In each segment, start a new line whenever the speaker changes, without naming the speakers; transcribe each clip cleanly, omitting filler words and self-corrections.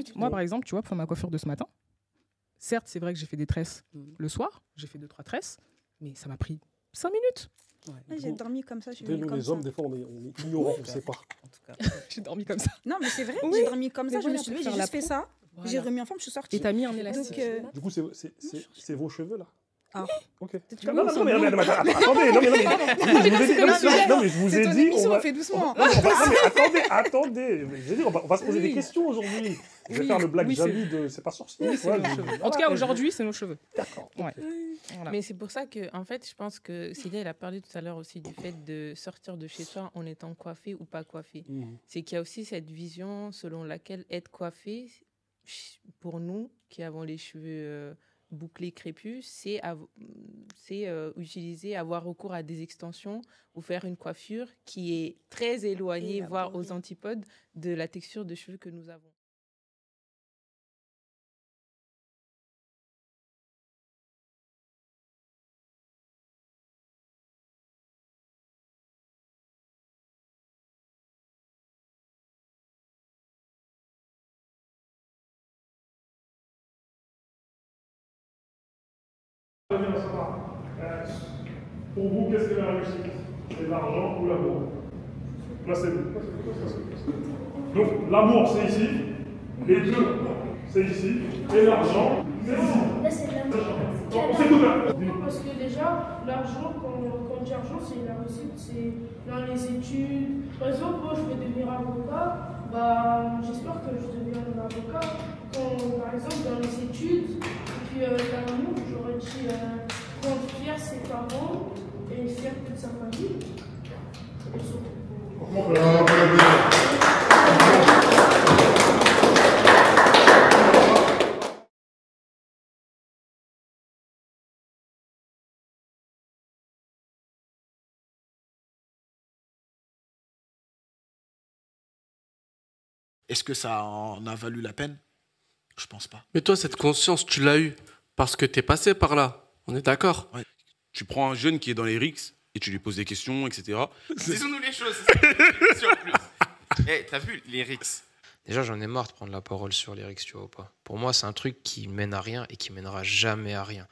vite. Moi, par exemple, tu vois, pour ma coiffure de ce matin, certes, c'est vrai que j'ai fait des tresses le soir, j'ai fait 2-3 tresses, mais ça m'a pris 5 minutes.
Ouais, j'ai dormi comme ça.
Nous, les hommes, des fois, on est ignorants, on ne sait pas.
En tout cas.
J'ai dormi comme ça.
Non, mais c'est vrai,
Oui.
j'ai dormi comme ça.
Mais
Je me
voilà,
suis
pour
levée, j'ai
faire la
juste fait
peau.
ça.
Voilà.
J'ai remis en forme, je suis sortie.
Et t'as mis un élastique.
Du coup, c'est vos cheveux, là?
Ah.
Ok.
Comme
Non,
ça.
mais attendez, non, mais je vous ai dit...
On fait doucement.
Attendez, je veux dire, on va se poser des questions aujourd'hui. Je vais faire le black Jamie de c'est pas sorcier.
Oui, c'est nos cheveux. En tout cas, aujourd'hui, c'est nos cheveux.
D'accord.
Ouais. Voilà.
Mais c'est pour ça que, en fait, je pense que Célia, elle a parlé tout à l'heure aussi du fait de sortir de chez soi en étant coiffé ou pas coiffé. C'est qu'il y a aussi cette vision selon laquelle être coiffé, pour nous qui avons les cheveux bouclés, crépus, c'est utiliser, avoir recours à des extensions ou faire une coiffure qui est très éloignée, voire aux antipodes de la texture de cheveux que nous avons.
Pour vous, qu'est-ce que la réussite? C'est l'argent ou l'amour? Là, c'est vous. Donc, l'amour, c'est ici. Les deux, c'est ici. Et l'argent, c'est ici.
Là, c'est de l'amour.
C'est tout là.
Parce que déjà, l'argent, quand on dit argent, c'est la réussite, c'est dans les études. Par exemple, moi, je veux devenir avocat. Bah, j'espère que je deviendrai un avocat. Quand, par exemple, dans les études, et puis dans l'amour, j'aurais dit rendre fier ses parents et fier toute sa famille. Et surtout.
Est-ce que ça en a valu la peine? Je pense pas.
Mais toi, cette conscience, tu l'as eue parce que t'es passé par là. On est d'accord?
Ouais.
Tu prends un jeune qui est dans les RICS et tu lui poses des questions, etc.
Disons-nous les choses, c'est ça une question en plus. Hey, t'as vu les RICS?
Déjà, j'en ai marre de prendre la parole sur les RICS, tu vois ou pas. Pour moi, c'est un truc qui mène à rien et qui mènera jamais à rien.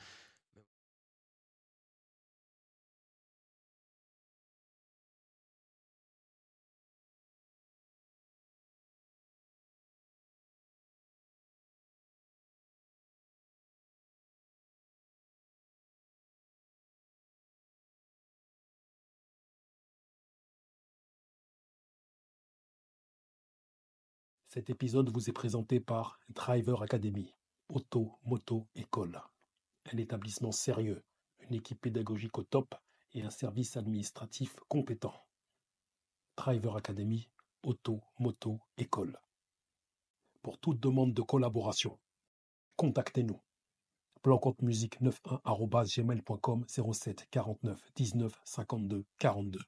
Cet épisode vous est présenté par Driver Academy, auto, moto, école. Un établissement sérieux, une équipe pédagogique au top et un service administratif compétent. Driver Academy, auto, moto, école. Pour toute demande de collaboration, contactez-nous. plancomptemusique91@gmail.com 07 49 19 52 42.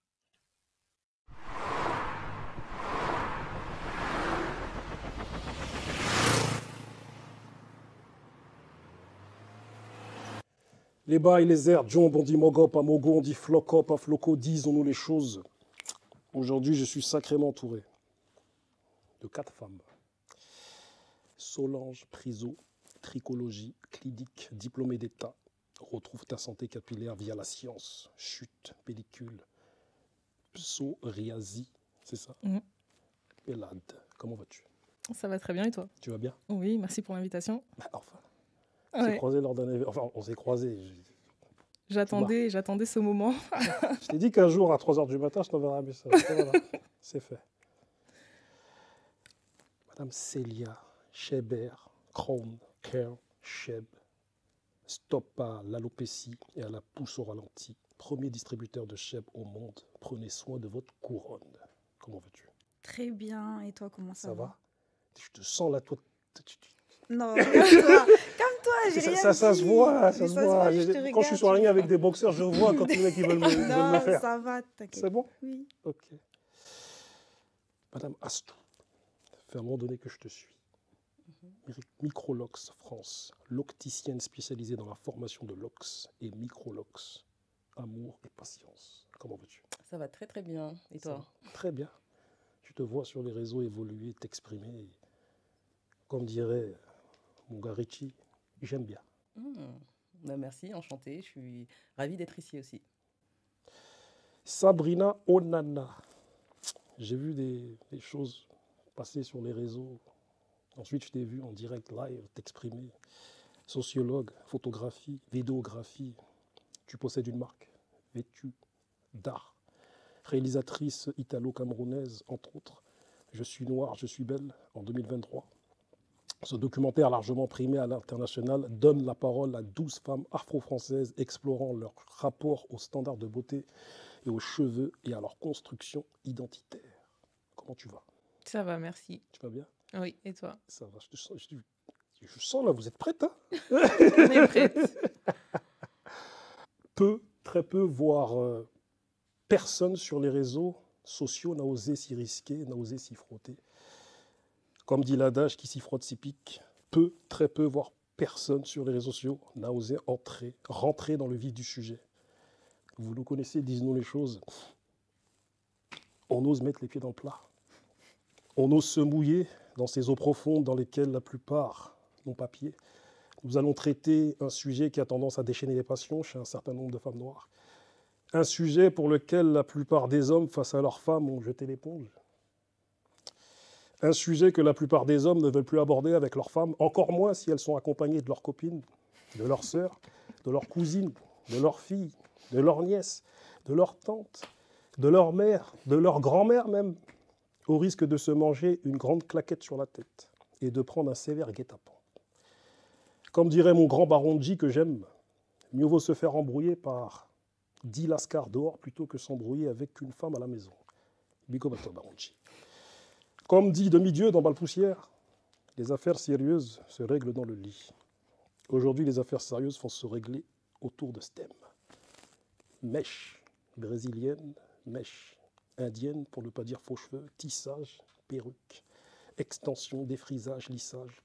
Les bails, les airs, Jomb, on dit Mogop, à Mogo, on dit Flocop, à Floco, disons-nous les choses. Aujourd'hui, je suis sacrément entouré de 4 femmes. Solange Priso, tricologie, clinique, diplômée d'État. Retrouve ta santé capillaire via la science. Chute, pellicule, psoriasis, c'est ça? Pélade, comment vas-tu?
Ça va très bien et toi?
Tu vas bien?
Oui, merci pour l'invitation.
Bah, enfin, on s'est croisés lors d'un événement. Enfin, on s'est croisés.
J'attendais ce moment.
Je t'ai dit qu'un jour, à 3h du matin, je t'enverrai un message. Voilà, c'est fait. Madame Célia Cheber, Crohn, Kerr, Cheb, stop à l'alopécie et à la pousse au ralenti. Premier distributeur de Cheb au monde. Prenez soin de votre couronne. Comment vas-tu?
Très bien. Et toi, comment ça va?
Je te sens là, toi.
Non, comme toi, j'ai rien dit.
Ça se voit, ça se voit. Quand je suis sur la ligne avec des boxeurs, je vois quand les mecs ils veulent me faire.
Non, ça va, t'inquiète.
C'est bon?
Oui.
Ok. Madame Astou, ça fait un moment donné que je te suis. Microlox France, locticienne spécialisée dans la formation de lox et microlox. Amour et patience. Comment vas-tu?
Ça va très très bien. Et toi?
Très bien. Tu te vois sur les réseaux évoluer, t'exprimer. Comme dirait mon gars Richie, j'aime bien.
Bah, merci, enchanté. Je suis ravie d'être ici aussi.
Sabrina Onana. J'ai vu des choses passer sur les réseaux. Ensuite, je t'ai vu en direct live t'exprimer. Sociologue, photographie, vidéographie. Tu possèdes une marque vêtue d'art. Réalisatrice italo-camerounaise, entre autres. Je suis noire, je suis belle, en 2023. Ce documentaire largement primé à l'international donne la parole à 12 femmes afro-françaises explorant leur rapport aux standards de beauté et aux cheveux et à leur construction identitaire. Comment tu vas?
Ça va, merci.
Tu vas bien?
Oui, et toi?
Ça va, je sens là, vous êtes prête, hein?
On est prête.
Très peu, voire personne sur les réseaux sociaux n'a osé s'y risquer, n'a osé s'y frotter. Comme dit l'adage, qui s'y frotte s'y pique. Très peu, voire personne sur les réseaux sociaux n'a osé rentrer dans le vif du sujet. Vous nous connaissez, disons-nous les choses. On ose mettre les pieds dans le plat. On ose se mouiller dans ces eaux profondes dans lesquelles la plupart n'ont pas pied. Nous allons traiter un sujet qui a tendance à déchaîner les passions chez un certain nombre de femmes noires. Un sujet pour lequel la plupart des hommes, face à leurs femmes, ont jeté l'éponge. Un sujet que la plupart des hommes ne veulent plus aborder avec leurs femmes, encore moins si elles sont accompagnées de leurs copines, de leurs sœurs, de leurs cousines, de leurs filles, de leurs nièces, de leurs tantes, de leur mère, de leur grand-mère même, au risque de se manger une grande claquette sur la tête et de prendre un sévère guet-apens. Comme dirait mon grand Baronji que j'aime, mieux vaut se faire embrouiller par 10 lascars dehors plutôt que s'embrouiller avec une femme à la maison. Big up à toi, Baronji. Comme dit Demi-Dieu dans Balpoussière, les affaires sérieuses se règlent dans le lit. Aujourd'hui, les affaires sérieuses vont se régler autour de ce thème. Mèche brésilienne, mèche indienne, pour ne pas dire faux cheveux, tissage, perruque, extension, défrisage, lissage.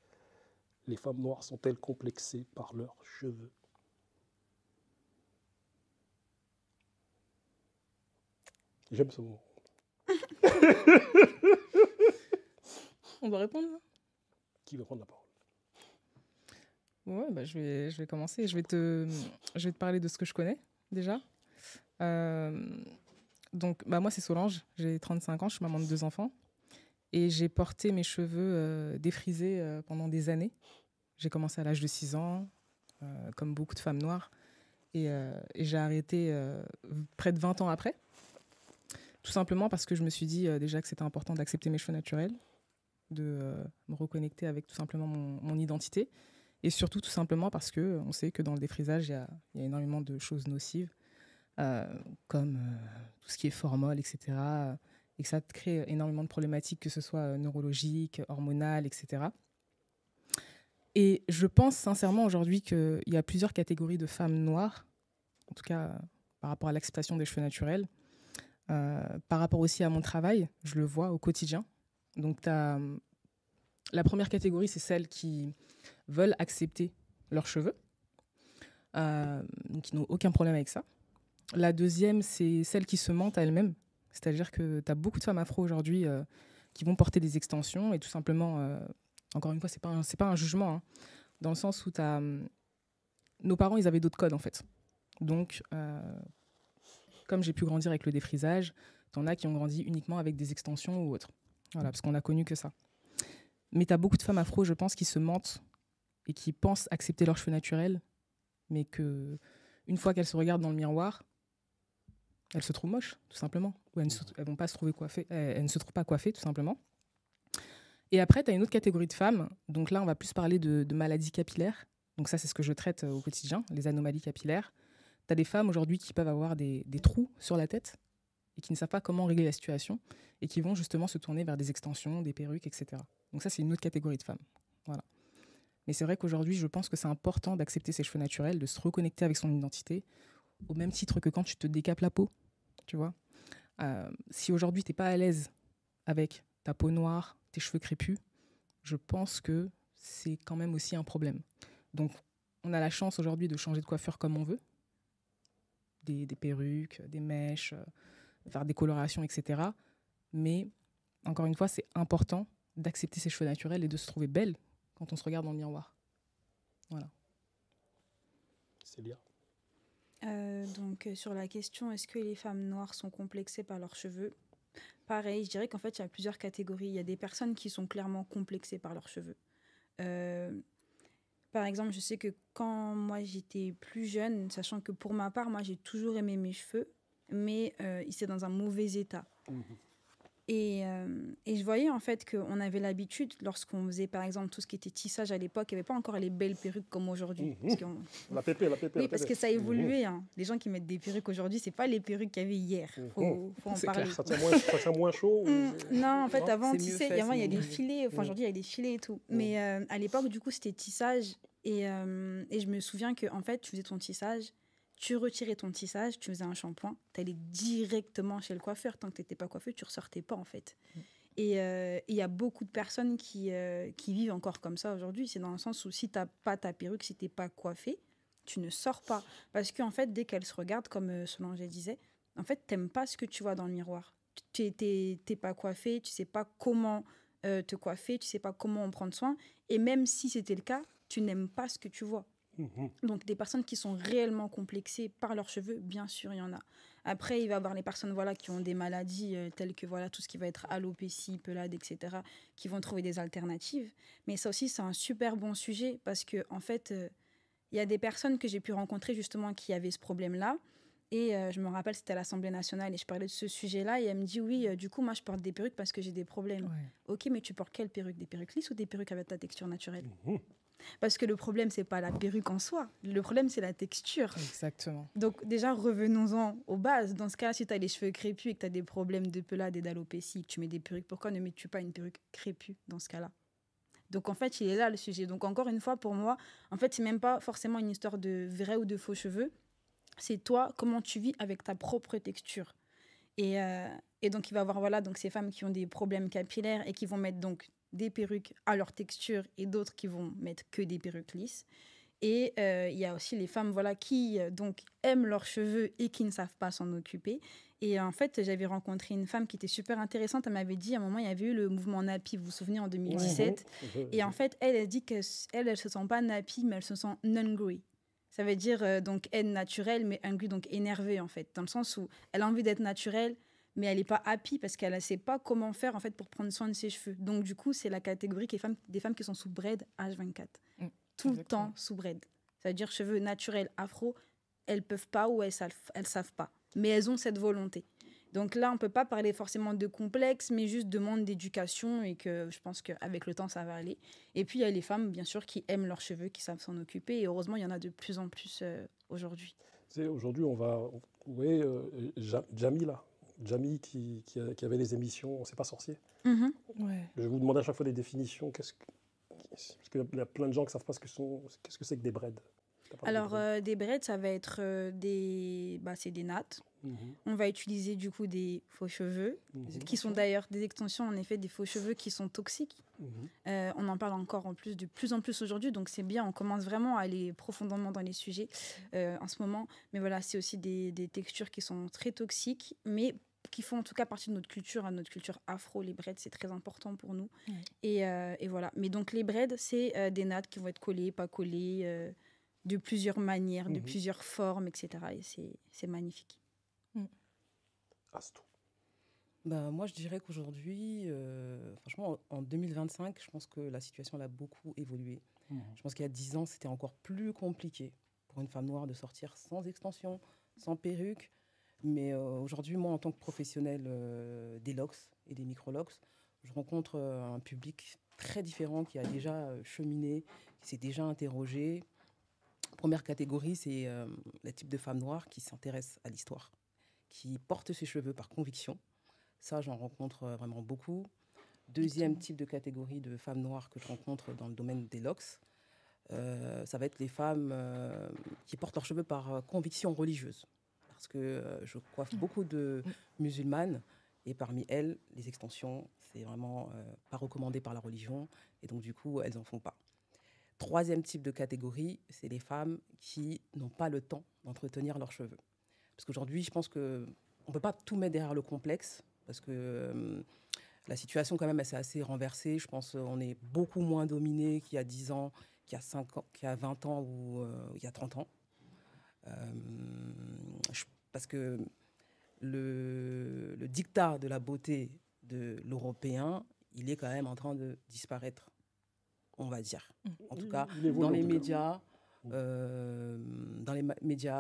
Les femmes noires sont-elles complexées par leurs cheveux? J'aime ce mot.
On doit répondre là?
Qui veut prendre la parole?
Ouais, bah, je vais commencer. Je vais te parler de ce que je connais déjà. Donc, bah, moi, c'est Solange. J'ai 35 ans, je suis maman de 2 enfants. Et j'ai porté mes cheveux défrisés pendant des années. J'ai commencé à l'âge de 6 ans, comme beaucoup de femmes noires. Et j'ai arrêté près de 20 ans après. Tout simplement parce que je me suis dit déjà que c'était important d'accepter mes cheveux naturels, de me reconnecter avec tout simplement mon identité. Et surtout, tout simplement parce qu'on sait que dans le défrisage, il y a énormément de choses nocives, comme tout ce qui est formol, etc. Et que ça crée énormément de problématiques, que ce soit neurologiques, hormonales, etc. Et je pense sincèrement aujourd'hui qu'il y a plusieurs catégories de femmes noires, en tout cas par rapport à l'acceptation des cheveux naturels. Par rapport aussi à mon travail, je le vois au quotidien. Donc, la première catégorie, c'est celles qui veulent accepter leurs cheveux, donc qui n'ont aucun problème avec ça. La deuxième, c'est celles qui se mentent à elles-mêmes. C'est-à-dire que tu as beaucoup de femmes afro aujourd'hui qui vont porter des extensions et tout simplement, encore une fois, c'est pas un jugement, hein, dans le sens où nos parents, ils avaient d'autres codes, en fait. Donc, comme j'ai pu grandir avec le défrisage, t'en as qui ont grandi uniquement avec des extensions ou autres. Voilà, parce qu'on n'a connu que ça. Mais tu as beaucoup de femmes afro, je pense, qui se mentent et qui pensent accepter leurs cheveux naturels, mais qu'une fois qu'elles se regardent dans le miroir, elles se trouvent moches, tout simplement. Ou elles vont pas se trouver coiffées, elles ne se trouvent pas coiffées, tout simplement. Et après, tu as une autre catégorie de femmes. Donc là, on va plus parler de maladies capillaires. Donc ça, c'est ce que je traite au quotidien, les anomalies capillaires. Tu as des femmes aujourd'hui qui peuvent avoir des trous sur la tête et qui ne savent pas comment régler la situation et qui vont justement se tourner vers des extensions, des perruques, etc. Donc ça, c'est une autre catégorie de femmes. Voilà. Mais c'est vrai qu'aujourd'hui, je pense que c'est important d'accepter ses cheveux naturels, de se reconnecter avec son identité, au même titre que quand tu te décapes la peau, tu vois. Si aujourd'hui, tu n'es pas à l'aise avec ta peau noire, tes cheveux crépus, je pense que c'est quand même aussi un problème. Donc, on a la chance aujourd'hui de changer de coiffure comme on veut. Des perruques, des mèches, faire des colorations, etc. Mais, encore une fois, c'est important d'accepter ses cheveux naturels et de se trouver belle quand on se regarde dans le miroir. Voilà.
Célia.
Donc, sur la question, est-ce que les femmes noires sont complexées par leurs cheveux? Pareil, je dirais qu'en fait, il y a plusieurs catégories. Il y a des personnes qui sont clairement complexées par leurs cheveux. Par exemple, je sais que quand moi, j'étais plus jeune, sachant que pour ma part, moi, j'ai toujours aimé mes cheveux, mais ils étaient dans un mauvais état. Et je voyais en fait qu'on avait l'habitude, lorsqu'on faisait par exemple tout ce qui était tissage à l'époque, il n'y avait pas encore les belles perruques comme aujourd'hui.
La pépé.
Oui, parce que ça a évolué. Hein. Les gens qui mettent des perruques aujourd'hui, ce n'est pas les perruques qu'il y avait hier. Faut en parler.
Ça tient moins chaud
Non, en fait, avant, tu sais, il y a des filets. Enfin, aujourd'hui, il y a des filets et tout. Mais à l'époque, du coup, c'était tissage. Et je me souviens qu'en fait, tu faisais ton tissage. Tu retirais ton tissage, tu faisais un shampoing, tu allais directement chez le coiffeur. Tant que tu n'étais pas coiffé, tu ne ressortais pas, en fait. Et il y a beaucoup de personnes qui vivent encore comme ça aujourd'hui. C'est dans le sens où si tu n'as pas ta perruque, si tu n'es pas coiffé, tu ne sors pas. Parce qu'en fait, dès qu'elle se regarde, comme Solange disait, en fait, tu n'aimes pas ce que tu vois dans le miroir. Tu n'es pas coiffé, tu ne sais pas comment te coiffer, tu ne sais pas comment en prendre soin. Et même si c'était le cas, tu n'aimes pas ce que tu vois. Donc, des personnes qui sont réellement complexées par leurs cheveux, bien sûr, il y en a. Après, il va y avoir les personnes qui ont des maladies telles que tout ce qui va être alopécie, pelade, etc., qui vont trouver des alternatives. Mais ça aussi, c'est un super bon sujet parce qu'en fait, il y a des personnes que j'ai pu rencontrer justement qui avaient ce problème-là. Et je me rappelle, c'était à l'Assemblée nationale et je parlais de ce sujet-là. Et elle me dit, oui, du coup, moi, je porte des perruques parce que j'ai des problèmes. Ouais. Ok, mais tu portes quelles perruques? Des perruques lisses ou des perruques avec ta texture naturelle? Parce que le problème, c'est pas la perruque en soi. Le problème, c'est la texture.
Exactement.
Donc, déjà, revenons-en aux bases. Dans ce cas, si tu as les cheveux crépus et que tu as des problèmes de pelade et d'alopécie, tu mets des perruques, pourquoi ne mets-tu pas une perruque crépue dans ce cas-là? Donc, en fait, il est là le sujet. Donc, encore une fois, pour moi, en fait, c'est même pas forcément une histoire de vrai ou de faux cheveux. C'est toi, comment tu vis avec ta propre texture. Et donc, il va y avoir donc, ces femmes qui ont des problèmes capillaires et qui vont mettre donc des perruques à leur texture et d'autres qui vont mettre que des perruques lisses. Et il y a aussi les femmes qui donc aiment leurs cheveux et qui ne savent pas s'en occuper. Et en fait, j'avais rencontré une femme qui était super intéressante. Elle m'avait dit, à un moment, il y avait eu le mouvement Nappy, vous vous souvenez, en 2017. Et en fait, elle dit qu'elle ne se sent pas Nappy, mais elle se sent hungry. Ça veut dire donc haine naturelle, mais hungry, donc énervée, en fait. Dans le sens où elle a envie d'être naturelle, mais elle n'est pas happy parce qu'elle ne sait pas comment faire en fait, pour prendre soin de ses cheveux. Donc, du coup, c'est la catégorie des femmes qui sont sous braid H24. Tout le temps sous braid. C'est-à-dire cheveux naturels, afro, elles ne peuvent pas ou elles savent pas. Mais elles ont cette volonté. Donc là, on ne peut pas parler forcément de complexe, mais juste de manque d'éducation et que je pense qu'avec le temps, ça va aller. Et puis, il y a les femmes, bien sûr, qui aiment leurs cheveux, qui savent s'en occuper. Et heureusement, il y en a de plus en plus aujourd'hui.
Aujourd'hui, on va... Oui, Jamie, là. Jamie qui avait les émissions C'est pas sorcier.
Ouais.
Je vous demande à chaque fois des définitions. Parce qu'il y a plein de gens qui ne savent pas qu'est-ce que c'est que des braids.
Alors, des braids, ça va être c'est des nattes. On va utiliser du coup des faux cheveux, qui sont d'ailleurs des extensions, en effet, des faux cheveux qui sont toxiques. On en parle encore de plus en plus aujourd'hui, donc c'est bien, on commence vraiment à aller profondément dans les sujets en ce moment. Mais voilà, c'est aussi des textures qui sont très toxiques, mais qui font en tout cas partie de notre culture afro. Les braids, c'est très important pour nous. Et voilà. Mais donc les braids, c'est des nattes qui vont être collées, pas collées, de plusieurs manières, de plusieurs formes, etc. Et c'est magnifique.
Astou.
Moi, je dirais qu'aujourd'hui, franchement, en 2025, je pense que la situation elle a beaucoup évolué. Je pense qu'il y a 10 ans, c'était encore plus compliqué pour une femme noire de sortir sans extension, sans perruque. Mais aujourd'hui, moi, en tant que professionnelle des locks et des micro-locks, je rencontre un public très différent qui a déjà cheminé, qui s'est déjà interrogé. Première catégorie, c'est le type de femme noire qui s'intéresse à l'histoire, qui porte ses cheveux par conviction. Ça, j'en rencontre vraiment beaucoup. Deuxième type de catégorie de femmes noires que je rencontre dans le domaine des locks, ça va être les femmes qui portent leurs cheveux par conviction religieuse. Parce que je coiffe beaucoup de musulmanes et parmi elles, les extensions, c'est vraiment pas recommandé par la religion et donc du coup, elles n'en font pas. Troisième type de catégorie, c'est les femmes qui n'ont pas le temps d'entretenir leurs cheveux. Parce qu'aujourd'hui, je pense qu'on ne peut pas tout mettre derrière le complexe parce que La situation, quand même, elle s'est assez renversée. Je pense qu'on est beaucoup moins dominé qu'il y a 10 ans, qu'il y a 5 ans, qu'il y a 20 ans ou il y a 30 ans. Parce que le dictat de la beauté de l'Européen, il est quand même en train de disparaître, on va dire. En tout cas, dans les médias,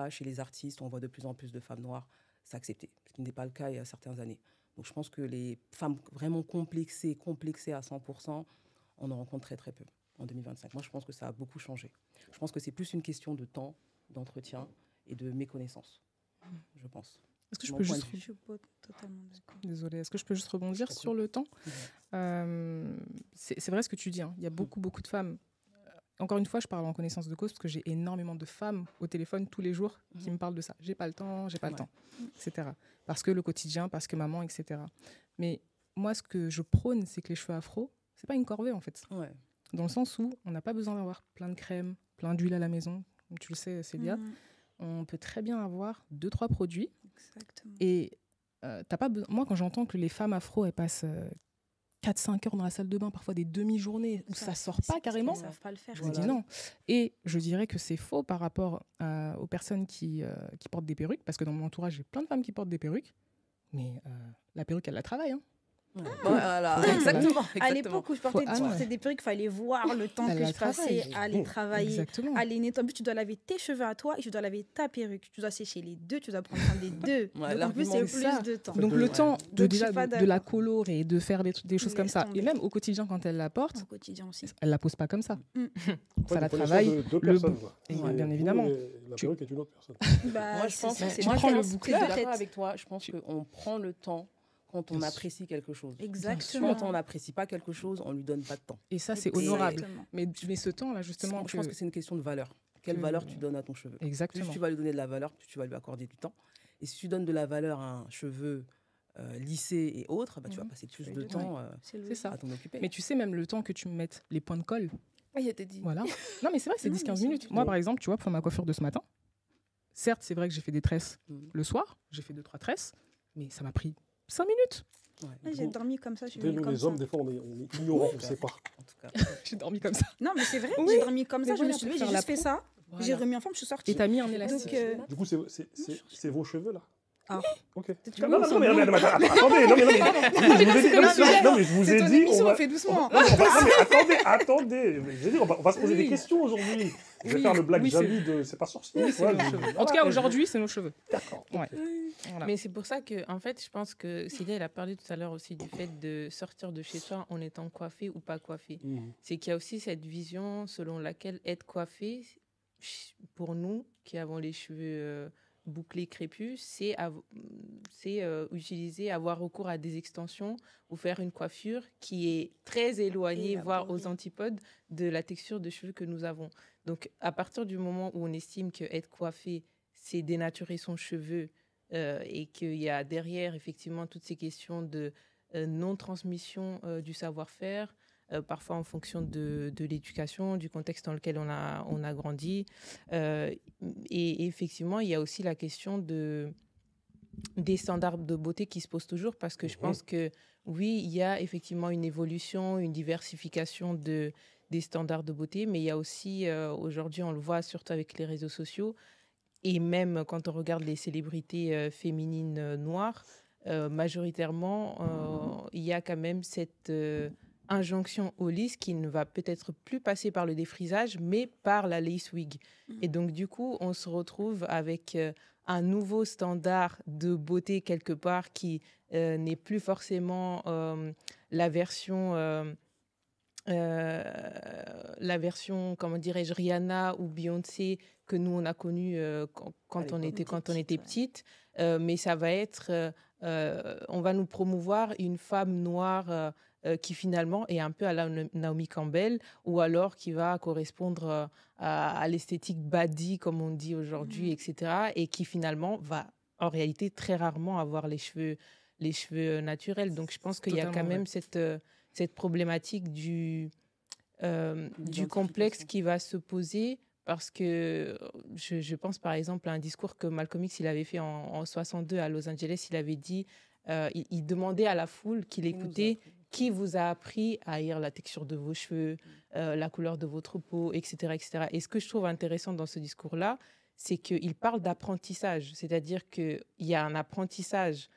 chez les artistes, on voit de plus en plus de femmes noires s'accepter, ce qui n'est pas le cas il y a certaines années. Donc je pense que les femmes vraiment complexées à 100%, on en rencontre très très peu en 2025. Moi, je pense que ça a beaucoup changé. Je pense que c'est plus une question de temps, d'entretien et de méconnaissance, je pense.
Est-ce que je peux juste... Je suis pas totalement d'accord. Désolée, est-ce que je peux juste rebondir sur le temps? C'est vrai ce que tu dis, hein. Il y a beaucoup de femmes. Encore une fois, je parle en connaissance de cause parce que j'ai énormément de femmes au téléphone tous les jours qui me parlent de ça. J'ai pas le temps, etc. Parce que le quotidien, parce que maman, etc. Mais moi, ce que je prône, c'est que les cheveux afro, c'est pas une corvée en fait. Ouais. Dans le sens où on n'a pas besoin d'avoir plein de crème, plein d'huile à la maison. Comme tu le sais, Célia. On peut très bien avoir 2-3 produits. Exactement. Et t'as pas besoin... Moi, quand j'entends que les femmes afro, elles passent 4-5 heures dans la salle de bain, parfois des demi-journées, où ça sort pas carrément,
elles savent pas le faire.
Je dis non. Et je dirais que c'est faux par rapport aux personnes qui portent des perruques, parce que dans mon entourage, j'ai plein de femmes qui portent des perruques, mais la perruque, elle la travaille, hein.
Voilà, exactement. À l'époque où je portais des perruques, il fallait voir le temps que je passais à les travailler, à les nettoyer. En plus, tu dois laver tes cheveux à toi et tu dois laver ta perruque. Tu dois sécher les deux, tu dois prendre soin des deux. Donc en plus, c'est plus de temps.
Donc le temps de la colorer et de faire des choses comme ça. Et même au quotidien, quand elle la porte, elle la pose pas comme ça. Ça la travaille. Bien évidemment.
La perruque est une autre personne.
Moi, je pense que tu prends le bouclier. Je suis d'accord avec toi. Je pense qu'on prend le temps quand on apprécie quelque chose.
Exactement.
Quand on n'apprécie pas quelque chose, on ne lui donne pas de temps.
Et ça, c'est honorable. Mais ce temps-là, justement...
Je pense que c'est une question de valeur. Quelle valeur tu donnes à ton cheveu?
Exactement.
Plus tu vas lui donner de la valeur, plus tu vas lui accorder du temps. Et si tu donnes de la valeur à un cheveu lissé et autres, tu vas passer plus de temps à t'en occuper.
Mais tu sais, même le temps que tu me mettes les points de colle...
Ah, il t'a dit.
Voilà. Non, mais c'est vrai, c'est 10-15 minutes. Moi, par exemple, tu vois, pour ma coiffure de ce matin, certes, c'est vrai que j'ai fait des tresses le soir, j'ai fait 2-3 tresses, mais ça m'a pris 5 minutes.
J'ai dormi comme ça.
Nous, les hommes, des fois, on est ignorants, on ne sait pas.
En tout cas,
j'ai dormi comme ça.
Non, mais c'est vrai, j'ai dormi comme ça. Je me suis levée, j'ai juste fait ça. J'ai remis en forme, je suis sortie.
Et t'as mis un élastique.
Du coup, c'est vos cheveux, là?
Ah,
ok. Non, mais attendez, je vous ai dit.
On fait doucement.
Attendez. Je veux dire, on va se poser des questions aujourd'hui. Je vais faire le Black Jamie de C'est pas sorcier.
En tout cas, aujourd'hui, c'est nos cheveux.
D'accord.
Voilà. Mais c'est pour ça que, en fait, je pense que Célia, elle a parlé tout à l'heure aussi du fait de sortir de chez soi en étant coiffé ou pas coiffé. C'est qu'il y a aussi cette vision selon laquelle être coiffé, pour nous qui avons les cheveux bouclés, crépus, c'est utiliser, avoir recours à des extensions ou faire une coiffure qui est très éloignée, voire aux antipodes de la texture de cheveux que nous avons. Donc, à partir du moment où on estime qu'être coiffé, c'est dénaturer son cheveu, et qu'il y a derrière effectivement toutes ces questions de non-transmission du savoir-faire, parfois en fonction de l'éducation, du contexte dans lequel on a grandi. Et effectivement, il y a aussi la question des standards de beauté qui se posent toujours, parce que je pense que oui, il y a effectivement une évolution, une diversification des standards de beauté, mais il y a aussi, aujourd'hui, on le voit surtout avec les réseaux sociaux, et même quand on regarde les célébrités féminines noires, majoritairement, il y a quand même cette injonction au lisse qui ne va peut-être plus passer par le défrisage, mais par la lace wig. Et donc, du coup, on se retrouve avec un nouveau standard de beauté quelque part qui n'est plus forcément la version, comment dirais-je, Rihanna ou Beyoncé que nous, on a connue quand on était petite. Mais ça va être... on va nous promouvoir une femme noire qui finalement est un peu à la Naomi Campbell, ou alors qui va correspondre à l'esthétique baddie, comme on dit aujourd'hui, etc. Et qui finalement va en réalité très rarement avoir les cheveux naturels. Donc je pense qu'il y a quand même cette problématique du complexe qui va se poser, parce que je pense par exemple à un discours que Malcolm X il avait fait en 62 à Los Angeles. Il avait dit il demandait à la foule qu'il écoutait qui vous a appris à haïr la texture de vos cheveux, la couleur de votre peau, etc., etc. Et ce que je trouve intéressant dans ce discours-là, c'est qu'il parle d'apprentissage, c'est-à-dire qu'il y a un apprentissage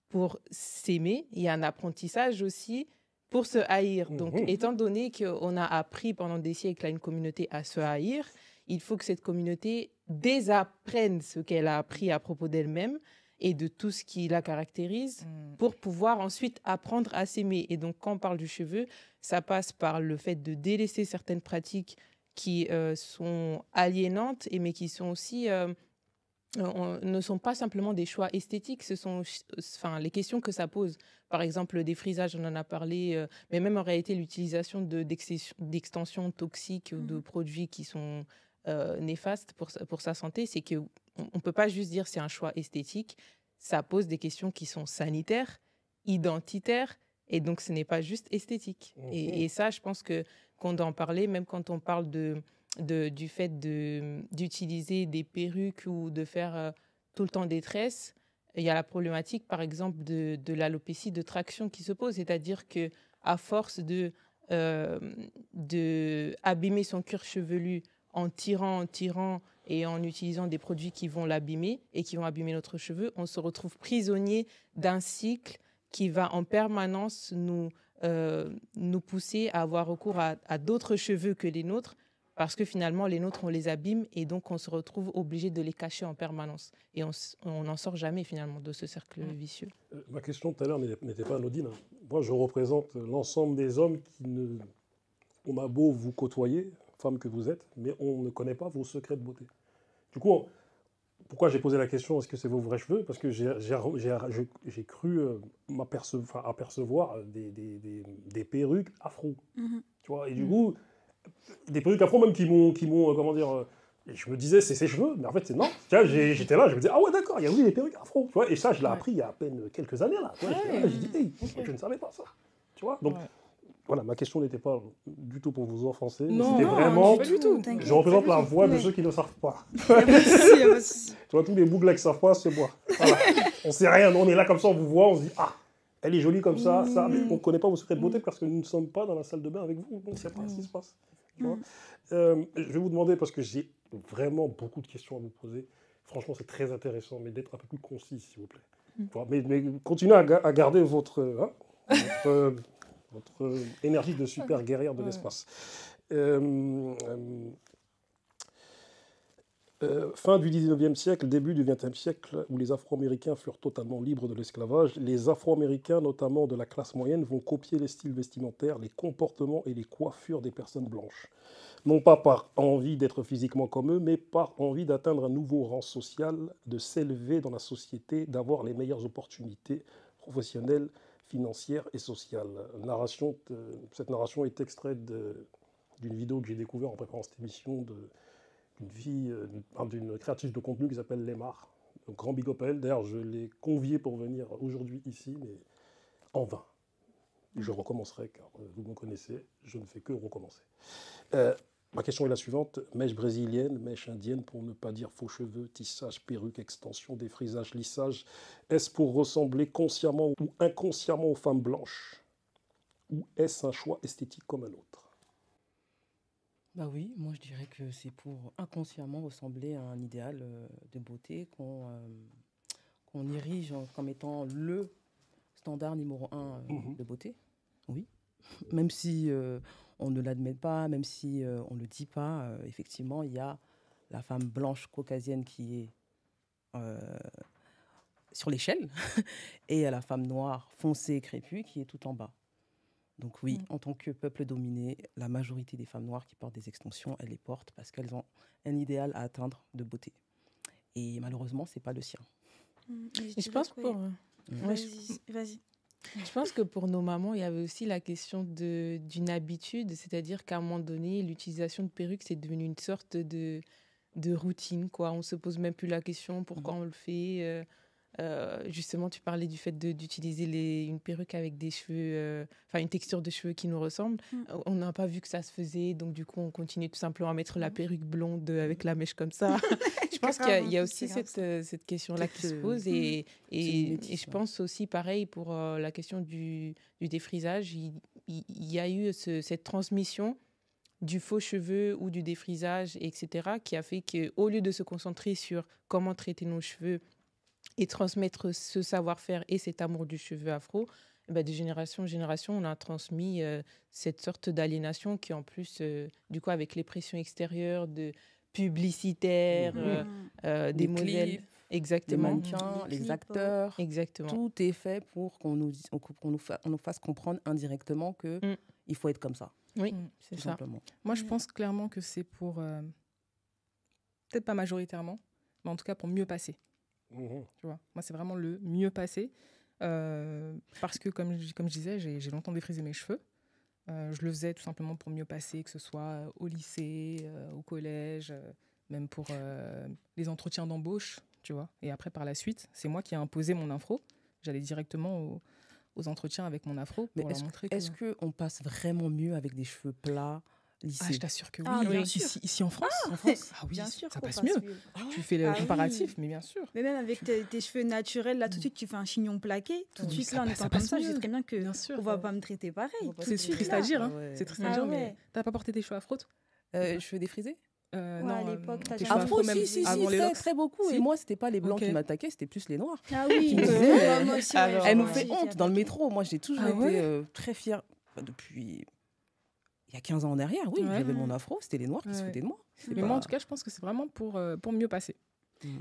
pour s'aimer, il y a un apprentissage aussi pour se haïr. Donc, étant donné qu'on a appris pendant des siècles à une communauté à se haïr, il faut que cette communauté désapprenne ce qu'elle a appris à propos d'elle-même et de tout ce qui la caractérise pour pouvoir ensuite apprendre à s'aimer. Et donc, quand on parle du cheveu, ça passe par le fait de délaisser certaines pratiques qui sont aliénantes, mais qui sont aussi... ne sont pas simplement des choix esthétiques, ce sont les questions que ça pose. Par exemple, le défrisage, on en a parlé, mais même en réalité, l'utilisation d'extensions toxiques ou de produits qui sont néfastes pour sa santé, c'est qu'on ne peut pas juste dire c'est un choix esthétique, ça pose des questions qui sont sanitaires, identitaires, et donc ce n'est pas juste esthétique. Et ça, je pense qu'on doit en parler, même quand on parle du fait d'utiliser des perruques ou de faire tout le temps des tresses. Il y a la problématique, par exemple, de l'alopécie de traction qui se pose, c'est-à-dire qu'à force de abîmer son cuir chevelu en tirant et en utilisant des produits qui vont l'abîmer et qui vont abîmer notre cheveu, on se retrouve prisonnier d'un cycle qui va en permanence nous pousser à avoir recours à d'autres cheveux que les nôtres, parce que finalement, les nôtres, on les abîme et donc on se retrouve obligé de les cacher en permanence. Et on n'en sort jamais finalement de ce cercle vicieux.
Ma question tout à l'heure n'était pas anodine. Moi, je représente l'ensemble des hommes on a beau vous côtoyer, femme que vous êtes, mais on ne connaît pas vos secrets de beauté. Du coup, pourquoi j'ai posé la question, est-ce que c'est vos vrais cheveux? Parce que j'ai cru apercevoir des perruques afro. Tu vois, et du coup, des perruques afro même qui m'ont comment dire, je me disais c'est ses cheveux, mais en fait c'est non. J'étais là, je me disais ah ouais d'accord, il y a oui des perruques afro, tu vois, et ça je l'ai appris il y a à peine quelques années là. J'ai dit hey, je ne savais pas ça, tu vois. Donc voilà, ma question n'était pas du tout pour vous offenser, mais c'était vraiment,
du tout.
Je représente la voix de ceux qui ne savent pas. Tu vois, tous les boucles qui ne savent pas, c'est moi. Voilà. On sait rien, on est là comme ça, on vous voit, on se dit ah, elle est jolie comme ça, mais on ne connaît pas vos secrets de beauté parce que nous ne sommes pas dans la salle de bain avec vous, on ne sait pas ce qui se passe. Tu vois. Je vais vous demander, parce que j'ai vraiment beaucoup de questions à vous poser, franchement c'est très intéressant, mais d'être un peu plus concis s'il vous plaît. Tu vois, mais continuez à garder votre énergie de super guerrière de l'espace. Fin du 19e siècle, début du 20e siècle, où les Afro-Américains furent totalement libres de l'esclavage, les Afro-Américains, notamment de la classe moyenne, vont copier les styles vestimentaires, les comportements et les coiffures des personnes blanches. Non pas par envie d'être physiquement comme eux, mais par envie d'atteindre un nouveau rang social, de s'élever dans la société, d'avoir les meilleures opportunités professionnelles, financières et sociales. Cette narration est extraite d'une vidéo que j'ai découverte en préparant cette émission d'une créatrice de contenu qui s'appelle Lemar. Donc, grand big up à elle. D'ailleurs, je l'ai conviée pour venir aujourd'hui ici, mais en vain. Je recommencerai, car vous me connaissez, je ne fais que recommencer. Ma question est la suivante. Mèche brésilienne, mèche indienne, pour ne pas dire faux cheveux, tissage, perruque, extension, défrisage, lissage. Est-ce pour ressembler consciemment ou inconsciemment aux femmes blanches? Ou est-ce un choix esthétique comme un autre?
Bah oui, moi je dirais que c'est pour inconsciemment ressembler à un idéal de beauté qu'on érige comme étant le standard numéro 1 de beauté. Oui. Même si on ne l'admet pas, même si on ne le dit pas, effectivement, il y a la femme blanche caucasienne qui est sur l'échelle et il y a la femme noire foncée crépue qui est tout en bas. Donc oui, en tant que peuple dominé, la majorité des femmes noires qui portent des extensions, elles les portent parce qu'elles ont un idéal à atteindre de beauté. Et malheureusement, ce n'est pas le sien.
Je pense Vas-y. Je pense que pour nos mamans, il y avait aussi la question d'une habitude, c'est-à-dire qu'à un moment donné, l'utilisation de perruques, c'est devenu une sorte de routine, quoi. On ne se pose même plus la question pourquoi on le fait. Justement, tu parlais du fait d'utiliser une perruque avec des cheveux, une texture de cheveux qui nous ressemble. On n'a pas vu que ça se faisait, donc du coup, on continue tout simplement à mettre la perruque blonde avec la mèche comme ça. Je pense qu'il y a aussi cette question-là qui se pose. Et je pense aussi, pareil, pour la question du défrisage, il y a eu cette transmission du faux cheveux ou du défrisage, etc., qui a fait qu'au lieu de se concentrer sur comment traiter nos cheveux et transmettre ce savoir-faire et cet amour du cheveu afro, de génération en génération, on a transmis cette sorte d'aliénation qui, en plus, du coup, avec les pressions extérieures, publicitaires, des modèles...
Clips,
exactement.
les mannequins, les acteurs.
Exactement.
Tout est fait pour qu'on nous fasse comprendre indirectement qu'il faut être comme ça.
Oui, c'est ça.
Simplement.
Moi, je pense clairement que c'est pour, peut-être pas majoritairement, mais en tout cas pour mieux passer. Tu vois, moi, c'est vraiment le mieux passer. Parce que, comme je disais, j'ai longtemps défrisé mes cheveux. Je le faisais tout simplement pour mieux passer, que ce soit au lycée, au collège, même pour les entretiens d'embauche, tu vois. Et après, par la suite, c'est moi qui ai imposé mon afro. J'allais directement aux entretiens avec mon afro pour leur montrer que...
Est-ce qu'on passe vraiment mieux avec des cheveux plats lissés?
Ah, je t'assure que oui.
Bien sûr.
Ici en France,
oui,
bien
sûr
ça
qu'on
passe mieux. Tu fais le comparatif, mais bien sûr.
Mais même avec tes cheveux naturels, là, tout de suite, tu fais un chignon plaqué. Tout de suite, là, en étant comme
passe
ça, je
mieux.
sais très bien que on va pas me traiter pareil.
C'est triste à dire, hein. C'est triste à dire, mais t'as pas porté tes cheveux afro, toi
Cheveux défrisés?
Non,
à l'époque, t'as
tes
jamais-
cheveux
Afro,
afro, même
si,
avant les
très,
locks.
très beaucoup.
Si.
Et moi, c'était pas les blancs
Ok.
qui m'attaquaient, c'était plus les noirs.
Ah oui,
Qui me disaient,
moi aussi,
alors,
Elle nous
moi
fait
aussi,
honte dans le métro. Moi, j'ai toujours
Ah
été
ouais
très fière. Depuis il y a 15 ans en arrière, oui,
Ouais.
j'avais mon afro, c'était les noirs qui se
Ouais.
foutaient de moi.
Mais moi, en tout cas, je pense que c'est vraiment pour mieux passer.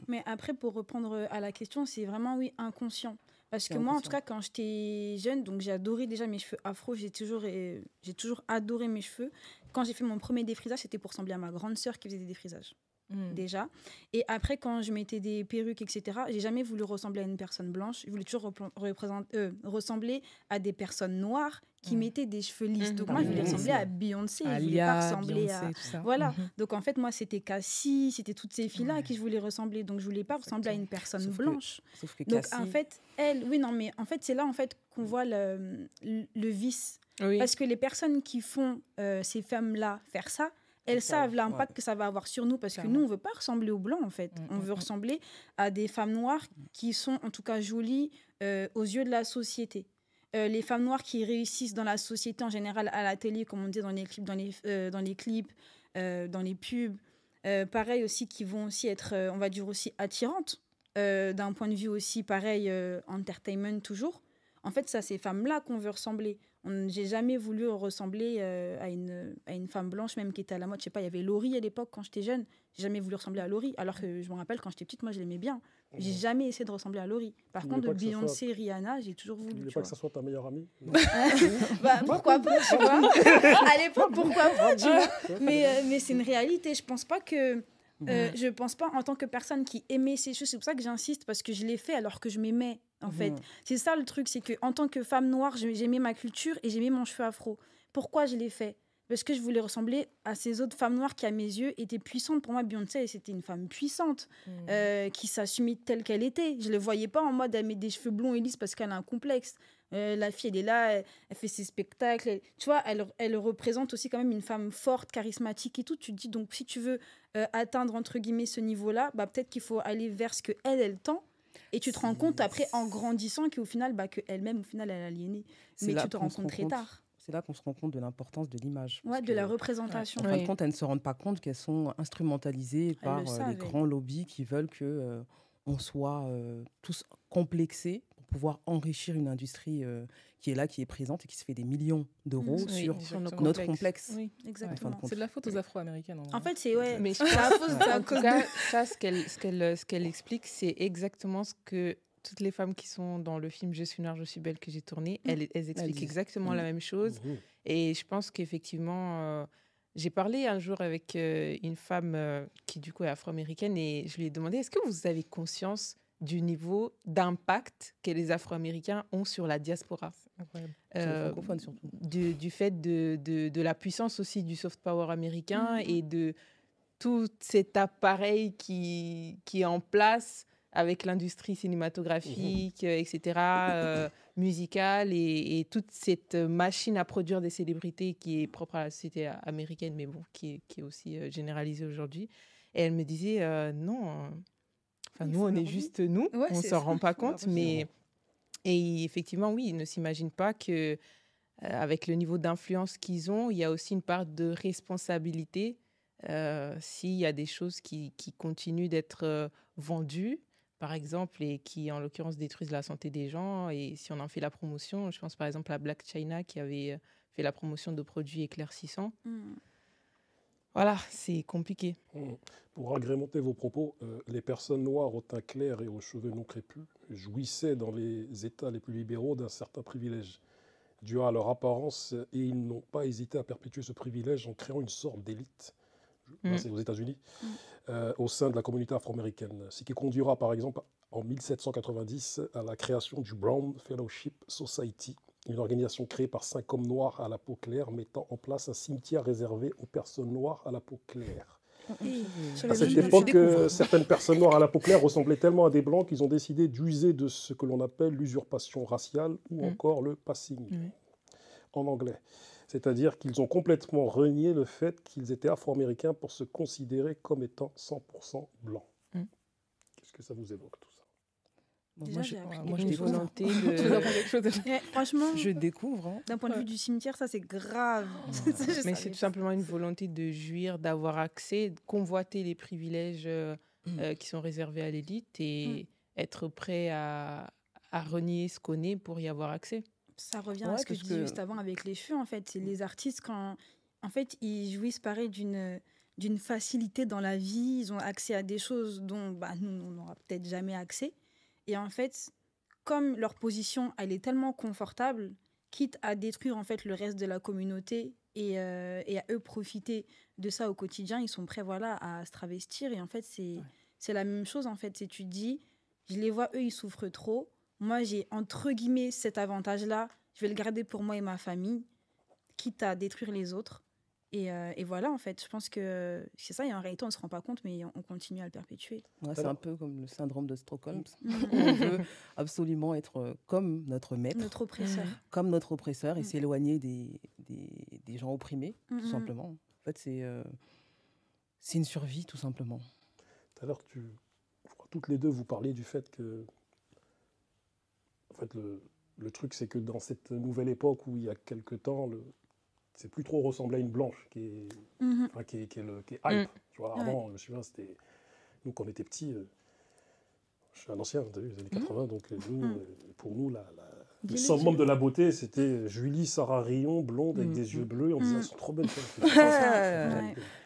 Mais après, pour reprendre à la question, c'est vraiment, oui, inconscient. Parce
C'est
que moi, en tout
inconscient.
cas, quand j'étais jeune, donc j'ai adoré déjà mes cheveux afro, j'ai toujours adoré mes cheveux. Quand j'ai fait mon premier défrisage, c'était pour ressembler à ma grande sœur qui faisait des défrisages, déjà. Et après, quand je mettais des perruques, etc., j'ai jamais voulu ressembler à une personne blanche. Je voulais toujours ressembler à des personnes noires qui mettaient des cheveux lisses. Donc moi, je voulais ressembler à Beyoncé. Je voulais pas ressembler à...
tout ça.
Voilà. Donc en fait, moi, c'était Cassie, c'était toutes ces filles-là à qui je voulais ressembler. Donc je voulais pas ressembler à une personne
Sauf que-
blanche.
Sauf que
Donc
Cassie,
en fait, oui, non, mais en fait, c'est là en fait qu'on voit le vice.
Oui.
Parce que les personnes qui font ces femmes-là faire ça, elles savent l'impact que ça va avoir sur nous. Parce que nous, on veut pas ressembler aux blancs, en fait. On veut ressembler à des femmes noires qui sont en tout cas jolies aux yeux de la société. Les femmes noires qui réussissent dans la société en général à la télé, comme on dit dans les clips, dans les pubs. Pareil aussi, qui vont aussi être, on va dire aussi attirantes d'un point de vue aussi pareil, entertainment toujours. En fait, ça, ces femmes-là qu'on veut ressembler. J'ai jamais voulu ressembler à une femme blanche, même qui était à la mode. Je sais pas, il y avait Laurie à l'époque quand j'étais jeune. J'ai jamais voulu ressembler à Laurie, alors que je me rappelle quand j'étais petite, moi je l'aimais bien. J'ai jamais essayé de ressembler à Laurie. Par
Tu
contre,
voulais
de
pas que ça
Beyoncé, Rihanna, j'ai toujours
Tu
voulu.
voulais
tu
pas que
vois.
ça soit ta meilleure amie?
Bah, pourquoi pas, tu vois. À l'époque, pourquoi pas, tu vois. Mais c'est une réalité. Je pense pas que... je pense pas en tant que personne qui aimait ces choses. C'est pour ça que j'insiste, parce que je l'ai fait alors que je m'aimais, en fait. C'est ça le truc, c'est qu'en tant que femme noire, j'aimais ma culture et j'aimais mon cheveu afro. Pourquoi je l'ai fait? Parce que je voulais ressembler à ces autres femmes noires qui, à mes yeux, étaient puissantes. Pour moi, Beyoncé, c'était une femme puissante, qui s'assumait telle qu'elle était. Je ne le voyais pas en mode, elle met des cheveux blonds et lisses parce qu'elle a un complexe. La fille, elle est là, elle fait ses spectacles. Tu vois, elle représente aussi quand même une femme forte, charismatique et tout. Tu te dis, donc, si tu veux atteindre, entre guillemets, ce niveau-là, bah, peut-être qu'il faut aller vers ce qu'elle tend. Et tu te rends compte après, en grandissant, qu'au final, bah, qu'elle-même, au final, elle est aliénée. Mais tu te rends compte très tard.
C'est là qu'on se rend compte de l'importance de l'image.
Ouais, de la représentation.
En fin de compte, elles ne se rendent pas compte qu'elles sont instrumentalisées par les grands lobbies qui veulent qu'on soit tous complexés pour pouvoir enrichir une industrie qui est là, qui est présente et qui se fait des millions d'euros sur notre complexe.
Oui, exactement.
C'est de la faute aux Afro-Américaines.
En fait, c'est ouais.
Mais en tout cas, ça, ce qu'elle explique, c'est exactement ce que toutes les femmes qui sont dans le film Je suis noire, je suis belle que j'ai tourné, elles expliquent exactement la même chose. Et je pense qu'effectivement, j'ai parlé un jour avec une femme qui du coup est afro-américaine et je lui ai demandé, est-ce que vous avez conscience du niveau d'impact que les Afro-Américains ont sur la diaspora? Du fait de la puissance aussi du soft power américain et de tout cet appareil qui est en place avec l'industrie cinématographique, etc., musicale, et toute cette machine à produire des célébrités qui est propre à la société américaine, mais bon, qui est aussi généralisée aujourd'hui. Et elle me disait, non, nous, on est juste nous, on ne s'en rend pas compte, mais... Et effectivement, oui, ils ne s'imaginent pas que avec le niveau d'influence qu'ils ont, il y a aussi une part de responsabilité s'il y a des choses qui continuent d'être vendues, par exemple, et qui, en l'occurrence, détruisent la santé des gens. Et si on en fait la promotion, je pense par exemple à Black China qui avait fait la promotion de produits éclaircissants. Voilà, c'est compliqué.
Pour agrémenter vos propos, les personnes noires au teint clair et aux cheveux non crépus jouissaient dans les États les plus libéraux d'un certain privilège dû à leur apparence, et ils n'ont pas hésité à perpétuer ce privilège en créant une sorte d'élite, c'est aux États-Unis, au sein de la communauté afro-américaine. Ce qui conduira par exemple en 1790 à la création du Brown Fellowship Society, une organisation créée par 5 hommes noirs à la peau claire mettant en place un cimetière réservé aux personnes noires à la peau claire. À cette époque, certaines personnes noires à la peau claire ressemblaient tellement à des blancs qu'ils ont décidé d'user de ce que l'on appelle l'usurpation raciale ou encore le passing en anglais. C'est-à-dire qu'ils ont complètement renié le fait qu'ils étaient afro-américains pour se considérer comme étant 100% blancs. Qu'est-ce que ça vous évoque tout ça?
Déjà, j'ai appris
une volonté de...
Franchement,
je découvre.
D'un point de vue du cimetière, ça c'est grave.
Mais c'est tout simplement une volonté de jouir, d'avoir accès, de convoiter les privilèges qui sont réservés à l'élite et être prêt à renier ce qu'on est pour y avoir accès.
Ça revient à ce que je disais juste avant avec les cheveux. En fait, c'est les artistes quand, en fait, ils jouissent pareil d'une facilité dans la vie. Ils ont accès à des choses dont nous on n'aura peut-être jamais accès. Et en fait, comme leur position, elle est tellement confortable, quitte à détruire en fait le reste de la communauté et à eux profiter de ça au quotidien, ils sont prêts à se travestir. Et en fait, c'est la même chose. En fait, c'est tu te dis, je les vois, eux, ils souffrent trop. Moi, j'ai entre guillemets cet avantage-là. Je vais le garder pour moi et ma famille, quitte à détruire les autres. Et voilà, en fait, je pense que c'est ça. Et en réalité, on ne se rend pas compte, mais on continue à le perpétuer.
Ouais, c'est un peu comme le syndrome de Stockholm. On veut absolument être comme notre maître,
notre oppresseur.
Comme notre oppresseur, et s'éloigner des gens opprimés, tout simplement. En fait, c'est une survie, tout simplement.
Tout à l'heure, je crois, toutes les deux, vous parliez du fait que... En fait, le truc, c'est que dans cette nouvelle époque où il y a quelque temps... C'est plus trop ressembler à une blanche qui est hype. Tu vois, avant, je me souviens, c'était... Nous, quand on était petits, je suis un ancien, tu as vu, les années 80, donc pour nous, le summum de la beauté, c'était Julie Sarah Rion, blonde, avec des yeux bleus, on disait, elles sont trop belles.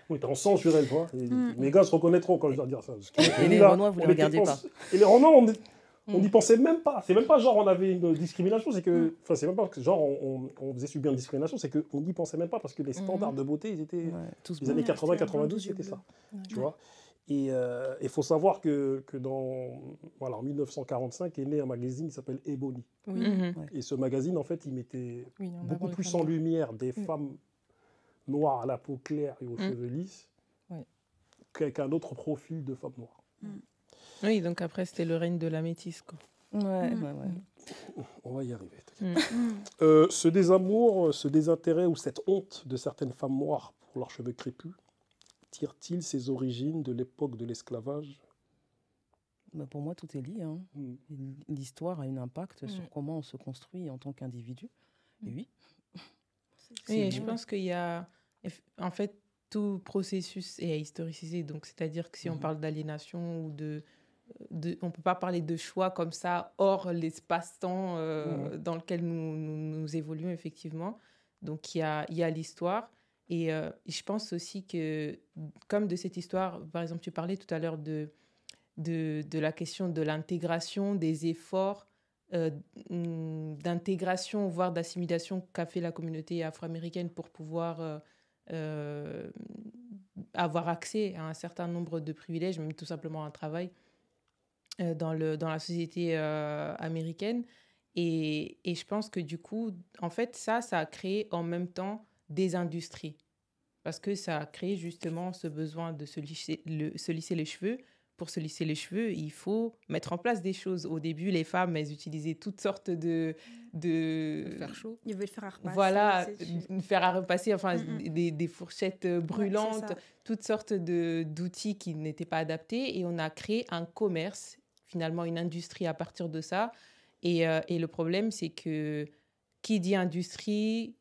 On était en sang sur elles, toi. Mes gars se reconnaîtront quand je dois dire ça.
Et les Renois, vous ne les regardiez pas.
Et les Renois, on n'y pensait même pas. C'est même pas genre on avait une discrimination, c'est que... Enfin, c'est même pas que genre on faisait subir une discrimination, c'est qu'on n'y pensait même pas parce que les standards de beauté, ils étaient... les années 80-92, c'était ça. Tu vois. Et il faut savoir que en 1945 est né un magazine qui s'appelle Ebony. Et ce magazine, en fait, il mettait beaucoup plus en lumière des femmes noires à la peau claire et aux cheveux lisses qu'un autre profil de femmes noires.
Oui, donc après, c'était le règne de la métisse, quoi.
Ouais.
On va y arriver. Ce désamour, ce désintérêt ou cette honte de certaines femmes noires pour leurs cheveux crépus tire-t-il ses origines de l'époque de l'esclavage?
Pour moi, tout est lié. L'histoire a un impact sur comment on se construit en tant qu'individu. Et oui.
Oui, je pense qu'il y a... En fait, tout processus est à historiciser. Donc, c'est-à-dire que si on parle d'aliénation ou on ne peut pas parler de choix comme ça hors l'espace-temps dans lequel nous évoluons, effectivement. Donc, il y a l'histoire. Et je pense aussi que, comme de cette histoire, par exemple, tu parlais tout à l'heure de la question de l'intégration, des efforts d'intégration, voire d'assimilation qu'a fait la communauté afro-américaine pour pouvoir... avoir accès à un certain nombre de privilèges, même tout simplement un travail dans la société américaine. Et je pense que du coup, en fait, ça a créé en même temps des industries. Parce que ça a créé justement ce besoin de se lisser les cheveux pour se lisser les cheveux, il faut mettre en place des choses. Au début, les femmes, elles utilisaient toutes sortes de
faire chaud.
Ils veulent faire à repasser.
Voilà, faire à repasser, enfin, des fourchettes brûlantes,
ça.
toutes sortes d'outils qui n'étaient pas adaptés. Et on a créé un commerce, finalement une industrie à partir de ça. Et le problème, c'est que qui dit industrie,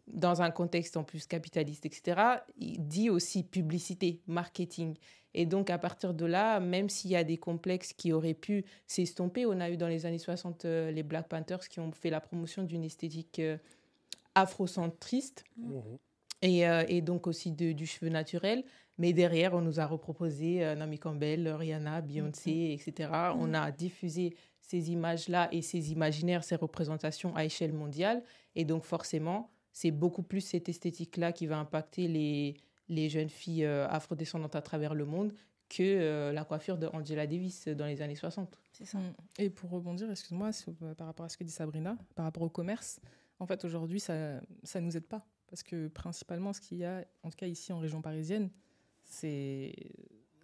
dans un contexte en plus capitaliste, etc., il dit aussi publicité, marketing. Et donc, à partir de là, même s'il y a des complexes qui auraient pu s'estomper, on a eu dans les années 60 les Black Panthers qui ont fait la promotion d'une esthétique afrocentriste et donc aussi du cheveu naturel. Mais derrière, on nous a reproposé Naomi Campbell, Rihanna, Beyoncé, etc. On a diffusé ces images-là et ces imaginaires, ces représentations à échelle mondiale. Et donc, forcément, c'est beaucoup plus cette esthétique-là qui va impacter les jeunes filles afrodescendantes à travers le monde que la coiffure de Angela Davis dans les années 60.
C'est ça.
Et pour rebondir, excuse-moi, par rapport à ce que dit Sabrina, par rapport au commerce, en fait, aujourd'hui, ça ne nous aide pas. Parce que principalement, ce qu'il y a, en tout cas ici en région parisienne, c'est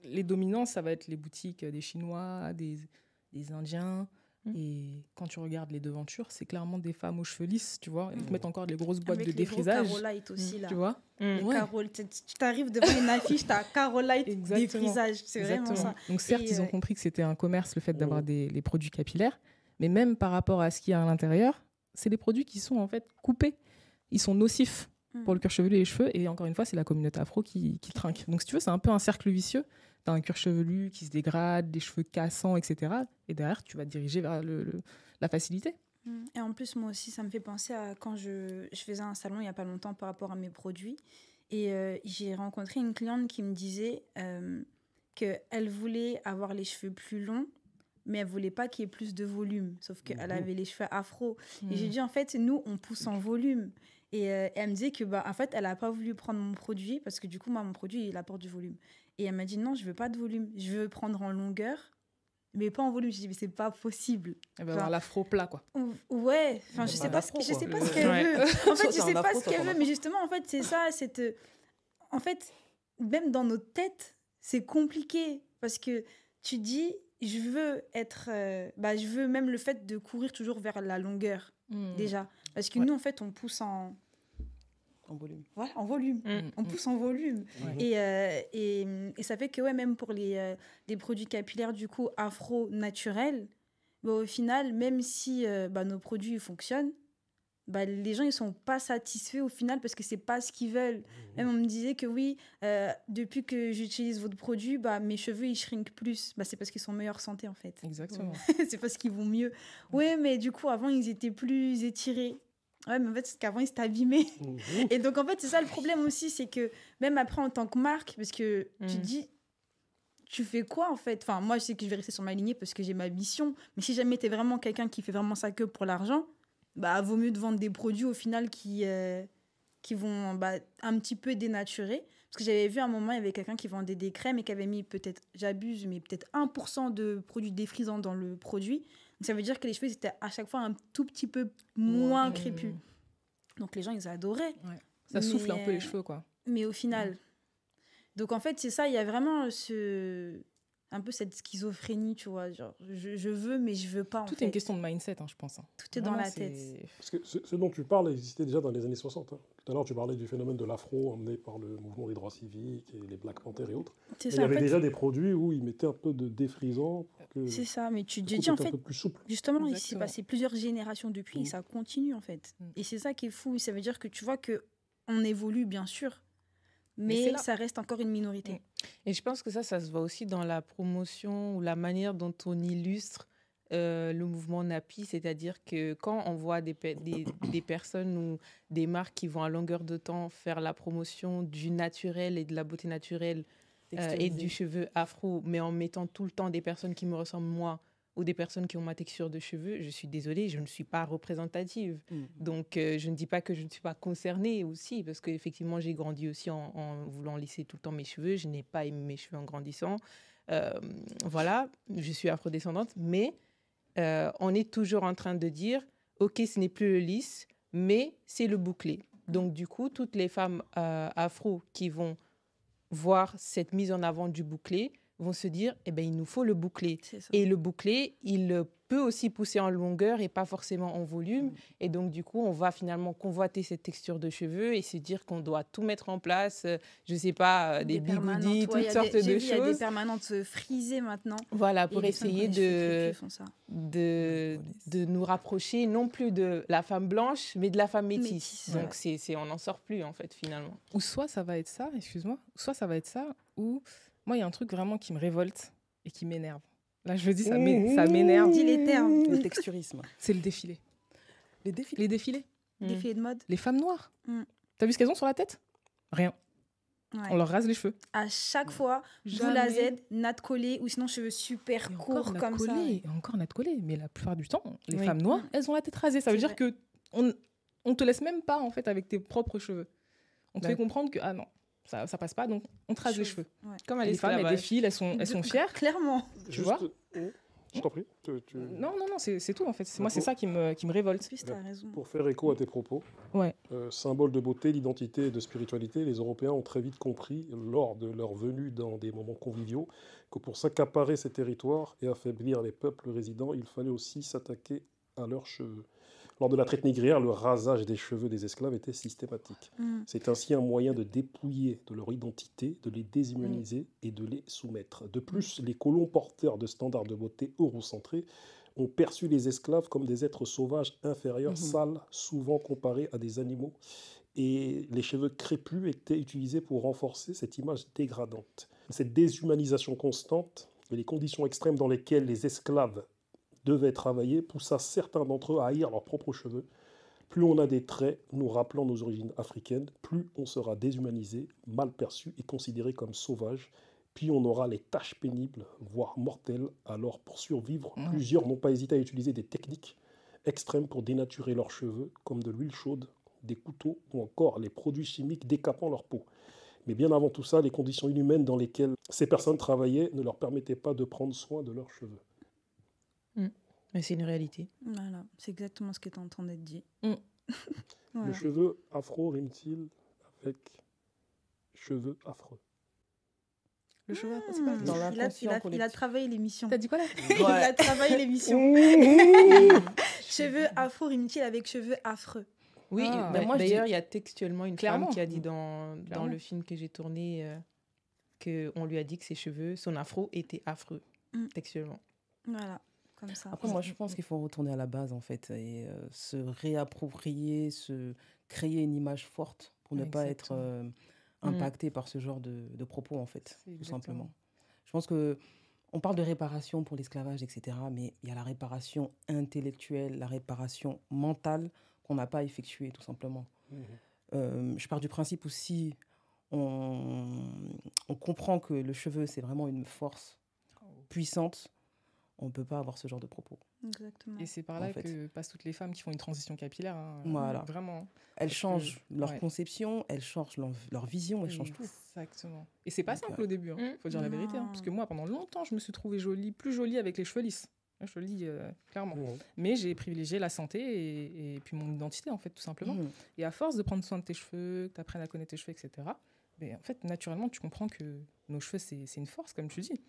les dominants, ça va être les boutiques des Chinois, des Indiens. Et quand tu regardes les devantures, c'est clairement des femmes aux cheveux lisses, tu vois. Ils te mettent encore des grosses boîtes
avec
de défrisage.
Avec les gros Carolite aussi, là.
Tu vois
tu t'arrives devant une affiche, t'as Carolite défrisage. C'est vraiment ça.
Donc certes, ils ont compris que c'était un commerce, le fait d'avoir les produits capillaires. Mais même par rapport à ce qu'il y a à l'intérieur, c'est des produits qui sont en fait coupés. Ils sont nocifs pour le cuir chevelu et les cheveux. Et encore une fois, c'est la communauté afro qui trinque. Donc si tu veux, c'est un peu un cercle vicieux. T'as un cuir chevelu qui se dégrade, des cheveux cassants, etc. Et derrière, tu vas te diriger vers la facilité.
Et en plus, moi aussi, ça me fait penser à quand je faisais un salon il n'y a pas longtemps par rapport à mes produits. Et j'ai rencontré une cliente qui me disait qu'elle voulait avoir les cheveux plus longs, mais elle ne voulait pas qu'il y ait plus de volume. Sauf qu'elle avait les cheveux afro. Et j'ai dit, en fait, nous, on pousse en volume. Et elle me disait que, en fait, elle n'a pas voulu prendre mon produit parce que du coup, moi, mon produit, il apporte du volume. Et elle m'a dit, non, je ne veux pas de volume. Je veux prendre en longueur, mais pas en volume. J'ai dit, mais ce n'est pas possible.
Elle va avoir l'afro plat, quoi.
Ouais, enfin, je ne sais pas ce qu'elle veut. En fait, je ne sais pas ce qu'elle veut, mais justement, en fait, c'est ça. En fait, même dans notre tête, c'est compliqué parce que tu dis, je veux être... je veux même le fait de courir toujours vers la longueur, déjà. Parce que nous, en fait, on pousse en
volume.
Voilà, en volume. On pousse en volume. Et ça fait que, même pour les produits capillaires, du coup, afro-naturels, au final, même si nos produits fonctionnent, les gens, ils ne sont pas satisfaits au final parce que ce n'est pas ce qu'ils veulent. Même on me disait que oui, depuis que j'utilise votre produit, mes cheveux, ils shrinkent plus. C'est parce qu'ils sont en meilleure santé, en fait.
Exactement.
C'est parce qu'ils vont mieux. Oui, mais du coup, avant, ils étaient plus étirés. Ouais, mais en fait, c'est qu'avant, ils s'étaient abîmés. Et donc, en fait, c'est ça le problème aussi, c'est que même après, en tant que marque, parce que tu te dis, tu fais quoi, en fait? Enfin, moi, je sais que je vais rester sur ma lignée parce que j'ai ma mission. Mais si jamais tu es vraiment quelqu'un qui fait vraiment ça que pour l'argent, vaut mieux de vendre des produits, au final, qui vont un petit peu dénaturer. Parce que j'avais vu à un moment, il y avait quelqu'un qui vendait des crèmes et qui avait mis peut-être, j'abuse, mais peut-être 1% de produits défrisants dans le produit. Donc, ça veut dire que les cheveux étaient à chaque fois un tout petit peu moins crépus. Donc, les gens, ils adoraient.
Ouais. Ça souffle un peu les cheveux, quoi.
Mais au final... Donc, en fait, c'est ça. Il y a vraiment un peu cette schizophrénie, tu vois. Genre, je veux, mais je veux pas, en fait.
Tout est une question de mindset, je pense.
Tout est dans la tête.
Parce que ce dont tu parles existait déjà dans les années 60. Tout à l'heure, tu parlais du phénomène de l'afro emmené par le mouvement des droits civiques et les Black Panthers et autres. Il y avait déjà des produits où ils mettaient un peu de défrisant.
C'est ça, mais tu te dis en fait,
un peu plus souple.
Justement, il s'est passé plusieurs générations depuis et ça continue en fait. Et c'est ça qui est fou. Ça veut dire que tu vois qu'on évolue, bien sûr, mais ça reste encore une minorité.
Et je pense que ça se voit aussi dans la promotion ou la manière dont on illustre le mouvement Napi, c'est-à-dire que quand on voit des personnes ou des marques qui vont à longueur de temps faire la promotion du naturel et de la beauté naturelle et du cheveu afro, mais en mettant tout le temps des personnes qui me ressemblent moi ou des personnes qui ont ma texture de cheveux, je suis désolée, je ne suis pas représentative. Donc, je ne dis pas que je ne suis pas concernée aussi, parce qu'effectivement, j'ai grandi aussi en voulant lisser tout le temps mes cheveux. Je n'ai pas aimé mes cheveux en grandissant. Voilà, je suis afrodescendante, mais on est toujours en train de dire, OK, ce n'est plus le lisse, mais c'est le bouclé. Donc, du coup, toutes les femmes afro qui vont voir cette mise en avant du bouclé vont se dire, eh ben, il nous faut le boucler.
C'est ça.
Et le boucler, il peut aussi pousser en longueur et pas forcément en volume. Et donc, du coup, on va finalement convoiter cette texture de cheveux et se dire qu'on doit tout mettre en place, je sais pas, des bigoudis, toutes sortes de
Il y a des
choses.
permanentes frisées maintenant.
Voilà,
Et
pour
les femmes qui ont
essayer
les cheveux crépus font ça.
de nous rapprocher non plus de la femme blanche, mais de la femme métisse.
Métisse,
Donc, on n'en sort plus, en fait, finalement.
Ou soit ça va être ça, excuse-moi, soit ça va être ça, ou moi, il y a un truc vraiment qui me révolte et qui m'énerve. Là, je le dis, ça m'énerve.
Dis les termes.
Le texturisme.
C'est le défilé.
Les défilés.
Les défilés.
Défilé de mode.
Les femmes noires.
Mm.
T'as vu ce qu'elles ont sur la tête? Rien.
Ouais.
On leur rase les cheveux.
À chaque fois, boule à
Jamais.
Z, natte collée, ou sinon cheveux super
Et
courts
encore
comme ça.
Et encore natte collée. Mais la plupart du temps, les
Oui.
femmes noires, elles ont la tête rasée. Ça veut
C'est
dire que on te laisse même pas, en fait, avec tes propres cheveux. On te fait comprendre que, ah non, ça passe pas, donc on te rase les cheveux.
Ouais.
Comme à
Les femmes, elles
l'esclavage.
défilent, elles sont fières.
Clairement.
Tu vois
Je t'en prie.
Non, c'est tout, en fait. Moi, c'est ça qui me révolte.
Puis t'as raison.
Pour faire écho à tes propos,
Ouais.
symbole de beauté, d'identité et de spiritualité, les Européens ont très vite compris, lors de leur venue dans des moments conviviaux, que pour s'accaparer ces territoires et affaiblir les peuples résidents, il fallait aussi s'attaquer à leurs cheveux. Lors de la traite négrière, le rasage des cheveux des esclaves était systématique. C'est ainsi un moyen de dépouiller de leur identité, de les déshumaniser et de les soumettre. De plus, les colons porteurs de standards de beauté eurocentrés ont perçu les esclaves comme des êtres sauvages inférieurs, sales, souvent comparés à des animaux. Et les cheveux crépus étaient utilisés pour renforcer cette image dégradante. Cette déshumanisation constante et les conditions extrêmes dans lesquelles les esclaves devaient travailler poussa certains d'entre eux à haïr leurs propres cheveux. Plus on a des traits nous rappelant nos origines africaines, plus on sera déshumanisé, mal perçu et considéré comme sauvage. Puis on aura les tâches pénibles, voire mortelles. Alors pour survivre, plusieurs n'ont pas hésité à utiliser des techniques extrêmes pour dénaturer leurs cheveux, comme de l'huile chaude, des couteaux ou encore les produits chimiques décapant leur peau. Mais bien avant tout ça, les conditions inhumaines dans lesquelles ces personnes travaillaient ne leur permettaient pas de prendre soin de leurs cheveux.
Mais c'est une réalité.
Voilà, c'est exactement ce que tu es en train d'être dit.
Voilà. Le cheveu afro rime-t-il avec cheveux affreux?
Le cheveu afro, c'est pas
dans
il a travaillé l'émission.
T'as dit quoi là?
Il a travaillé l'émission. Cheveux afro rime-t-il avec cheveux affreux?
Oui,
moi,
d'ailleurs, il y a textuellement une
Clairement.
femme qui a dit dans le film que j'ai tourné qu'on lui a dit que ses cheveux, son afro était affreux, textuellement.
Voilà, comme ça.
Après, moi, je pense qu'il faut retourner à la base, en fait, et se réapproprier, se créer une image forte pour ne pas être impacté par ce genre de propos, en fait, tout simplement. Je pense que on parle de réparation pour l'esclavage, etc., mais il y a la réparation intellectuelle, la réparation mentale qu'on n'a pas effectuée, tout simplement. Je pars du principe aussi, on comprend que le cheveu, c'est vraiment une force puissante. On ne peut pas avoir ce genre de propos.
Exactement.
Et c'est par là que passent toutes les femmes qui font une transition capillaire. Hein,
voilà.
Vraiment.
Elles changent leur conception, elles changent leur vision, elles changent tout.
Exactement. Et c'est pas simple au début, il faut dire la vérité. Hein, parce que moi, pendant longtemps, je me suis trouvée plus jolie avec les cheveux lisses. Je te le dis clairement. Mais j'ai privilégié la santé et puis mon identité, en fait, tout simplement. Et à force de prendre soin de tes cheveux, que tu apprennes à connaître tes cheveux, etc., ben, en fait, naturellement, tu comprends que nos cheveux, c'est une force, comme tu dis.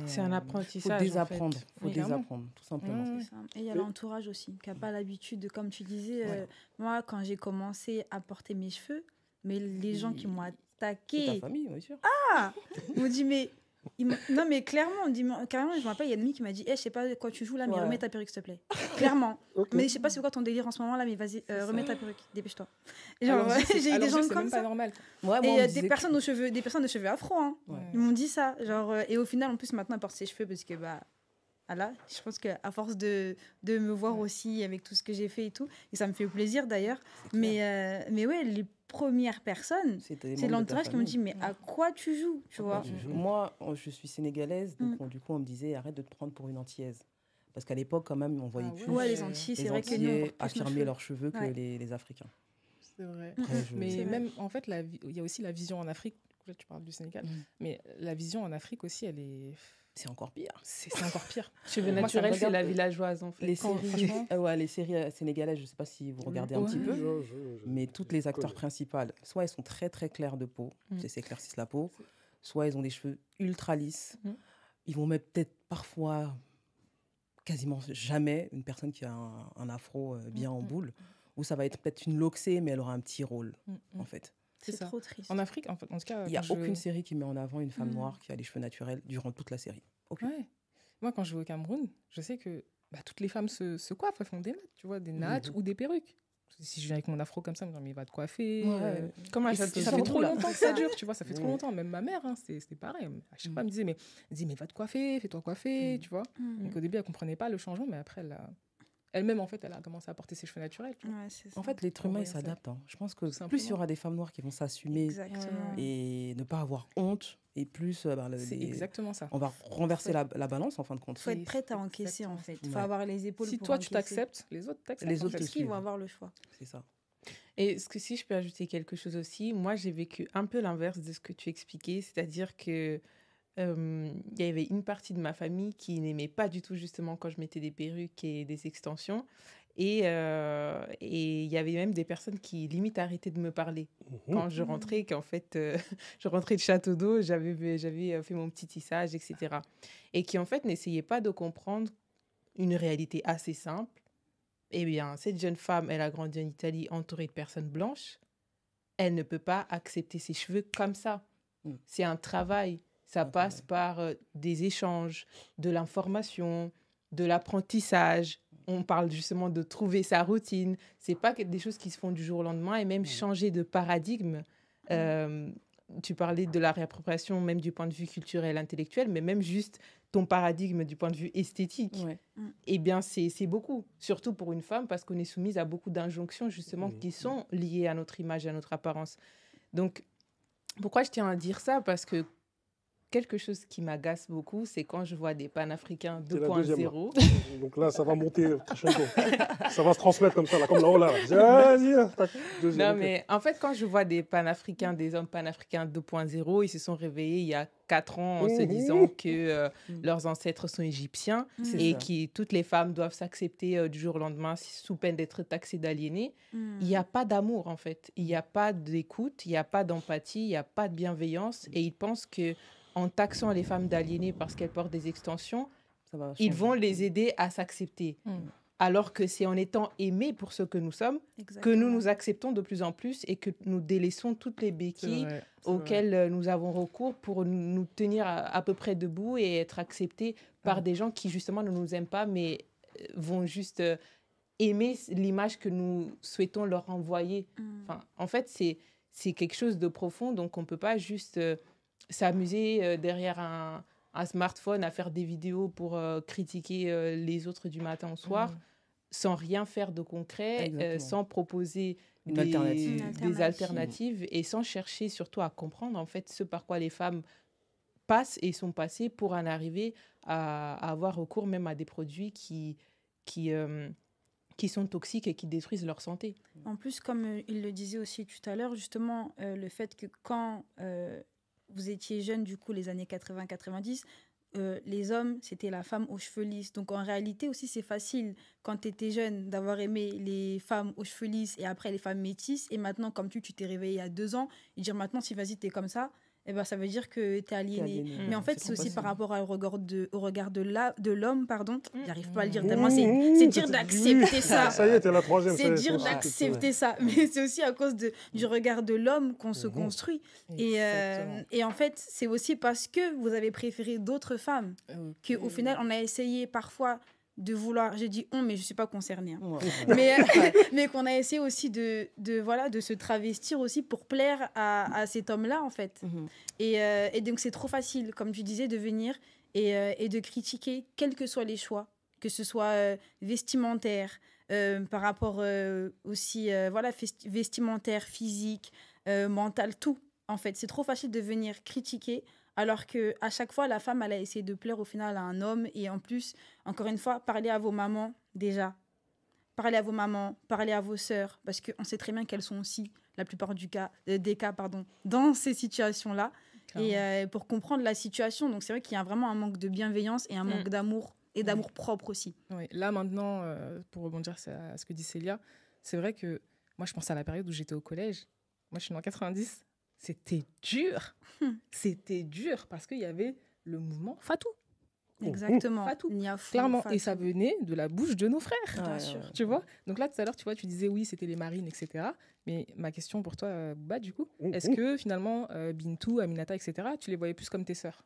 C'est un apprentissage.
Il faut désapprendre, tout simplement.
Et il y a l'entourage aussi, qui n'a pas l'habitude, comme tu disais, moi, quand j'ai commencé à porter mes cheveux, mais les gens qui m'ont attaqué...
C'est ta famille, bien sûr.
Ah, ils m'ont dit, mais... Non, mais clairement, carrément, je me rappelle, il y a une amie qui m'a dit, je sais pas quoi tu joues là, mais remets ta perruque, s'il te plaît. Clairement. Mais je sais pas c'est quoi ton délire en ce moment là, mais vas-y, remets ta perruque, dépêche-toi. Genre, j'ai eu des gens comme ça.
Pas normal.
Et des personnes de cheveux afro, hein. Ils m'ont dit ça. Genre, et au final, en plus, maintenant, elle porte ses cheveux parce que, voilà, je pense qu'à force de me voir aussi avec tout ce que j'ai fait et tout, et ça me fait plaisir d'ailleurs. Mais ouais, les premières personnes, c'est l'entourage qui m'ont dit, mais à quoi tu joues, tu vois?
Moi, je suis sénégalaise, donc du coup, on me disait, arrête de te prendre pour une Antillaise. Parce qu'à l'époque, quand même, on voyait plus
les Antillais, c'est vrai que nous,
affirmer leurs cheveux que les Africains.
C'est vrai. Mais même, en fait, il y a aussi la vision en Afrique. Là, tu parles du Sénégal. Mais la vision en Afrique aussi, elle est...
C'est encore pire.
C'est encore pire.
Cheveux naturels, c'est la villageoise, en fait.
Les séries sénégalaises, je ne sais pas si vous regardez un petit peu, mais toutes les acteurs principales, soit elles sont très très claires de peau, elles s'éclaircissent la peau, soit ils ont des cheveux ultra lisses. Ils vont mettre peut-être parfois, quasiment jamais, une personne qui a un afro bien en boule, ou ça va être peut-être une loxée, mais elle aura un petit rôle, en fait.
C'est trop triste.
En Afrique, en tout cas...
Il n'y a aucune série qui met en avant une femme noire qui a les cheveux naturels durant toute la série. Aucune.
Ouais. Moi, quand je vais au Cameroun, je sais que toutes les femmes se coiffent, elles font des nattes, tu vois, des nattes ou des perruques. Si je viens avec mon afro comme ça, me disant, mais il va te coiffer.
Comment
ça fait trop longtemps que ça dure, tu vois, ça fait trop longtemps. Même ma mère, c'était pareil. À chaque fois, elle me disait, mais va te coiffer, fais-toi coiffer, tu vois. Donc au début, elle ne comprenait pas le changement, mais après, elle-même, en fait, elle a commencé à porter ses cheveux naturels.
En fait, l'être humain, il s'adapte. Plus il y aura des femmes noires qui vont s'assumer et ne pas avoir honte, et plus
c'est exactement ça.
On va renverser la balance, en fin de compte.
Il faut être prête à encaisser, en fait. Il faut avoir les épaules pour
toi, tu t'acceptes, les autres t'acceptent.
Les autres
parce qu'ils vont avoir le choix.
C'est ça.
Et si je peux ajouter quelque chose aussi, moi, j'ai vécu un peu l'inverse de ce que tu expliquais, c'est-à-dire que il y avait une partie de ma famille qui n'aimait pas du tout justement quand je mettais des perruques et des extensions. Et il y avait même des personnes qui limite arrêtaient de me parler quand je rentrais, qu'en fait, je rentrais de Château d'Eau, j'avais fait mon petit tissage, etc. Et qui en fait n'essayaient pas de comprendre une réalité assez simple. Eh bien, cette jeune femme, elle a grandi en Italie entourée de personnes blanches. Elle ne peut pas accepter ses cheveux comme ça. C'est un travail. Ça passe par des échanges, de l'information, de l'apprentissage. On parle justement de trouver sa routine. Ce n'est pas des choses qui se font du jour au lendemain et même changer de paradigme. Tu parlais de la réappropriation même du point de vue culturel, intellectuel, mais même juste ton paradigme du point de vue esthétique. Eh bien, c'est beaucoup, surtout pour une femme, parce qu'on est soumise à beaucoup d'injonctions justement qui sont liées à notre image et à notre apparence. Donc, pourquoi je tiens à dire ça ? Parce que quelque chose qui m'agace beaucoup, c'est quand je vois des panafricains 2.0.
Donc là, ça va monter crescendo. Ça va se transmettre comme ça, là, comme là-haut, là. Vas-y,
non, mais en fait, quand je vois des panafricains, des hommes panafricains 2.0, ils se sont réveillés il y a 4 ans en se disant que leurs ancêtres sont égyptiens et que toutes les femmes doivent s'accepter du jour au lendemain sous peine d'être taxées d'aliénées. Il n'y a pas d'amour, en fait. Il n'y a pas d'écoute, il n'y a pas d'empathie, il n'y a pas de bienveillance. Et ils pensent que en taxant les femmes d'aliénées parce qu'elles portent des extensions, ils vont les aider à s'accepter. Alors que c'est en étant aimés pour ce que nous sommes que nous nous acceptons de plus en plus et que nous délaissons toutes les béquilles auxquelles nous avons recours pour nous tenir à peu près debout et être acceptés par des gens qui justement ne nous aiment pas mais vont juste aimer l'image que nous souhaitons leur envoyer. Enfin, en fait, c'est quelque chose de profond, donc on ne peut pas juste... s'amuser derrière un smartphone à faire des vidéos pour critiquer les autres du matin au soir sans rien faire de concret, sans proposer des alternatives et sans chercher surtout à comprendre en fait ce par quoi les femmes passent et sont passées pour en arriver à avoir recours même à des produits qui sont toxiques et qui détruisent leur santé.
En plus, comme il le disait aussi tout à l'heure, justement, le fait que quand... vous étiez jeune, du coup, les années 80-90, les hommes, c'était la femme aux cheveux lisses. Donc, en réalité aussi, c'est facile, quand tu étais jeune, d'avoir aimé les femmes aux cheveux lisses et après les femmes métisses. Et maintenant, comme tu t'es réveillé il y a 2 ans, et dire maintenant, si vas-y, t'es comme ça, eh ben, ça veut dire que tu es aliéné. Mais en fait, c'est aussi par rapport au regard de l'homme, pardon. J'arrive pas à le dire tellement. C'est dire d'accepter ça.
Ça y est, t'es la troisième.
C'est dire d'accepter ça. Mais c'est aussi à cause du regard de l'homme qu'on se construit. Et en fait, c'est aussi parce que vous avez préféré d'autres femmes qu'au final, on a essayé parfois de vouloir, j'ai dit on, mais je ne suis pas concernée. Mais qu'on a essayé aussi de se travestir aussi pour plaire à cet homme-là, en fait. Et donc, c'est trop facile, comme tu disais, de venir et de critiquer, quels que soient les choix, que ce soit vestimentaire, par rapport aussi, vestimentaire, physique, mental, tout. En fait, c'est trop facile de venir critiquer alors qu'à chaque fois, la femme, elle a essayé de plaire au final à un homme. Et en plus, encore une fois, parlez à vos mamans déjà. Parlez à vos mamans, parlez à vos sœurs, parce qu'on sait très bien qu'elles sont aussi, la plupart des cas, dans ces situations-là. Et pour comprendre la situation, donc c'est vrai qu'il y a vraiment un manque de bienveillance et un manque d'amour, et d'amour propre aussi.
Oui. Là, maintenant, pour rebondir à ce que dit Célia, c'est vrai que moi, je pense à la période où j'étais au collège. Moi, je suis née en 90. c'était dur. C'était dur parce qu'il y avait le mouvement Fatou.
Exactement.
Fatou.
Niafou,
Clairement.
Fatou.
Et ça venait de la bouche de nos frères.
Bien sûr.
Tu vois? Donc là, tout à l'heure, tu vois, tu disais oui, c'était les marines, etc. Mais ma question pour toi, Bouba, du coup, est-ce que finalement, Bintou, Aminata, etc., tu les voyais plus comme tes sœurs?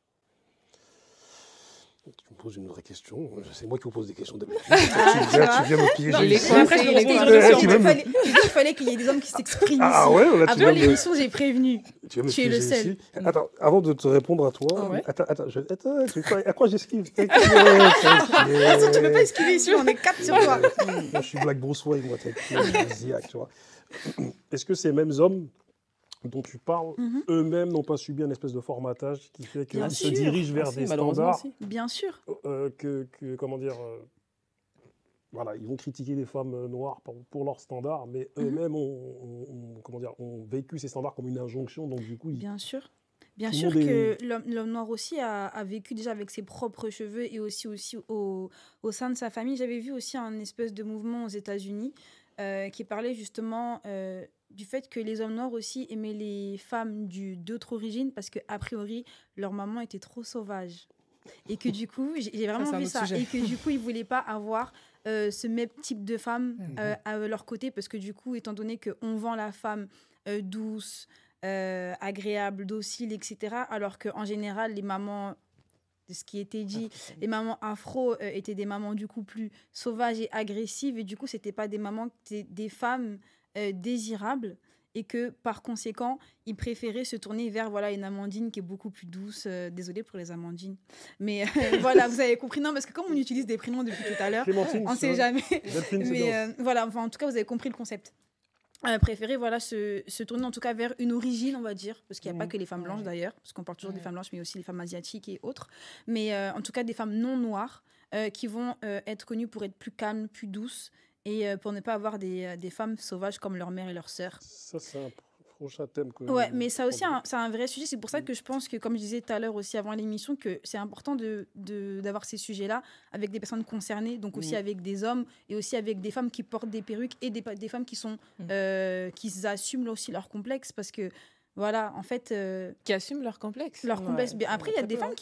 Tu me poses une vraie question. C'est moi qui vous pose des questions d'habitude.
Ah,
tu viens me piéger.
Non,
ici.
après, je me répondre. Il fallait qu'il y ait des hommes qui s'expriment
Ah
ici.
ouais, là, tu
Après
viens me-
l'émission, j'ai prévenu.
Tu vas me
Tu es le
piéger
seul.
ici. Attends, avant de te répondre à toi,
Ouais.
attends, à quoi j'esquive?
De toute façon, tu peux pas esquiver ici, on est 4 sur toi.
Moi, je suis Black Bruce Wayne, moi, Ziac, tu vois. Est-ce que ces mêmes hommes dont tu parles, eux-mêmes n'ont pas subi un espèce de formatage qui fait
Bien
qu'ils se
sûr.
dirigent vers des standards
Bien sûr.
comment dire, voilà, ils vont critiquer les femmes noires pour leurs standards, mais eux-mêmes ont vécu ces standards comme une injonction, donc du coup,
Bien sûr. Bien
tout le
sûr
monde
que l'homme noir aussi a vécu déjà avec ses propres cheveux et aussi au sein de sa famille. J'avais vu aussi un espèce de mouvement aux États-Unis qui parlait justement du fait que les hommes noirs aussi aimaient les femmes d'autres origines parce qu'a priori, leur maman était trop sauvage. Et que du coup, j'ai vraiment vu ça. Et que du coup, ils ne voulaient pas avoir ce même type de femme à leur côté parce que du coup, étant donné qu'on vend la femme douce, agréable, docile, etc. Alors qu'en général, les mamans, de ce qui était dit, les mamans afro étaient des mamans du coup plus sauvages et agressives. Et du coup, c'était pas des mamans, c'était des femmes désirables. Et que par conséquent, ils préféraient se tourner vers une Amandine qui est beaucoup plus douce. Désolée pour les Amandines. Mais voilà, vous avez compris. Non, parce que comme on utilise des prénoms depuis tout à l'heure, on ne sait jamais. Mais voilà, en tout cas, vous avez compris le concept. Préférer se tourner en tout cas vers une origine, on va dire, parce qu'il n'y a pas que les femmes blanches d'ailleurs, parce qu'on parle toujours des femmes blanches, mais aussi les femmes asiatiques et autres, mais en tout cas des femmes non noires qui vont être connues pour être plus calmes, plus douces, et pour ne pas avoir des femmes sauvages comme leur mère et leur sœur.
Ça, c'est un prochain thème.
Ouais, mais ça aussi, c'est un vrai sujet. C'est pour ça que je pense que, comme je disais tout à l'heure aussi avant l'émission, que c'est important d'avoir ces sujets-là avec des personnes concernées, donc aussi avec des hommes et aussi avec des femmes qui portent des perruques et des femmes qui sont qui assument aussi leurs complexes parce que voilà, en fait,
qui assument leur complexe.
Leur complexe. Après, il y a des femmes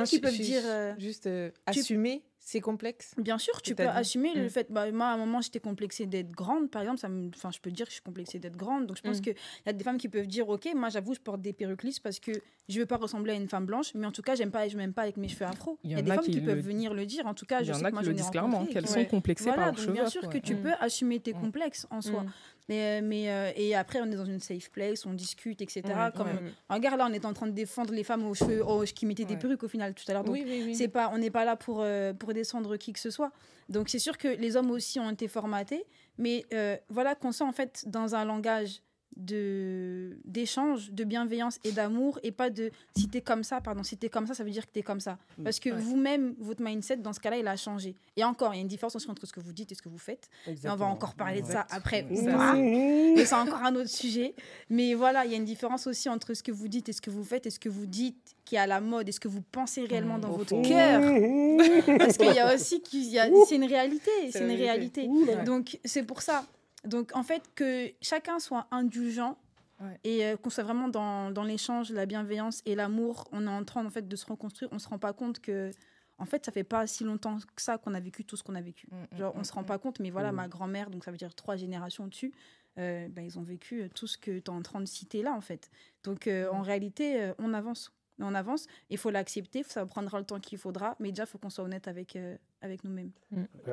qui peuvent dire
juste assumer ses complexes.
Bien sûr, tu peux assumer le fait. Moi, à un moment, j'étais complexée d'être grande, par exemple. Je peux dire que je suis complexée d'être grande. Donc, je pense qu'il y a des femmes qui peuvent dire, ok, moi, j'avoue, je porte des perruques lisses parce que je veux pas ressembler à une femme blanche, mais en tout cas, je m'aime pas avec mes cheveux afro. Il y a des femmes qui peuvent venir le dire. En tout cas, je sais que moi, je le dis
clairement qu'elles sont complexées par leurs cheveux.
Bien sûr que tu peux assumer tes complexes en soi. Et après, on est dans une safe place, on discute, etc. Regarde, là, on est en train de défendre les femmes aux cheveux qui mettaient des perruques au final tout à l'heure. Donc, on n'est pas là pour descendre qui que ce soit. Donc, c'est sûr que les hommes aussi ont été formatés, mais voilà qu'on soit en fait dans un langage d'échange, de bienveillance et d'amour, et pas de si t'es comme ça, ça veut dire que t'es comme ça. Parce que vous-même, votre mindset, dans ce cas-là, il a changé. Et encore, il y a une différence aussi entre ce que vous dites et ce que vous faites. Et on va encore parler de ça après. Mais c'est encore un autre sujet. Mais voilà, il y a une différence aussi entre ce que vous dites et ce que vous faites, et ce que vous dites qui est à la mode, et ce que vous pensez réellement dans votre cœur. Parce qu'il y a aussi c'est une réalité. C'est une réalité. Donc, c'est pour ça. Donc, en fait, que chacun soit indulgent et qu'on soit vraiment dans l'échange, la bienveillance et l'amour, on est en train en fait, de se reconstruire. On ne se rend pas compte que, en fait, ça fait pas si longtemps que ça qu'on a vécu tout ce qu'on a vécu. Genre, on ne se rend pas compte, mais voilà, ma grand-mère, donc ça veut dire 3 générations dessus, ils ont vécu tout ce que tu es en train de citer là, en fait. Donc, en réalité, on avance. Il faut l'accepter, ça prendra le temps qu'il faudra, mais déjà, il faut qu'on soit honnête avec nous-mêmes.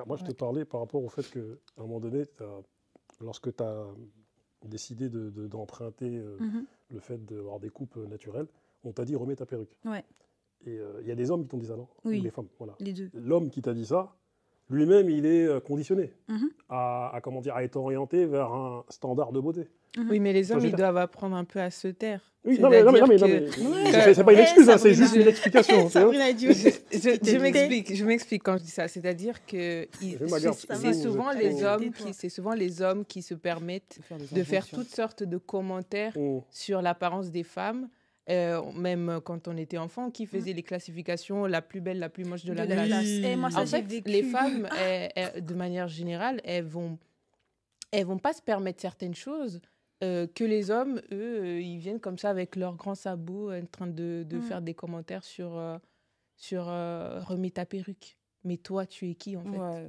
Moi, je te parlais par rapport au fait qu'à un moment donné, lorsque tu as décidé d'emprunter le fait d'avoir des coupes naturelles, on t'a dit remets ta perruque.
Ouais.
Et il y a des hommes qui t'ont dit ça, non?
Oui.
Ou les femmes, voilà.
Les deux.
L'homme qui t'a dit ça, lui-même, il est conditionné à être orienté vers un standard de beauté.
Oui, mais les hommes, ils doivent apprendre un peu à se taire.
Oui, non, mais c'est pas une excuse, c'est juste une explication.
Je m'explique quand je dis ça. C'est-à-dire que c'est souvent les hommes qui se permettent de faire toutes sortes de commentaires sur l'apparence des femmes. Même quand on était enfant, qui faisait les classifications la plus belle, la plus moche de la classe. En fait, les femmes, de manière générale, elles vont pas se permettre certaines choses que les hommes, eux, ils viennent comme ça avec leurs grands sabots en train de faire des commentaires sur remets ta perruque. Mais toi, tu es qui en fait?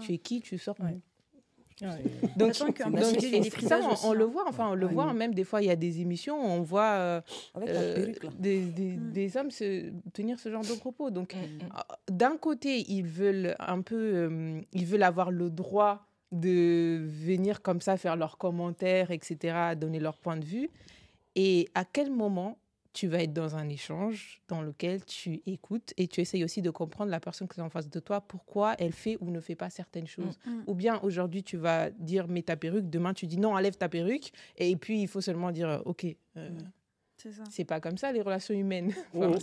Tu es qui? Tu sors d'où? Donc,
Sachant qu'un
donc,
petit peu, il y a des
ça,
clivages aussi,
on le
hein.
voit, enfin, on le voit, même des fois, il y a des émissions, on voit
Avec la perruque, là.
des hommes tenir ce genre de propos. Donc, d'un côté, ils veulent un peu, ils veulent avoir le droit de venir comme ça, faire leurs commentaires, etc., donner leur point de vue. Et à quel moment tu vas être dans un échange dans lequel tu écoutes et tu essayes aussi de comprendre la personne qui est en face de toi, pourquoi elle fait ou ne fait pas certaines choses. Ou bien aujourd'hui, tu vas dire « mets ta perruque », demain tu dis « non, enlève ta perruque », et puis il faut seulement dire « ok, c'est pas comme ça les relations humaines ». Enfin,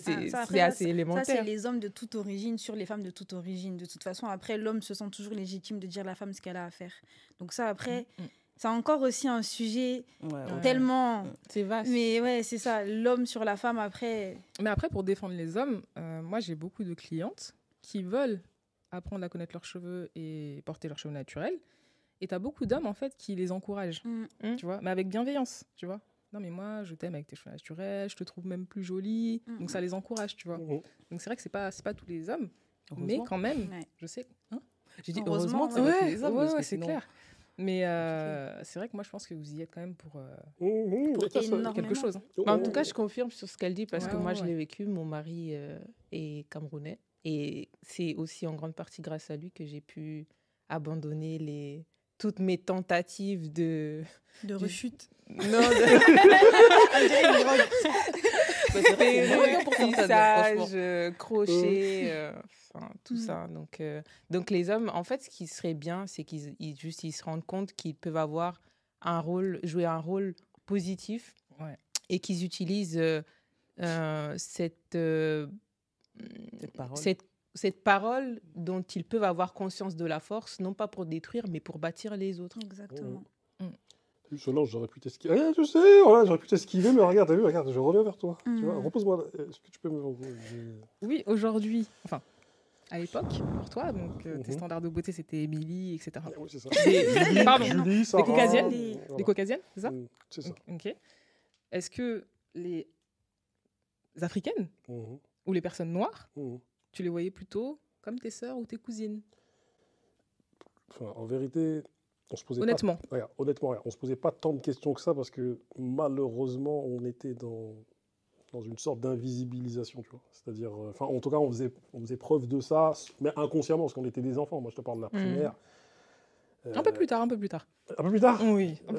c'est assez élémentaire.
Ça, c'est les hommes de toute origine sur les femmes de toute origine. De toute façon, après, l'homme se sent toujours légitime de dire à la femme ce qu'elle a à faire. Donc ça, après... C'est encore aussi un sujet tellement...
C'est vaste.
Mais ouais, c'est ça. L'homme sur la femme, après...
Mais après, pour défendre les hommes, moi, j'ai beaucoup de clientes qui veulent apprendre à connaître leurs cheveux et porter leurs cheveux naturels. Et tu as beaucoup d'hommes, en fait, qui les encouragent, tu vois, mais avec bienveillance, tu vois. Non, mais moi, je t'aime avec tes cheveux naturels, je te trouve même plus jolie. Donc, ça les encourage, tu vois. Donc, c'est vrai que c'est pas tous les hommes. Mais quand même, je sais... Hein,
j'ai dit heureusement que c'est pas tous les hommes.
Ouais, c'est clair. Mais c'est vrai que moi, je pense que vous y êtes quand même pour quelque chose.
Mais en tout cas, je confirme sur ce qu'elle dit parce que moi, je l'ai vécu. Mon mari est camerounais. Et c'est aussi en grande partie grâce à lui que j'ai pu abandonner toutes mes tentatives de
rechute.
Non, de crochet, tout ça. Donc les hommes, en fait, ce qui serait bien, c'est qu'ils se rendent compte qu'ils peuvent jouer un rôle positif et qu'ils utilisent cette parole dont ils peuvent avoir conscience de la force, non pas pour détruire, mais pour bâtir les autres.
Exactement.
Solange, j'aurais pu t'esquiver. Tu sais, voilà, j'aurais pu t'esquiver, mais regarde, t'as vu, regarde, je reviens vers toi. Tu vois, repose-moi. Est-ce que tu peux me...
Oui, aujourd'hui, enfin, à l'époque, pour toi, donc tes standards de beauté, c'était Émilie, etc.
Oui, c'est ça.
Pardon,
Julie, Sarah,
des caucasiennes,
voilà.
des caucasiennes, c'est ça?
C'est ça.
Ok. Est-ce que les africaines ou les personnes noires, tu les voyais plutôt comme tes sœurs ou tes cousines?
Enfin, en vérité...
Honnêtement.
Honnêtement, on se posait pas tant de questions que ça parce que malheureusement, on était dans une sorte d'invisibilisation, tu vois. C'est-à-dire, enfin, en tout cas, on faisait preuve de ça, mais inconsciemment, parce qu'on était des enfants. Moi, je te parle de la primaire.
Un peu plus tard.
Un peu plus tard.
Oui.
Un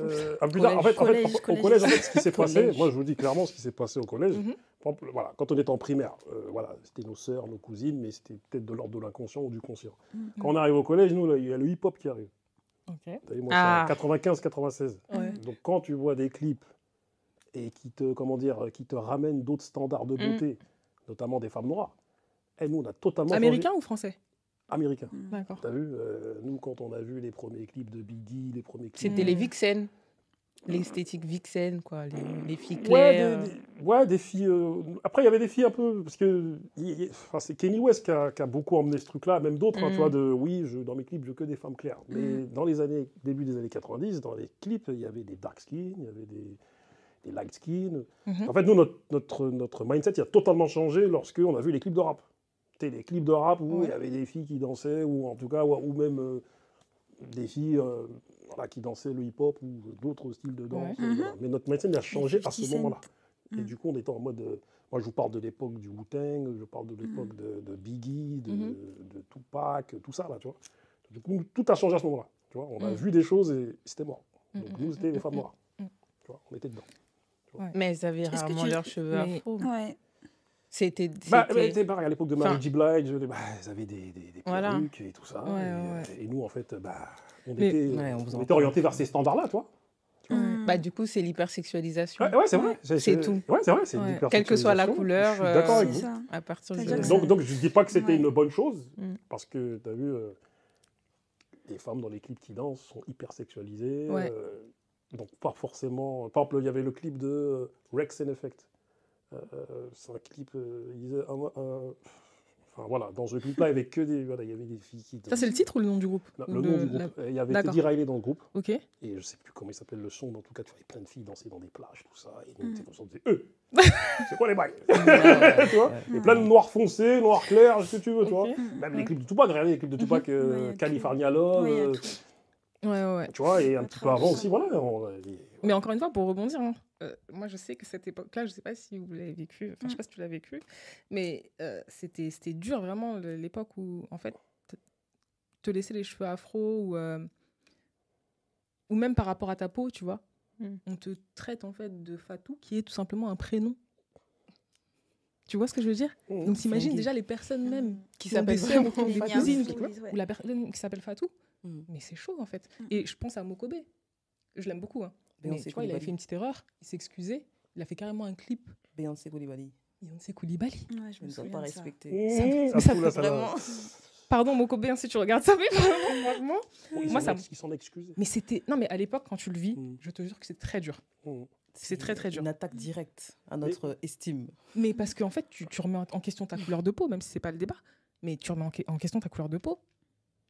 peu plus tard. En fait, au collège, en fait, ce qui s'est passé, moi, je vous dis clairement ce qui s'est passé au collège. Par exemple, voilà, quand on était en primaire, voilà, c'était nos sœurs, nos cousines, mais c'était peut-être de l'ordre de l'inconscient ou du conscient. Quand on arrive au collège, nous, là, il y a le hip-hop qui arrive. Moi, c'est en 95-96. Donc, quand tu vois des clips et qui te ramènent d'autres standards de beauté, notamment des femmes noires, nous, on a totalement
Américain
changé.
Ou français? Américain. D'accord.
T'as vu, nous, quand on a vu les premiers clips de Biggie, les premiers clips...
C'était les vixen. L'esthétique vixen, quoi, les filles claires.
Des filles... Après, il y avait des filles un peu... Parce que c'est Kanye West qui a beaucoup emmené ce truc-là, même d'autres, tu vois, dans mes clips, je veux que des femmes claires. Mais dans début des années 90, dans les clips, il y avait des dark skin, il y avait des light skin. En fait, nous, notre mindset, il a totalement changé lorsqu'on a vu les clips de rap. C'était des clips de rap où il y avait des filles qui dansaient, ou en tout cas, ou même des filles... qui dansaient le hip-hop ou d'autres styles de danse. Mais notre mindset a changé à ce moment-là. Et du coup, on était en mode... moi, je vous parle de l'époque du Wu-Tang, je parle de l'époque de Biggie, de Tupac, tout ça, là, tu vois. Du coup, tout a changé à ce moment-là. Tu vois, on a vu des choses et c'était mort. Donc, nous, c'était les femmes noires. Tu vois, on était dedans.
Mais elles avaient rarement leurs cheveux afro. C'était
pareil, à l'époque de Mary J. Blige, elles avaient des perruques et tout ça. Et nous, en fait, on était orientés vers ces standards-là, toi.
Du coup, c'est l'hypersexualisation.
C'est vrai.
C'est tout.
C'est vrai, c'est l'hypersexualisation.
Quelle que soit la couleur.
Je suis d'accord avec vous.
À partir de
donc, je ne dis pas que c'était une bonne chose, parce que, tu as vu, les femmes dans les clips qui dansent sont hypersexualisées. Donc, pas forcément... Par exemple, il y avait le clip de Rex and Effect. C'est un clip... Enfin, voilà, dans ce clip-là, il y avait que des, voilà, il y avait des filles qui...
Ça, c'est le titre ou le nom du groupe?
Non,
Ou
le nom du groupe. Il y avait
D'accord.
Teddy Riley dans le groupe.
Ok.
Et je sais plus comment il s'appelle le son, mais en tout cas, tu voyais plein de filles danser dans des plages, tout ça. Et nous, on disait, c'est quoi les bails? Tu vois? Et plein de noirs foncés, noirs clairs, ce que tu veux, tu vois. Même les clips de Tupac, regardez les clips de Tupac, California Love.
Ouais.
Tu vois, et un petit peu avant aussi, voilà.
Mais encore une fois, pour rebondir, hein, moi je sais que cette époque-là, je sais pas si vous l'avez vécu, enfin je sais pas si tu l'as vécu, mais c'était dur vraiment l'époque où en fait te laisser les cheveux afro ou même par rapport à ta peau, tu vois, on te traite en fait de Fatou qui est tout simplement un prénom. Tu vois ce que je veux dire? Donc t'imagines déjà les personnes même qui s'appellent
vraiment
des
Fatou,
cousines, ou la personne qui s'appelle Fatou. Mais c'est chaud en fait. Et je pense à Mokobé. Je l'aime beaucoup. Hein. Mais tu vois, il avait fait une petite erreur, il s'est excusé, il a fait carrément un clip.
Beyoncé Koulibaly.
Beyoncé Koulibaly.
Ouais, je me souviens
pas
de ça.
respecté.
Ça fait vraiment... Pardon Mokobé, si tu regardes ça, mais vraiment, moi ça...
Ils s'en excusent.
Mais c'était... Non, mais à l'époque, quand tu le vis, je te jure que c'est très dur. C'est très très dur.
Une attaque directe à notre estime.
Mais parce qu'en fait, tu remets en question ta couleur de peau, même si c'est pas le débat, mais tu remets en question ta couleur de peau.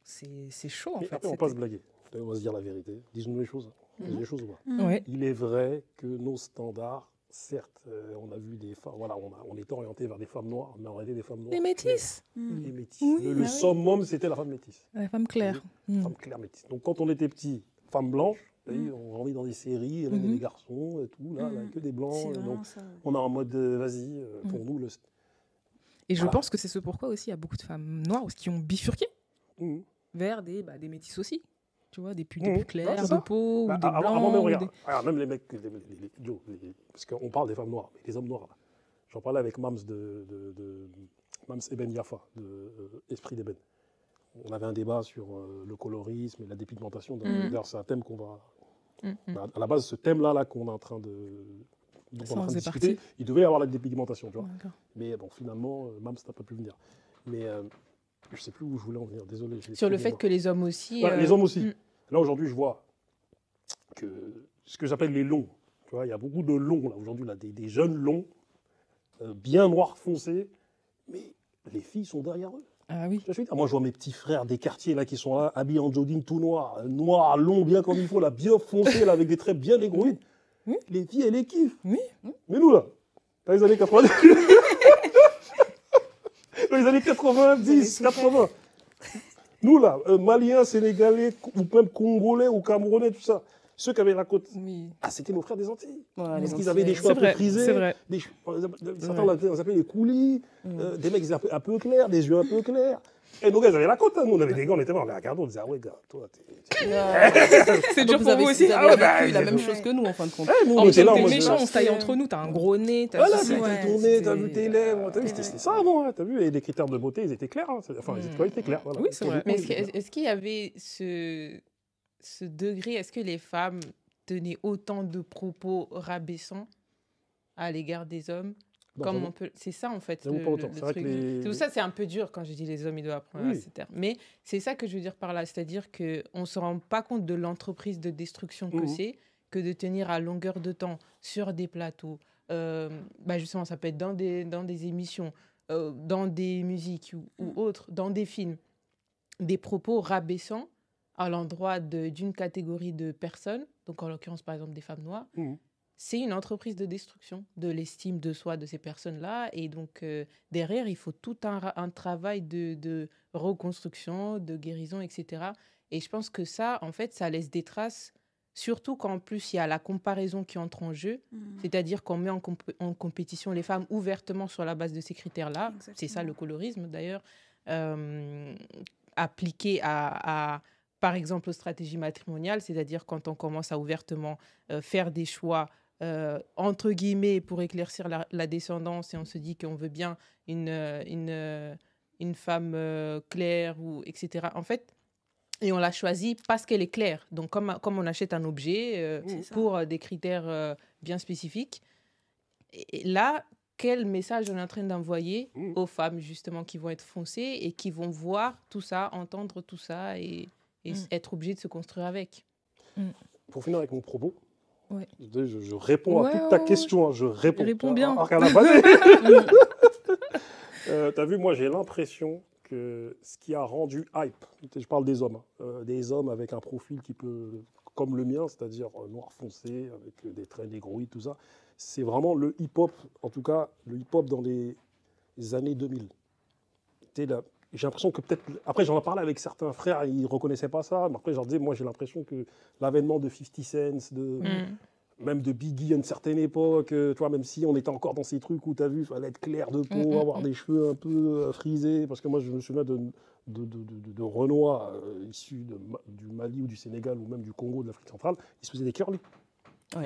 C'est chaud en
mais
fait.
Après, on va pas se blaguer. On va se dire la vérité. Dis-nous les choses. Les choses ou pas.
Ouais.
Il est vrai que nos standards, certes, on a vu des femmes, voilà, on était orienté vers des femmes noires, mais on était des femmes noires.
Les métisses.
Les métisses.
Oui,
Le summum, c'était la femme métisse.
La femme claire.
Femme claire métisse. Donc quand on était petit, femme blanche, on grandit dans des séries, il y avait des garçons et tout, là, que des blancs. Donc on est en mode, vas-y, pour nous, le...
Et je pense que c'est ce pourquoi aussi il y a beaucoup de femmes noires qui ont bifurqué vers des métis aussi. Tu vois, des plus clairs de peau, ou des blancs.
Avant même,
ou
regarde, même les mecs, parce qu'on parle des femmes noires, mais les hommes noirs, là. J'en parlais avec Mams Mams Eben Yafa, de Esprit d'Eben. On avait un débat sur le colorisme et la dépigmentation. D'ailleurs, c'est un thème qu'on va... À la base, ce thème-là qu'on est en train de discuter, il devait y avoir la dépigmentation, tu vois. Mais bon, finalement, Mams n'a pas pu venir. Mais je ne sais plus où je voulais en venir, désolé.
Sur le fait que les hommes aussi...
Voilà, les hommes aussi. Là, aujourd'hui, je vois que ce que j'appelle les longs, tu vois, il y a beaucoup de longs, là, aujourd'hui, là, des jeunes longs, bien noirs foncés, mais les filles sont derrière eux.
Ah oui.
Moi, je vois mes petits frères des quartiers là, qui sont là, habillés en jogging tout noir, noir, long, bien comme il faut, là, bien foncé, là, avec des traits bien négroïdes. Les filles, elles les kiffent.
Oui.
Mais nous, là, dans les années 90, dans les années 90, 80, nous, là, Maliens, Sénégalais, ou même Congolais ou Camerounais, tout ça, ceux qui avaient la côte, c'était nos frères des Antilles. Parce qu'ils avaient des cheveux un peu frisés.
C'est vrai.
Certains, on appelait les coulis, des mecs un peu clairs, des yeux un peu clairs. Et nos gars, ils avaient la côte. Hein. Nous, on avait des gars, on était morts. On les regardait, on disait, ah ouais, gars, toi,
c'est dur pour vous aussi.
Vous avez la même chose que nous, en fin de compte.
On était là,
on méchant, on se taille entre nous. T'as un gros nez.
Voilà, t'as ton nez, t'as vu tes lèvres. C'était ça avant, t'as vu. Et les critères de beauté, ils étaient clairs. Enfin, ils étaient clairs.
Oui, c'est vrai.
Mais est-ce qu'il y avait ce degré, est-ce que les femmes tenaient autant de propos rabaissants à l'égard des hommes? Comme on peut... C'est ça, en fait, le truc. C'est pour ça que c'est un peu dur quand je dis les hommes, ils doivent apprendre à se taire. Mais c'est ça que je veux dire par là. C'est-à-dire qu'on ne se rend pas compte de l'entreprise de destruction que c'est, que de tenir à longueur de temps sur des plateaux. Justement, ça peut être dans des émissions, dans des musiques ou autres, dans des films. Des propos rabaissants à l'endroit d'une catégorie de personnes, donc en l'occurrence, par exemple, des femmes noires. C'est une entreprise de destruction de l'estime de soi de ces personnes-là. Et donc, derrière, il faut tout un travail de reconstruction, de guérison, etc. Et je pense que ça, en fait, ça laisse des traces, surtout quand, en plus, il y a la comparaison qui entre en jeu. C'est-à-dire qu'on met en compétition les femmes ouvertement sur la base de ces critères-là. Exactement. C'est ça, le colorisme, d'ailleurs, appliqué à par exemple, aux stratégies matrimoniales, c'est-à-dire quand on commence à ouvertement faire des choix entre guillemets pour éclaircir la descendance et on se dit qu'on veut bien une femme claire ou etc. En fait, et on l'a choisie parce qu'elle est claire. Donc comme on achète un objet pour des critères bien spécifiques. Et là, quel message on est en train d'envoyer aux femmes justement qui vont être foncées et qui vont voir tout ça, entendre tout ça et être obligées de se construire avec.
Pour finir avec mon propos. Je réponds à toute ta question. Je réponds
bien.
À la base. T'as vu, moi, j'ai l'impression que ce qui a rendu hype, je parle des hommes, des hommes avec un profil qui peut, comme le mien, c'est-à-dire noir foncé, avec des traits négroïdes, tout ça, c'est vraiment le hip-hop, en tout cas, le hip-hop dans les années 2000. J'ai l'impression que peut-être... Après, j'en ai parlé avec certains frères, ils ne reconnaissaient pas ça, mais après, je leur disais, moi, j'ai l'impression que l'avènement de 50 Cent, même de Biggie à une certaine époque, tu vois, même si on était encore dans ces trucs où tu as vu, il fallait être clair de peau, avoir des cheveux un peu frisés, parce que moi je me souviens de Renoir issu du Mali ou du Sénégal ou même du Congo, de l'Afrique centrale, il se faisait des curly.
Ouais.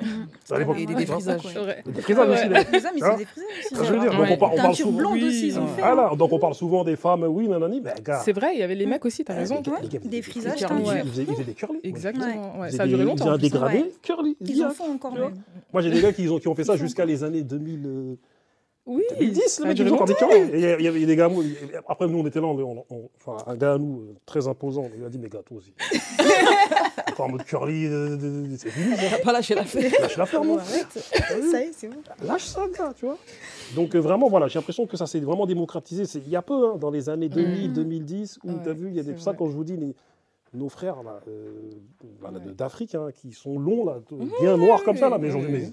Et
des frisages.
Des frisages aussi.
Les hommes, ils se des frisages aussi.
Je veux dire, donc on parle souvent.
Blonde aussi, ils ont fait.
Voilà, donc on parle souvent des femmes, oui, nanani, mais gars.
C'est vrai, il y avait les mecs aussi, t'as raison.
Des frisages,
ils faisaient des curly.
Exactement, ouais,
Ils
ça a duré longtemps.
Ils ont un dégradé curly.
Ils en font encore même.
Moi, j'ai des gars qui ont fait ça jusqu'à les années 2000.
Oui,
2010, le mec, ils ont encore des curly. Il y avait des gars, après nous on était là, enfin un gars à nous très imposant, il a dit mais gars toi aussi. Encore en mode curly, c'est fini.
On va pas lâcher l'affaire.
Lâche l'affaire, moi.
Ça y est, c'est bon.
Lâche ça, gars, tu vois. Donc vraiment, voilà, j'ai l'impression que ça s'est vraiment démocratisé. Il y a peu, dans les années 2000, 2010, où tu as vu, il y a des... ça quand je vous dis, nos frères là, d'Afrique, qui sont longs, là, bien noirs comme ça, là, mais aujourd'hui,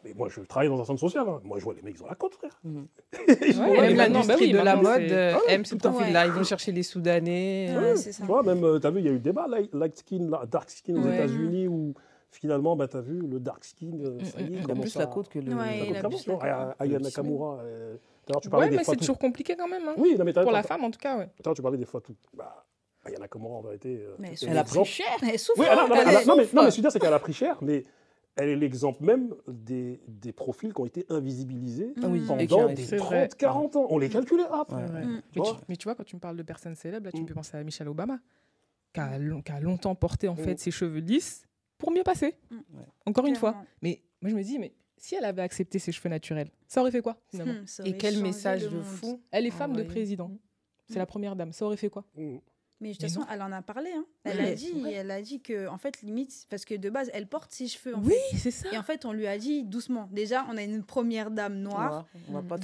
mais moi, je travaille dans un centre social. Hein. Moi, je vois les mecs, ils ont la côte, frère.
Même l'industrie de la mode aime ce
tout
profil-là. Ils vont chercher les Soudanais.
C'est ça.
Tu vois, même, t'as vu, il y a eu le débat, light skin, dark skin aux États-Unis, où finalement, bah, t'as vu, le dark skin, ça y est,
il a plus la côte que le.
Aya Nakamura. Tu parlais des
mais c'est
Fatou.
toujours compliqué quand même. Hein.
Oui, non, mais
pour la femme, en tout cas, ouais.
Tu parlais des Fatou. Bah, Aya Nakamura, en vérité.
Mais elle a pris cher, elle souffre.
Oui, non, mais ce que je veux dire, c'est qu'elle a pris cher, mais elle est l'exemple même des profils qui ont été invisibilisés pendant des 30, 40 ans. On les calculait après.
Mais tu vois, quand tu me parles de personnes célèbres, là, tu peux penser à Michelle Obama, qui a longtemps porté en fait ses cheveux lisses pour mieux passer. Encore une fois. Mais moi, je me dis, mais si elle avait accepté ses cheveux naturels, ça aurait fait quoi finalement?
Et quel message de fou.
Elle est femme de président. C'est la première dame. Ça aurait fait quoi?
Mais de toute façon, elle en a parlé. Hein. Elle a dit que, en fait, limite, parce que de base, elle porte ses cheveux.
Oui, c'est ça.
Et en fait, on lui a dit doucement. Déjà, on a une première dame noire.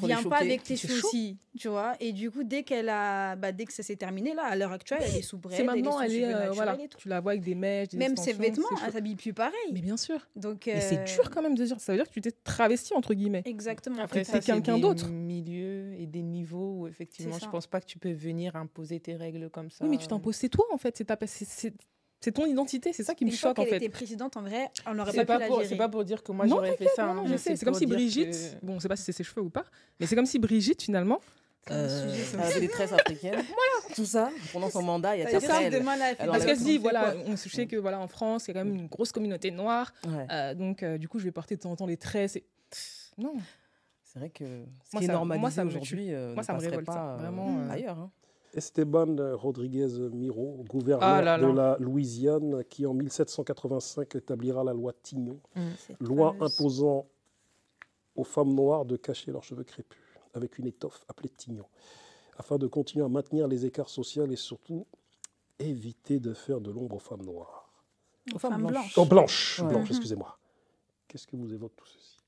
Viens pas avec tes cheveux aussi, tu vois. Et du coup, dès que ça s'est terminé, là, à l'heure actuelle, elle est sous braid.
C'est maintenant, elle est voilà. Tu la vois avec des mèches, des
même ses vêtements, elle s'habille plus pareil.
Mais bien sûr.
Donc,
mais c'est dur quand même de dire. Ça veut dire que tu t'es travesti entre guillemets.
Exactement.
Après,
c'est quelqu'un d'autre.
Milieux et des niveaux où effectivement, je pense pas que tu peux venir imposer tes règles comme ça.
Oui, mais tu t'imposes, c'est toi en fait. C'est ton identité, c'est ça qui me choque en fait.
Une fois qu'elle était présidente, en vrai, on n'aurait pas pu la gérer.
C'est pas pour dire que moi j'aurais fait ça.
Non, je sais. C'est comme si Brigitte, bon, on sait pas si c'est ses cheveux ou pas, mais c'est comme si Brigitte finalement.
La détresse africaine. Voilà. Tout ça, pendant son mandat, il y a
ça. Parce qu'elle se dit, voilà, on sait que voilà, en France, il y a quand même une grosse communauté noire. Donc, du coup, je vais porter de temps en temps les traits. Non.
C'est vrai que ce qui est normalisé aujourd'hui,
moi, ça me révolte vraiment
ailleurs.
Esteban Rodriguez Miro, gouverneur de la Louisiane, qui en 1785 établira la loi Tignon, loi imposant aux femmes noires de cacher leurs cheveux crépus avec une étoffe appelée Tignon, afin de continuer à maintenir les écarts sociaux et surtout éviter de faire de l'ombre aux femmes noires.
Aux femmes blanches.
Oh, blanches, excusez-moi. Qu'est-ce que vous évoque tout ceci?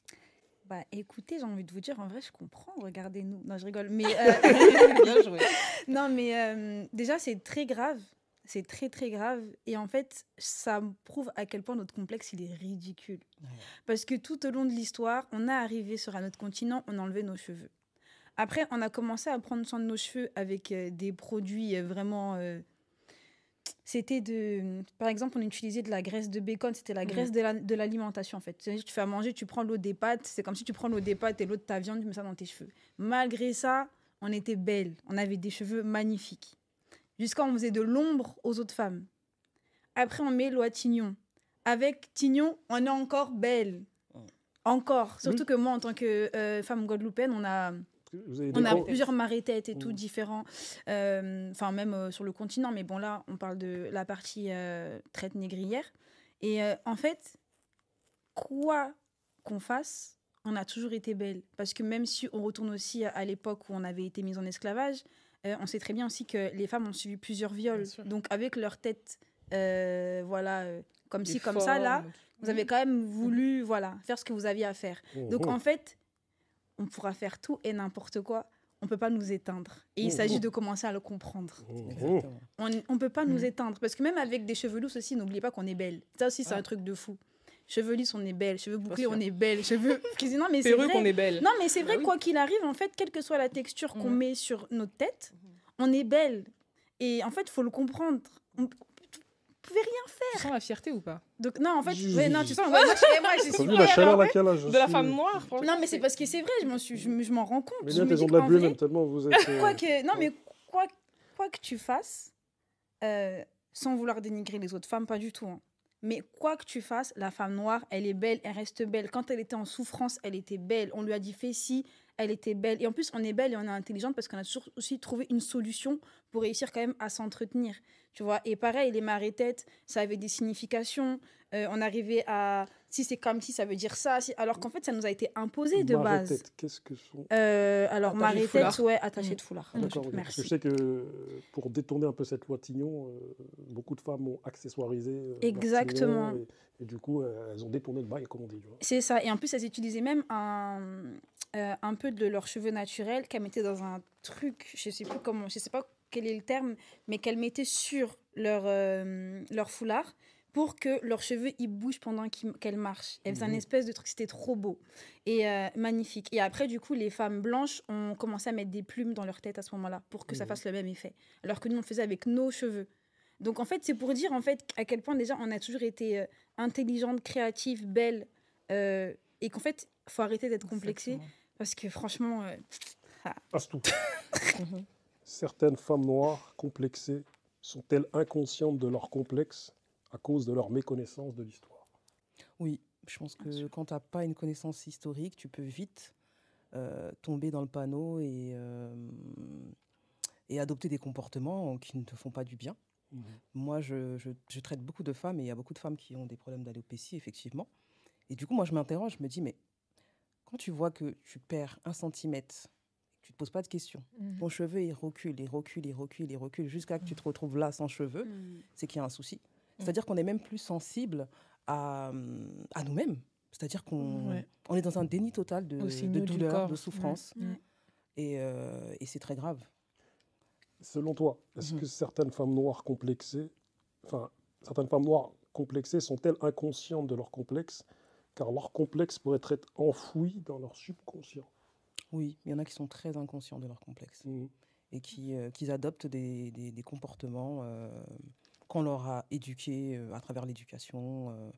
Bah, écoutez, j'ai envie de vous dire, en vrai, je comprends. Regardez-nous. Non, je rigole. Mais
bien joué.
Non, mais déjà, c'est très grave. C'est très, très grave. Et en fait, ça prouve à quel point notre complexe, il est ridicule. Parce que tout au long de l'histoire, on est arrivé sur un autre continent, on a enlevé nos cheveux. Après, on a commencé à prendre soin de nos cheveux avec des produits vraiment... C'était par exemple, on utilisait de la graisse de bacon, c'était la graisse de l'alimentation en fait. Tu fais à manger, tu prends l'eau des pâtes, c'est comme si tu prends l'eau des pâtes et l'eau de ta viande, tu mets ça dans tes cheveux. Malgré ça, on était belles, on avait des cheveux magnifiques. Jusqu'à on faisait de l'ombre aux autres femmes. Après, on met loi Tignon. Avec Tignon, on est encore belle. Encore. Surtout que moi, en tant que femme guadeloupéenne, on a plusieurs marées-têtes et tout différents, enfin même sur le continent, mais bon là on parle de la partie traite négrière et en fait quoi qu'on fasse, on a toujours été belle parce que même si on retourne aussi à l'époque où on avait été mis en esclavage, on sait très bien aussi que les femmes ont subi plusieurs viols, donc avec leur tête comme ci comme ça là, vous avez quand même voulu faire ce que vous aviez à faire. Donc en fait on pourra faire tout et n'importe quoi. on peut pas nous éteindre. Et il s'agit de commencer à le comprendre. On peut pas nous éteindre. Parce que même avec des cheveux lousses aussi, n'oubliez pas qu'on est belle. Ça aussi, c'est un truc de fou. Cheveux lisses, on est belle. Cheveux bouclés, on est belle. Cheveux... Non, mais c'est
perruque,
vrai.
on est belle.
Non, mais c'est vrai, quoi qu'il arrive, en fait, quelle que soit la texture qu'on met sur notre tête, on est belle. Et en fait, il faut le comprendre. Vous pouvez rien faire.
Tu sens la fierté ou pas?
Donc, non, en fait, non, tu sens,
j'ai vu la chaleur laquelle
de la femme noire.
Non, mais c'est parce que c'est vrai, je m'en rends compte.
Mais là, elles ont de la bulle, même tellement vous êtes.
Quoi que tu fasses, sans vouloir dénigrer les autres femmes, pas du tout. Hein. Mais quoi que tu fasses, la femme noire, elle est belle, elle reste belle. Quand elle était en souffrance, elle était belle. On lui a dit fais ci, elle était belle. Et en plus, on est belle et on est intelligente parce qu'on a toujours aussi trouvé une solution pour réussir quand même à s'entretenir. Tu vois. Et pareil, les marées-têtes, ça avait des significations. On arrivait à... Si c'est comme si, ça veut dire ça. Alors qu'en fait, ça nous a été imposé de base.
Marées-têtes, qu'est-ce que sont...
alors, marées-têtes, ouais, attachées de foulard.
D'accord,
merci.
Parce que je sais que pour détourner un peu cette loi Tignon, beaucoup de femmes ont accessoirisé
exactement.
Et du coup, elles ont détourné le bail, comme on dit.
C'est ça. Et en plus, elles utilisaient même un peu de leurs cheveux naturels qu'elles mettaient dans un truc, je sais pas quel est le terme, mais qu'elles mettaient sur leur foulard pour que leurs cheveux ils bougent pendant qu'elles marchent. Elles faisaient un espèce de truc, c'était trop beau et magnifique. Et après, du coup, les femmes blanches ont commencé à mettre des plumes dans leur tête à ce moment-là pour que ça fasse le même effet. Alors que nous, on le faisait avec nos cheveux. Donc, en fait, c'est pour dire en fait, à quel point déjà on a toujours été intelligente, créative, belle et qu'en fait, il faut arrêter d'être complexée parce que franchement...
Astou. Certaines femmes noires complexées sont-elles inconscientes de leur complexe à cause de leur méconnaissance de l'histoire?
Oui, je pense que quand tu n'as pas une connaissance historique, tu peux vite tomber dans le panneau et adopter des comportements qui ne te font pas du bien. Moi, je traite beaucoup de femmes et il y a beaucoup de femmes qui ont des problèmes d'alopécie, effectivement. Et du coup, moi, je m'interroge, je me dis, mais quand tu vois que tu perds 1 centimètre, tu ne te poses pas de questions, ton cheveu, il recule jusqu'à que tu te retrouves là sans cheveux, c'est qu'il y a un souci. C'est-à-dire qu'on est même plus sensible à nous-mêmes. C'est-à-dire qu'on est dans un déni total de douleur, de souffrance. Et c'est très grave.
Selon toi, est-ce que certaines femmes noires complexées sont-elles inconscientes de leur complexe, car leur complexe pourrait être enfoui dans leur subconscient?
Oui, il y en a qui sont très inconscients de leur complexe et qui adoptent des comportements qu'on leur a éduqués à travers l'éducation.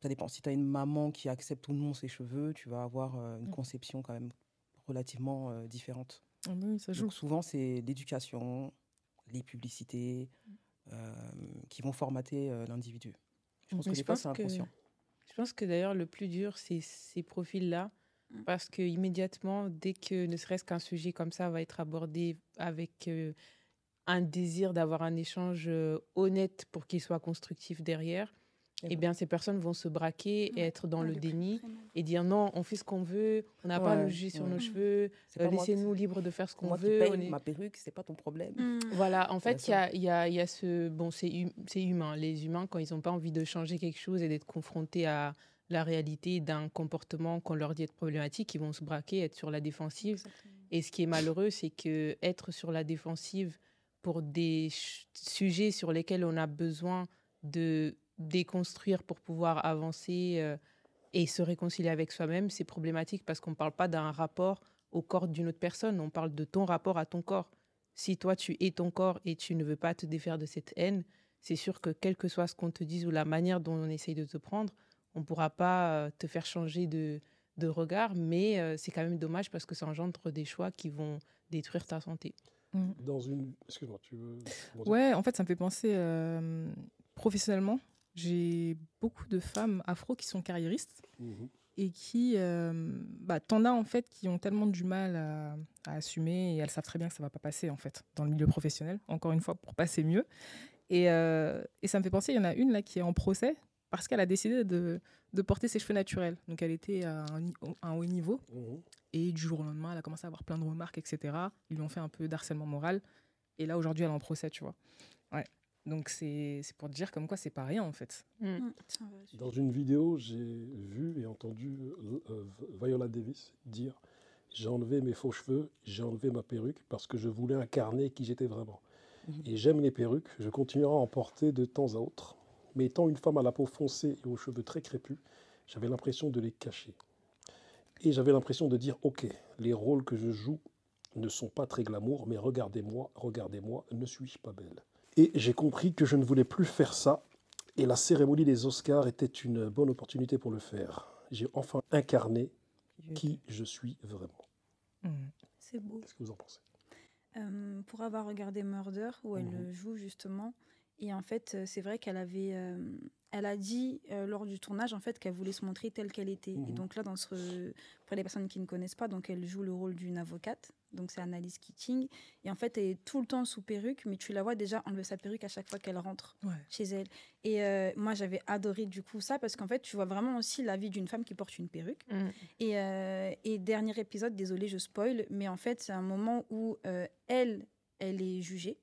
Ça dépend. Si tu as une maman qui accepte ou non ses cheveux, tu vas avoir une conception quand même relativement différente.
Oui, ça joue.
Donc souvent, c'est l'éducation, les publicités qui vont formater l'individu. Je pense que des fois, c'est inconscient.
Je pense que d'ailleurs, le plus dur, c'est ces profils-là. Parce que immédiatement, dès que ne serait-ce qu'un sujet comme ça va être abordé avec un désir d'avoir un échange honnête pour qu'il soit constructif derrière, eh bien, ces personnes vont se braquer et être dans le déni et dire non, on fait ce qu'on veut, on n'a pas à nous juger sur nos cheveux, laissez-nous libres de faire ce qu'on veut.
Moi qui paye ma perruque, c'est pas ton problème.
Voilà, en fait, il y a ce... Bon, c'est humain. Les humains, quand ils n'ont pas envie de changer quelque chose et d'être confrontés à la réalité d'un comportement qu'on leur dit être problématique, ils vont se braquer, être sur la défensive. Exactement. Et ce qui est malheureux, c'est qu'être sur la défensive pour des sujets sur lesquels on a besoin de déconstruire pour pouvoir avancer et se réconcilier avec soi-même, c'est problématique parce qu'on ne parle pas d'un rapport au corps d'une autre personne, on parle de ton rapport à ton corps. Si toi, tu es ton corps et tu ne veux pas te défaire de cette haine, c'est sûr que quel que soit ce qu'on te dise ou la manière dont on essaye de te prendre, on ne pourra pas te faire changer de regard, mais c'est quand même dommage parce que ça engendre des choix qui vont détruire ta santé.
Excuse-moi, tu veux...
Ouais, en fait, ça me fait penser professionnellement. J'ai beaucoup de femmes afro qui sont carriéristes et qui... t'en as, en fait, qui ont tellement du mal à assumer et elles savent très bien que ça ne va pas passer, en fait, dans le milieu professionnel, encore une fois, pour passer mieux. Et ça me fait penser, il y en a une là qui est en procès parce qu'elle a décidé de porter ses cheveux naturels. Donc, elle était à un haut niveau. Et du jour au lendemain, elle a commencé à avoir plein de remarques, etc. Ils lui ont fait un peu d'harcèlement moral. Et là, aujourd'hui, elle est en procès, tu vois. Ouais. Donc, c'est pour te dire comme quoi, c'est pas rien, en fait.
Dans une vidéo, j'ai vu et entendu Viola Davis dire « J'ai enlevé mes faux cheveux, j'ai enlevé ma perruque parce que je voulais incarner qui j'étais vraiment. Et j'aime les perruques, je continuerai à en porter de temps à autre. Mais étant une femme à la peau foncée et aux cheveux très crépus, j'avais l'impression de les cacher. Et j'avais l'impression de dire, ok, les rôles que je joue ne sont pas très glamour, mais regardez-moi, regardez-moi, ne suis-je pas belle? Et j'ai compris que je ne voulais plus faire ça, et la cérémonie des Oscars était une bonne opportunité pour le faire. J'ai enfin incarné qui je suis vraiment.
C'est beau.
Qu'est-ce que vous en pensez?
Pour avoir regardé Murder, où elle joue justement, et en fait, c'est vrai qu'elle avait, elle a dit lors du tournage en fait qu'elle voulait se montrer telle qu'elle était. Et donc là, pour les personnes qui ne connaissent pas, donc elle joue le rôle d'une avocate, donc c'est Annalise Keating, et en fait elle est tout le temps sous perruque, mais tu la vois déjà enlever sa perruque à chaque fois qu'elle rentre chez elle. Et moi j'avais adoré du coup ça parce qu'en fait tu vois vraiment aussi la vie d'une femme qui porte une perruque. Et dernier épisode, désolé je spoil, mais en fait c'est un moment où elle est jugée.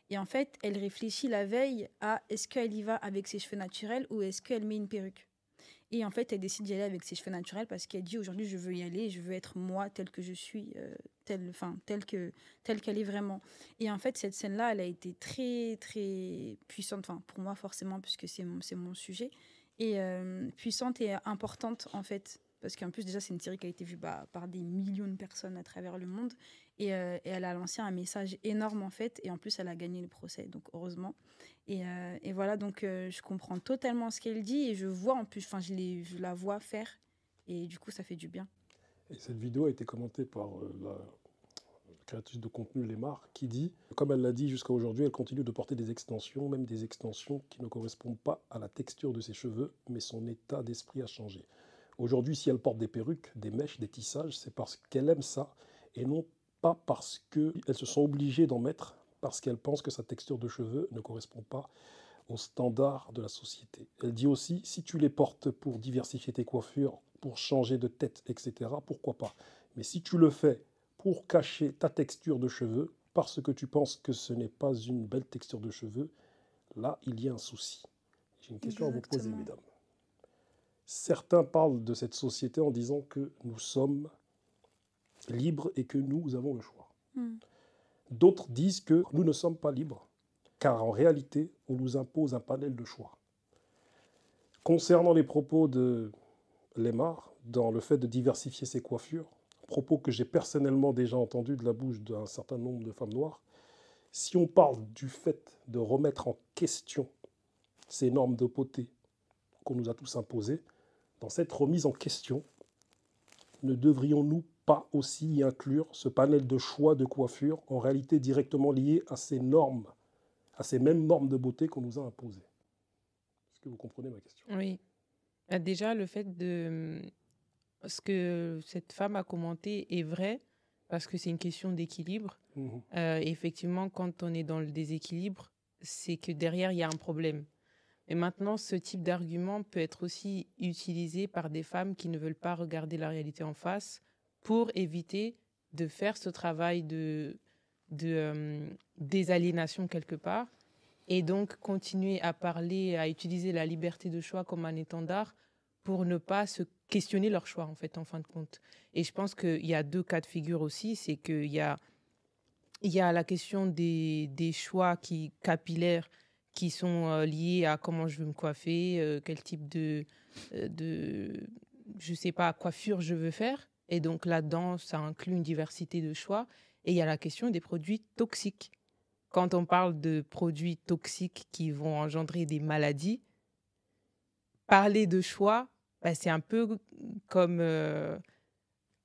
Et en fait, elle réfléchit la veille à est-ce qu'elle y va avec ses cheveux naturels ou est-ce qu'elle met une perruque. Et en fait, elle décide d'y aller avec ses cheveux naturels parce qu'elle dit aujourd'hui, je veux y aller, je veux être moi telle que je suis, telle qu'elle est vraiment. Et en fait, cette scène-là, elle a été très, très puissante, enfin, pour moi forcément, puisque c'est mon sujet, et puissante et importante en fait. Parce qu'en plus, déjà, c'est une série qui a été vue par des millions de personnes à travers le monde. Et elle a lancé un message énorme, en fait. Et en plus, elle a gagné le procès, donc heureusement. Et voilà, donc je comprends totalement ce qu'elle dit. Et je vois, en plus, je la vois faire. Et du coup, ça fait du bien.
Et cette vidéo a été commentée par la créatrice de contenu Lemar, qui dit, comme elle l'a dit jusqu'à aujourd'hui, elle continue de porter des extensions, même des extensions qui ne correspondent pas à la texture de ses cheveux, mais son état d'esprit a changé. Aujourd'hui, si elle porte des perruques, des mèches, des tissages, c'est parce qu'elle aime ça et non pas parce qu'elle se sent obligée d'en mettre, parce qu'elle pense que sa texture de cheveux ne correspond pas aux standards de la société. Elle dit aussi, si tu les portes pour diversifier tes coiffures, pour changer de tête, etc., pourquoi pas. Mais si tu le fais pour cacher ta texture de cheveux, parce que tu penses que ce n'est pas une belle texture de cheveux, là, il y a un souci. J'ai une question à vous poser, mesdames. Certains parlent de cette société en disant que nous sommes libres et que nous avons le choix. D'autres disent que nous ne sommes pas libres, car en réalité, on nous impose un panel de choix. Concernant les propos de Lemar, dans le fait de diversifier ses coiffures, propos que j'ai personnellement déjà entendus de la bouche d'un certain nombre de femmes noires, si on parle du fait de remettre en question ces normes de beauté qu'on nous a tous imposées, dans cette remise en question, ne devrions-nous pas aussi y inclure ce panel de choix de coiffure en réalité directement lié à ces normes, à ces mêmes normes de beauté qu'on nous a imposées? Est-ce que vous comprenez ma question?
Oui. Déjà, le fait de ce que cette femme a commenté est vrai, parce que c'est une question d'équilibre. Effectivement, quand on est dans le déséquilibre, c'est que derrière, il y a un problème. Et maintenant, ce type d'argument peut être aussi utilisé par des femmes qui ne veulent pas regarder la réalité en face pour éviter de faire ce travail de désaliénation quelque part et donc continuer à parler, à utiliser la liberté de choix comme un étendard pour ne pas se questionner leur choix en fait, en fin de compte. Et je pense qu'il y a deux cas de figure aussi, c'est qu'il y a la question des choix capillaires qui sont liés à comment je veux me coiffer, quel type de je sais pas, coiffure je veux faire. Et donc là-dedans, ça inclut une diversité de choix. Et il y a la question des produits toxiques. Quand on parle de produits toxiques qui vont engendrer des maladies, parler de choix, c'est un peu comme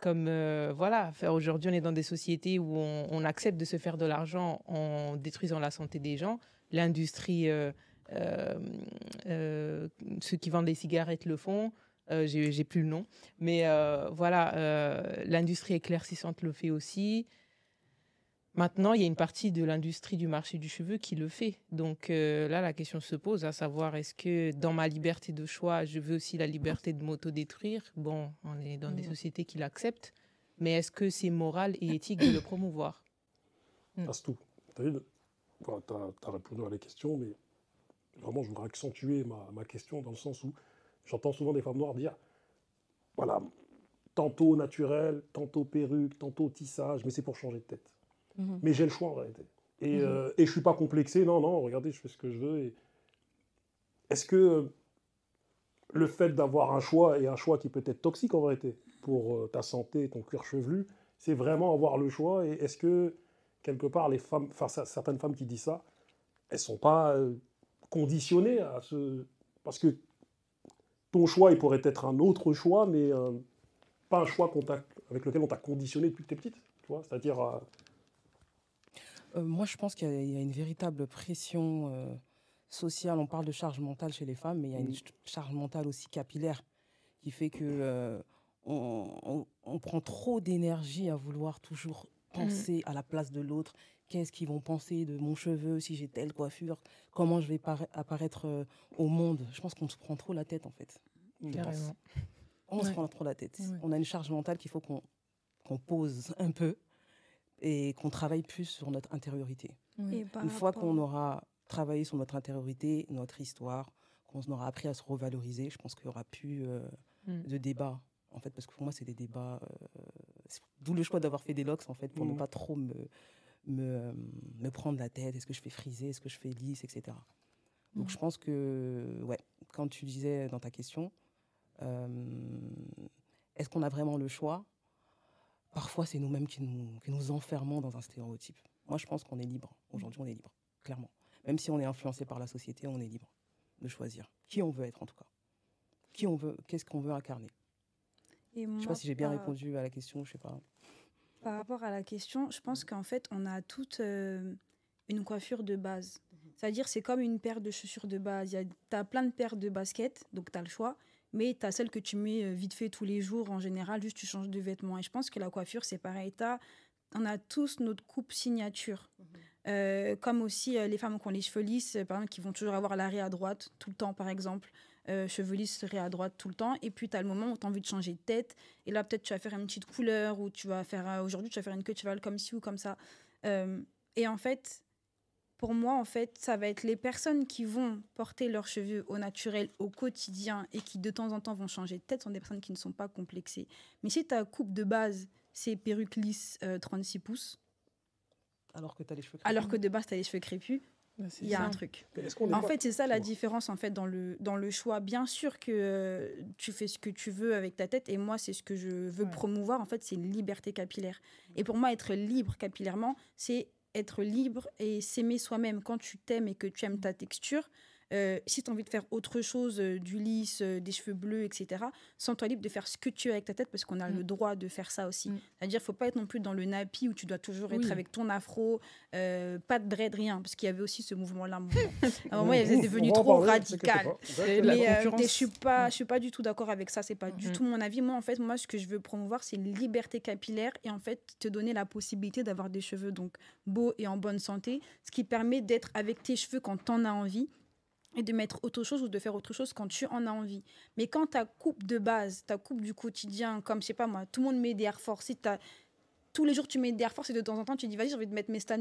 voilà. Aujourd'hui, on est dans des sociétés où on accepte de se faire de l'argent en détruisant la santé des gens. L'industrie, ceux qui vendent les cigarettes le font. J'ai plus le nom. Mais voilà, l'industrie éclaircissante le fait aussi. Maintenant, il y a une partie de l'industrie du marché du cheveu qui le fait. Donc là, la question se pose, à savoir, est-ce que dans ma liberté de choix, je veux aussi la liberté de m'autodétruire? Bon, on est dans des sociétés qui l'acceptent. Mais est-ce que c'est moral et éthique de le promouvoir?
Passe tout. Tu as répondu à la question, mais vraiment, je voudrais accentuer ma question dans le sens où j'entends souvent des femmes noires dire, voilà, tantôt naturel, tantôt perruque, tantôt tissage, mais c'est pour changer de tête. Mais j'ai le choix en réalité. Et je ne suis pas complexé, non, regardez, je fais ce que je veux. Est-ce que le fait d'avoir un choix, et un choix qui peut être toxique en vérité, pour ta santé et ton cuir chevelu, c'est vraiment avoir le choix? Et est-ce que, quelque part, les femmes, enfin certaines femmes qui disent ça, elles ne sont pas conditionnées à ce... Parce que ton choix, il pourrait être un autre choix, mais pas un choix avec lequel on t'a conditionné depuis que t'es petite, tu vois, c'est-à-dire...
Moi, je pense qu'il y a une véritable pression sociale. On parle de charge mentale chez les femmes, mais il y a une charge mentale aussi capillaire qui fait que on prend trop d'énergie à vouloir toujours penser à la place de l'autre. Qu'est-ce qu'ils vont penser de mon cheveu, si j'ai telle coiffure, comment je vais apparaître au monde. Je pense qu'on se prend trop la tête, en fait.
Carrément.
On se prend trop la tête. Ouais. On a une charge mentale qu'il faut qu'on pose un peu et qu'on travaille plus sur notre intériorité. Ouais. Une fois qu'on aura travaillé sur notre intériorité, notre histoire, qu'on aura appris à se revaloriser, je pense qu'il n'y aura plus de débat. En fait, parce que pour moi, c'est des débats... d'où le choix d'avoir fait des locks, en fait, pour ne pas trop me prendre la tête. Est-ce que je fais friser? Est-ce que je fais lisse? Etc. Donc, je pense que, ouais, quand tu disais dans ta question, est-ce qu'on a vraiment le choix? Parfois, c'est nous-mêmes qui nous enfermons dans un stéréotype. Moi, je pense qu'on est libre. Aujourd'hui, on est libre, clairement. Même si on est influencé par la société, on est libre de choisir qui on veut être, en tout cas. Qu'est-ce qu'on veut incarner. Je ne sais pas si j'ai bien répondu à la question, je ne sais pas.
Par rapport à la question, je pense qu'en fait, on a toute une coiffure de base. C'est-à-dire, c'est comme une paire de chaussures de base. Tu as plein de paires de baskets, donc tu as le choix. Mais tu as celle que tu mets vite fait tous les jours. En général, juste tu changes de vêtements. Et je pense que la coiffure, c'est pareil. On a tous notre coupe signature. Comme aussi les femmes qui ont les cheveux lisses, par exemple, qui vont toujours avoir l'arrêt à droite tout le temps, par exemple. Cheveux lisses, arrêt à droite tout le temps. Et puis, tu as le moment où tu as envie de changer de tête. Et là, peut-être, tu vas faire une petite couleur ou tu vas faire... aujourd'hui, tu vas faire une queue de cheval comme ci ou comme ça. Et en fait... Pour moi, en fait, ça va être les personnes qui vont porter leurs cheveux au naturel, au quotidien, et qui, de temps en temps, vont changer de tête, sont des personnes qui ne sont pas complexées. Mais si ta coupe de base, c'est perruque lisse 36 pouces,
alors que tu as les cheveux crépus.
Alors que de base, tu as les cheveux crépus, il y a un truc. En fait, c'est ça la différence en fait, dans le choix. Bien sûr que tu fais ce que tu veux avec ta tête, et moi, c'est ce que je veux promouvoir. En fait, c'est une liberté capillaire. Et pour moi, être libre capillairement, c'est être libre et s'aimer soi-même. Quand tu t'aimes et que tu aimes ta texture, si tu as envie de faire autre chose, du lisse, des cheveux bleus, etc., sens-toi libre de faire ce que tu veux avec ta tête, parce qu'on a le droit de faire ça aussi. C'est-à-dire, il ne faut pas être non plus dans le nappy où tu dois toujours être avec ton afro, pas de dread, rien, parce qu'il y avait aussi ce mouvement-là. À un moment, il est devenu trop radical. Mais je ne suis pas du tout d'accord avec ça. Ce n'est pas du tout mon avis. Moi, en fait, ce que je veux promouvoir, c'est une liberté capillaire et en fait, te donner la possibilité d'avoir des cheveux donc beaux et en bonne santé, ce qui permet d'être avec tes cheveux quand tu en as envie, et de mettre autre chose ou de faire autre chose quand tu en as envie. Mais quand ta coupe de base, ta coupe du quotidien, comme, je sais pas moi, tout le monde met des Air Force, si tous les jours tu mets des Air Force et de temps en temps tu dis, vas-y, j'ai envie de mettre mes Stan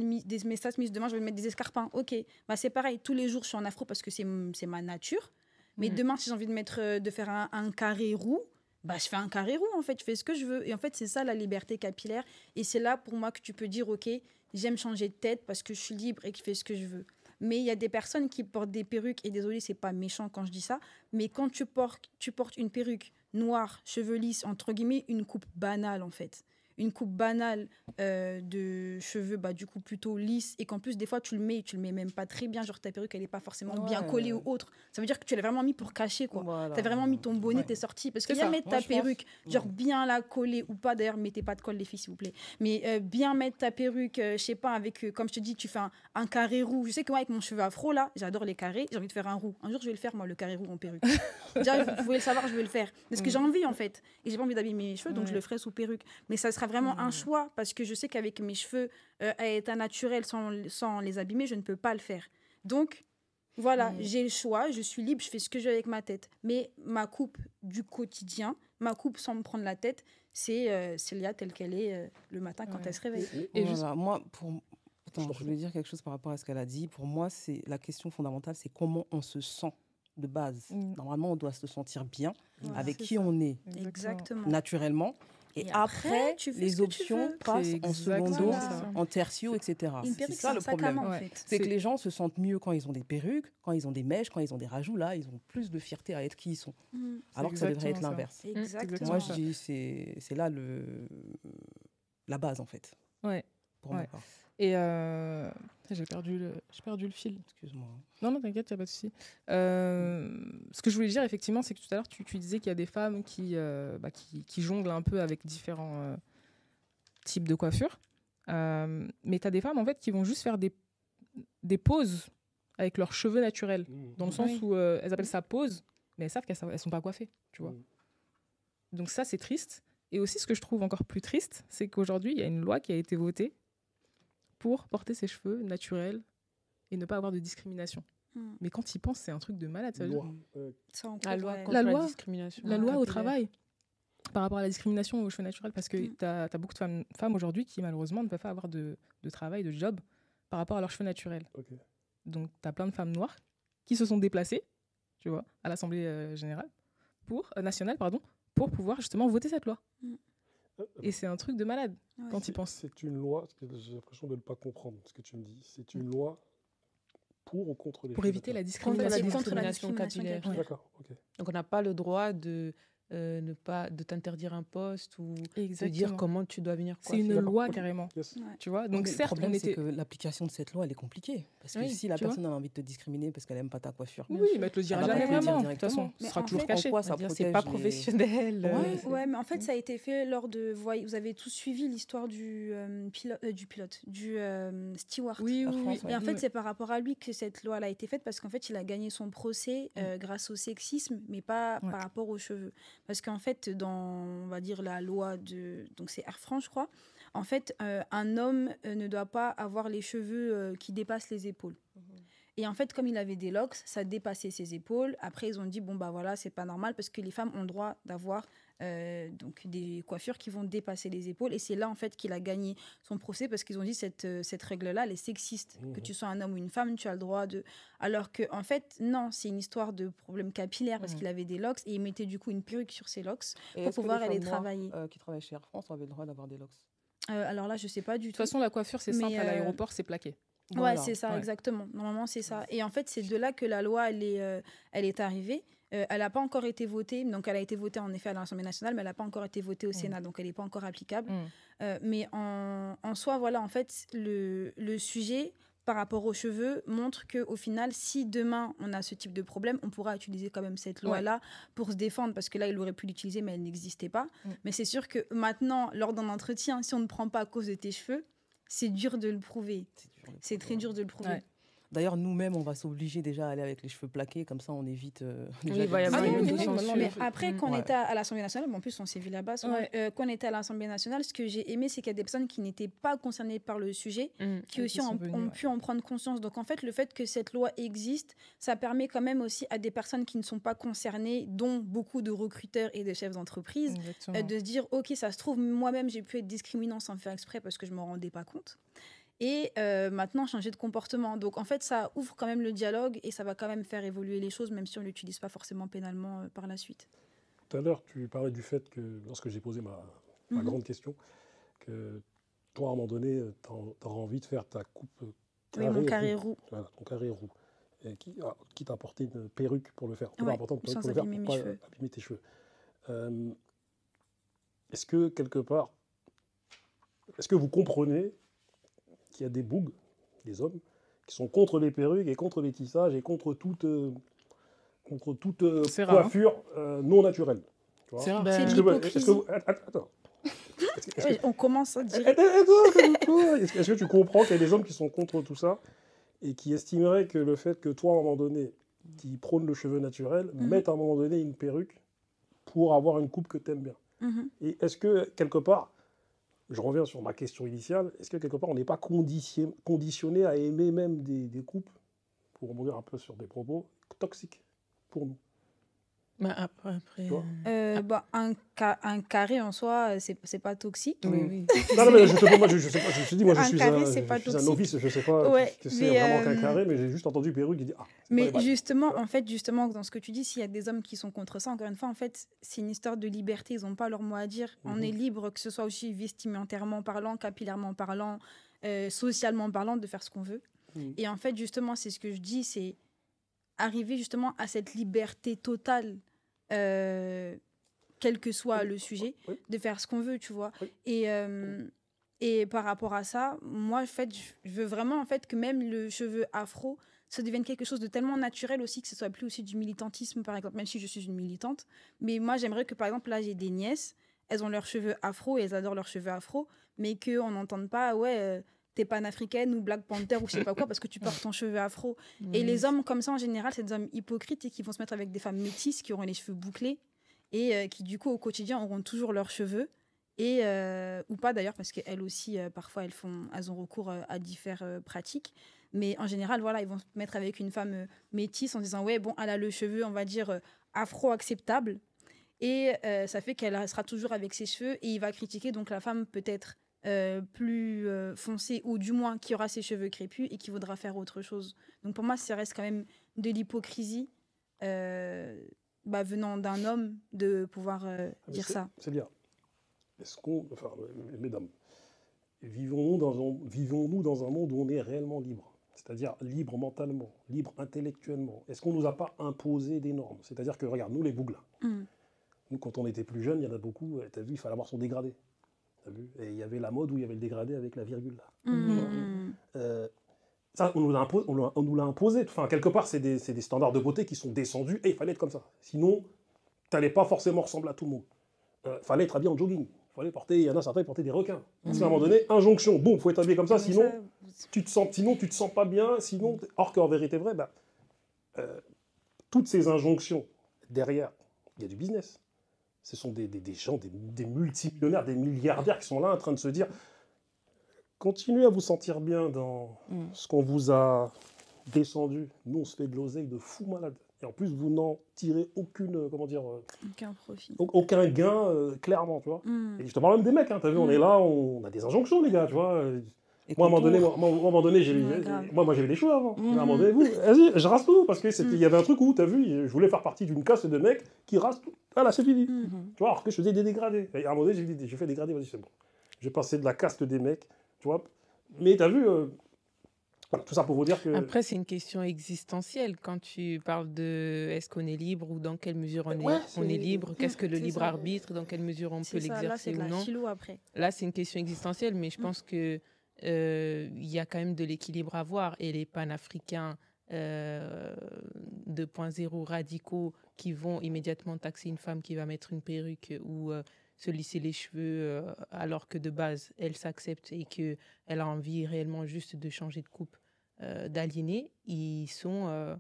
Smith, demain je vais mettre des escarpins, ok. Bah, c'est pareil, tous les jours je suis en afro parce que c'est ma nature. Mais demain, si j'ai envie de faire un carré roux, bah, je fais un carré roux, en fait, je fais ce que je veux. Et en fait, c'est ça la liberté capillaire. Et c'est là pour moi que tu peux dire, ok, j'aime changer de tête parce que je suis libre et que je fais ce que je veux. Mais il y a des personnes qui portent des perruques, et désolé, c'est pas méchant quand je dis ça, mais quand tu portes une perruque noire, cheveux lisses, entre guillemets, une coupe banale en fait. Une coupe banale de cheveux, du coup plutôt lisses, et qu'en plus des fois tu le mets même pas très bien, genre ta perruque elle est pas forcément bien collée ou autre. Ça veut dire que tu l'as vraiment mis pour cacher quoi. Voilà. T'as vraiment mis ton bonnet, t'es sorti. Parce qu'il y a mettre ta perruque, genre bien la coller ou pas, d'ailleurs mettez pas de colle les filles s'il vous plaît, mais bien mettre ta perruque, je sais pas, avec, comme je te dis, tu fais un carré roux. Je sais que moi avec mon cheveu afro là, j'adore les carrés, j'ai envie de faire un roux. Un jour je vais le faire moi, le carré roux en perruque. Déjà, vous pouvez le savoir, je vais le faire. Parce que j'ai envie en fait. Et j'ai pas envie d'abîmer mes cheveux, donc je le ferai sous perruque. Mais ça sera vraiment un choix, parce que je sais qu'avec mes cheveux à état naturel, sans les abîmer, je ne peux pas le faire. Donc, voilà, j'ai le choix, je suis libre, je fais ce que je veux avec ma tête. Mais ma coupe du quotidien, ma coupe sans me prendre la tête, c'est Célia telle qu'elle est le matin quand elle se réveille.
Et voilà, moi, je voulais dire quelque chose par rapport à ce qu'elle a dit. Pour moi, la question fondamentale, c'est comment on se sent de base. Normalement, on doit se sentir bien avec qui
ça.
on est
Exactement.
naturellement. Et après,
tu fais ce
les
que tu
options
veux.
passent
C'est
en
exactement
secondo,
ça.
en tertio, etc.
Une
C'est
perruque,
ça
c'est
le
un sac à
problème.
main, en
Ouais.
fait.
C'est que les gens se sentent mieux quand ils ont des perruques, quand ils ont des mèches, quand ils ont des rajouts. Là, ils ont plus de fierté à être qui ils sont. Alors que ça devrait être
exactement ça.
l'inverse.
Exactement.
Moi, je dis c'est là la base, en fait.
Ouais.
Pour ma
Ouais.
part.
Et j'ai perdu le fil.
Excuse-moi.
Non, t'inquiète, il n'y a pas de souci. Ce que je voulais dire, effectivement, c'est que tout à l'heure, tu disais qu'il y a des femmes qui jonglent un peu avec différents types de coiffures. Mais tu as des femmes, en fait, qui vont juste faire des pauses avec leurs cheveux naturels. Dans le sens où elles appellent ça pause, mais elles savent qu'elles ne sont pas coiffées, tu vois. Donc ça, c'est triste. Et aussi, ce que je trouve encore plus triste, c'est qu'aujourd'hui, il y a une loi qui a été votée pour porter ses cheveux naturels et ne pas avoir de discrimination. Mais quand il pense, c'est un truc de malade. Ça veut dire...
La loi contre
la
la
loi,
discrimination.
la loi au
capillaire.
travail par rapport à la discrimination aux cheveux naturels, parce que tu as beaucoup de femmes aujourd'hui qui malheureusement ne peuvent pas avoir de travail, de job par rapport à leurs cheveux naturels. Donc tu as plein de femmes noires qui se sont déplacées, tu vois, à l'Assemblée nationale pour pouvoir justement voter cette loi. Et c'est un truc de malade quand tu y penses.
C'est une loi, parce que j'ai l'impression de ne pas comprendre ce que tu me dis. C'est une loi pour ou contre les
Pour
cheveux
éviter la
naturels.
Contre la discrimination capillaire.
D'accord, ok.
Donc on n'a pas le droit de t'interdire un poste ou de
Exactement.
dire comment tu dois venir
C'est une
coiffer.
loi carrément. Tu vois, donc
Mais
certes,
le problème,
on
c'est
était...
que l'application de cette loi, elle est compliquée. Parce que
Oui,
si la
tu vois.
personne a envie de te discriminer parce qu'elle n'aime pas ta coiffure,
Oui, mais elle te le dira
elle va
jamais
pas te le dire
vraiment. De toute façon,
directement.
ce sera
en
toujours
fait,
caché.
en quoi ça
On va dire,
protège
c'est pas
les-
professionnel.
Ouais, mais en fait, ça a été fait lors de. Vous avez tous suivi l'histoire du steward.
Oui, oui, oui.
Et en fait, c'est par rapport à lui que cette loi a été faite parce qu'en fait, il a gagné son procès grâce au sexisme, mais pas par rapport aux cheveux. Parce qu'en fait, dans, on va dire, la loi de. Donc, c'est Air France, je crois. En fait, un homme ne doit pas avoir les cheveux qui dépassent les épaules. Et en fait, comme il avait des locks, ça dépassait ses épaules. Après, ils ont dit, bon, bah voilà, c'est pas normal parce que les femmes ont le droit d'avoir donc des coiffures qui vont dépasser les épaules. Et c'est là, en fait, qu'il a gagné son procès parce qu'ils ont dit, cette règle-là, elle est sexiste. Que tu sois un homme ou une femme, tu as le droit de... Alors que, en fait, non, c'est une histoire de problème capillaire parce qu'il avait des locks et il mettait du coup une perruque sur ses locks
Et
pour
est-ce que
pouvoir
les
aller
femmes noires,
travailler.
qui travaillent chez Air France avaient le droit d'avoir des locks.
Alors là, je sais pas du tout.
De toute façon, la coiffure, c'est simple. À l'aéroport, c'est plaqué.
Ouais, c'est ça, exactement. Normalement, c'est ça. Et en fait, c'est de là que la loi, elle est arrivée. Elle n'a pas encore été votée. Donc, elle a été votée, en effet, à l'Assemblée nationale, mais elle n'a pas encore été votée au Sénat. Donc, elle n'est pas encore applicable. Mais en soi, voilà, en fait, le sujet par rapport aux cheveux montre qu'au final, si demain, on a ce type de problème, on pourra utiliser quand même cette loi-là pour se défendre. Parce que là, il aurait pu l'utiliser, mais elle n'existait pas. Mais c'est sûr que maintenant, lors d'un entretien, si on ne prend pas à cause de tes cheveux, c'est dur de le prouver. C'est très dur de le prouver.
Ouais. D'ailleurs, nous-mêmes, on va s'obliger déjà à aller avec les cheveux plaqués, comme ça on évite.
il va y avoir une autre censure.
Mais après, quand on était à l'Assemblée nationale, en plus on s'est vu là-bas, quand on était à l'Assemblée nationale, ce que j'ai aimé, c'est qu'il y a des personnes qui n'étaient pas concernées par le sujet, qui aussi ont pu en prendre conscience. Donc en fait, le fait que cette loi existe, ça permet quand même aussi à des personnes qui ne sont pas concernées, dont beaucoup de recruteurs et de chefs d'entreprise, de se dire, ok, ça se trouve, moi-même j'ai pu être discriminant sans faire exprès parce que je ne m'en rendais pas compte. Et maintenant changer de comportement. Donc en fait, ça ouvre quand même le dialogue et ça va quand même faire évoluer les choses, même si on ne l'utilise pas forcément pénalement par la suite.
Tout à l'heure, tu parlais du fait que, lorsque j'ai posé ma grande question, que toi, à un moment donné, tu as envie de faire ta coupe carré,
mon carré roux.
Voilà, ton carré roux. Et qui t'a apporté une perruque pour le faire. C'est important pour le faire, pour ne pas abîmer tes cheveux. Est-ce que, quelque part, est-ce que vous comprenez qu'il y a des bougs, des hommes, qui sont contre les perruques et contre les tissages et contre toute coiffure non naturelle.
C'est rare. C'est de l'hypocrisie.
Attends.
On commence à dire...
Est-ce que tu comprends qu'il y a des hommes qui sont contre tout ça et qui estimeraient que le fait que toi, à un moment donné, qui prône le cheveu naturel, mette à un moment donné une perruque pour avoir une coupe que tu aimes bien. Et est-ce que, quelque part, je reviens sur ma question initiale, est-ce que quelque part on n'est pas conditionné à aimer même des coupes, pour rebondir un peu sur des propos, toxiques pour nous?
Bah, après,
Tu vois
un carré en soi, c'est pas toxique.
Non, mais je sais pas, je te dis, moi, je suis
carré,
un novice, je sais pas
Ouais,
ce que c'est vraiment qu'un carré, mais j'ai juste entendu perruque, j'ai dit,
mais justement, dans ce que tu dis, s'il y a des hommes qui sont contre ça, encore une fois, en fait, c'est une histoire de liberté, ils n'ont pas leur mot à dire. On est libre, que ce soit aussi vestimentairement parlant, capillairement parlant, socialement parlant, de faire ce qu'on veut. Et en fait, justement, c'est ce que je dis, c'est arriver justement à cette liberté totale, quel que soit le sujet, de faire ce qu'on veut, tu vois. Et par rapport à ça, moi, en fait, je veux vraiment en fait, que même le cheveu afro, ça devienne quelque chose de tellement naturel aussi, que ce soit plus aussi du militantisme, par exemple, même si je suis une militante. Mais moi, j'aimerais que, par exemple, là, j'ai des nièces, elles ont leurs cheveux afro et elles adorent leurs cheveux afro, mais qu'on n'entende pas, t'es panafricaine ou Black Panther ou je sais pas quoi parce que tu portes ton cheveu afro. Et les hommes comme ça en général, c'est des hommes hypocrites et qui vont se mettre avec des femmes métisses qui auront les cheveux bouclés et qui du coup au quotidien auront toujours leurs cheveux et ou pas d'ailleurs parce qu'elles aussi parfois elles ont recours à différentes pratiques. Mais en général voilà, ils vont se mettre avec une femme métisse en disant ouais bon elle a le cheveu on va dire afro acceptable et ça fait qu'elle sera toujours avec ses cheveux et il va critiquer donc la femme peut-être plus foncé ou du moins qui aura ses cheveux crépus et qui voudra faire autre chose. Donc pour moi, ça reste quand même de l'hypocrisie venant d'un homme de pouvoir dire ça.
C'est bien. Mesdames, vivons-nous dans un monde où on est réellement libre? C'est-à-dire libre mentalement, libre intellectuellement. Est-ce qu'on ne nous a pas imposé des normes? C'est-à-dire que, regarde, nous les bougles, nous quand on était plus jeunes, il y en a beaucoup, tu as vu, il fallait avoir son dégradé. Et il y avait la mode où il y avait le dégradé avec la virgule. Ça, on nous l'a imposé. Enfin, quelque part, c'est des standards de beauté qui sont descendus et il fallait être comme ça. Sinon, tu n'allais pas forcément ressembler à tout le monde. Il fallait être habillé en jogging. Il y en a certains qui portaient des requins. Parce qu'à un moment donné, injonction, bon, il faut être habillé comme ça, sinon tu te sens pas bien. Sinon, or qu'en vérité vraie, toutes ces injonctions, derrière, il y a du business. Ce sont des gens, des multimillionnaires, des milliardaires qui sont là en train de se dire continuez à vous sentir bien dans ce qu'on vous a descendu. Nous, on se fait de l'oseille de fou malade. Et en plus, vous n'en tirez aucun
profit.
Aucun gain, clairement, tu vois. Et je te parle même des mecs, hein, t'as vu, on est là, on a des injonctions, les gars, tu vois. Moi, à un moment donné, j'avais des choix avant. À un moment donné, vas-y, je rase tout. Parce qu'il y avait un truc où, tu as vu, je voulais faire partie d'une caste de mecs qui rasent tout. Voilà, c'est fini. Tu vois, alors que je faisais des dégradés. Et à un moment donné, j'ai dit, je fais dégradés, vas-y, c'est bon. Je vais passer de la caste des mecs, tu vois. Mais tu as vu, voilà, tout ça pour vous dire que...
Après, c'est une question existentielle. Quand tu parles de est-ce qu'on est libre ou dans quelle mesure on est libre, qu'est-ce que le libre arbitre, dans quelle mesure on peut l'exercer ou non. Là, c'est une question existentielle, mais je pense que il y a quand même de l'équilibre à voir et les panafricains 2.0 radicaux qui vont immédiatement taxer une femme qui va mettre une perruque ou se lisser les cheveux alors que de base elle s'accepte et qu'elle a envie réellement juste de changer de coupe, d'aliéner, ils sont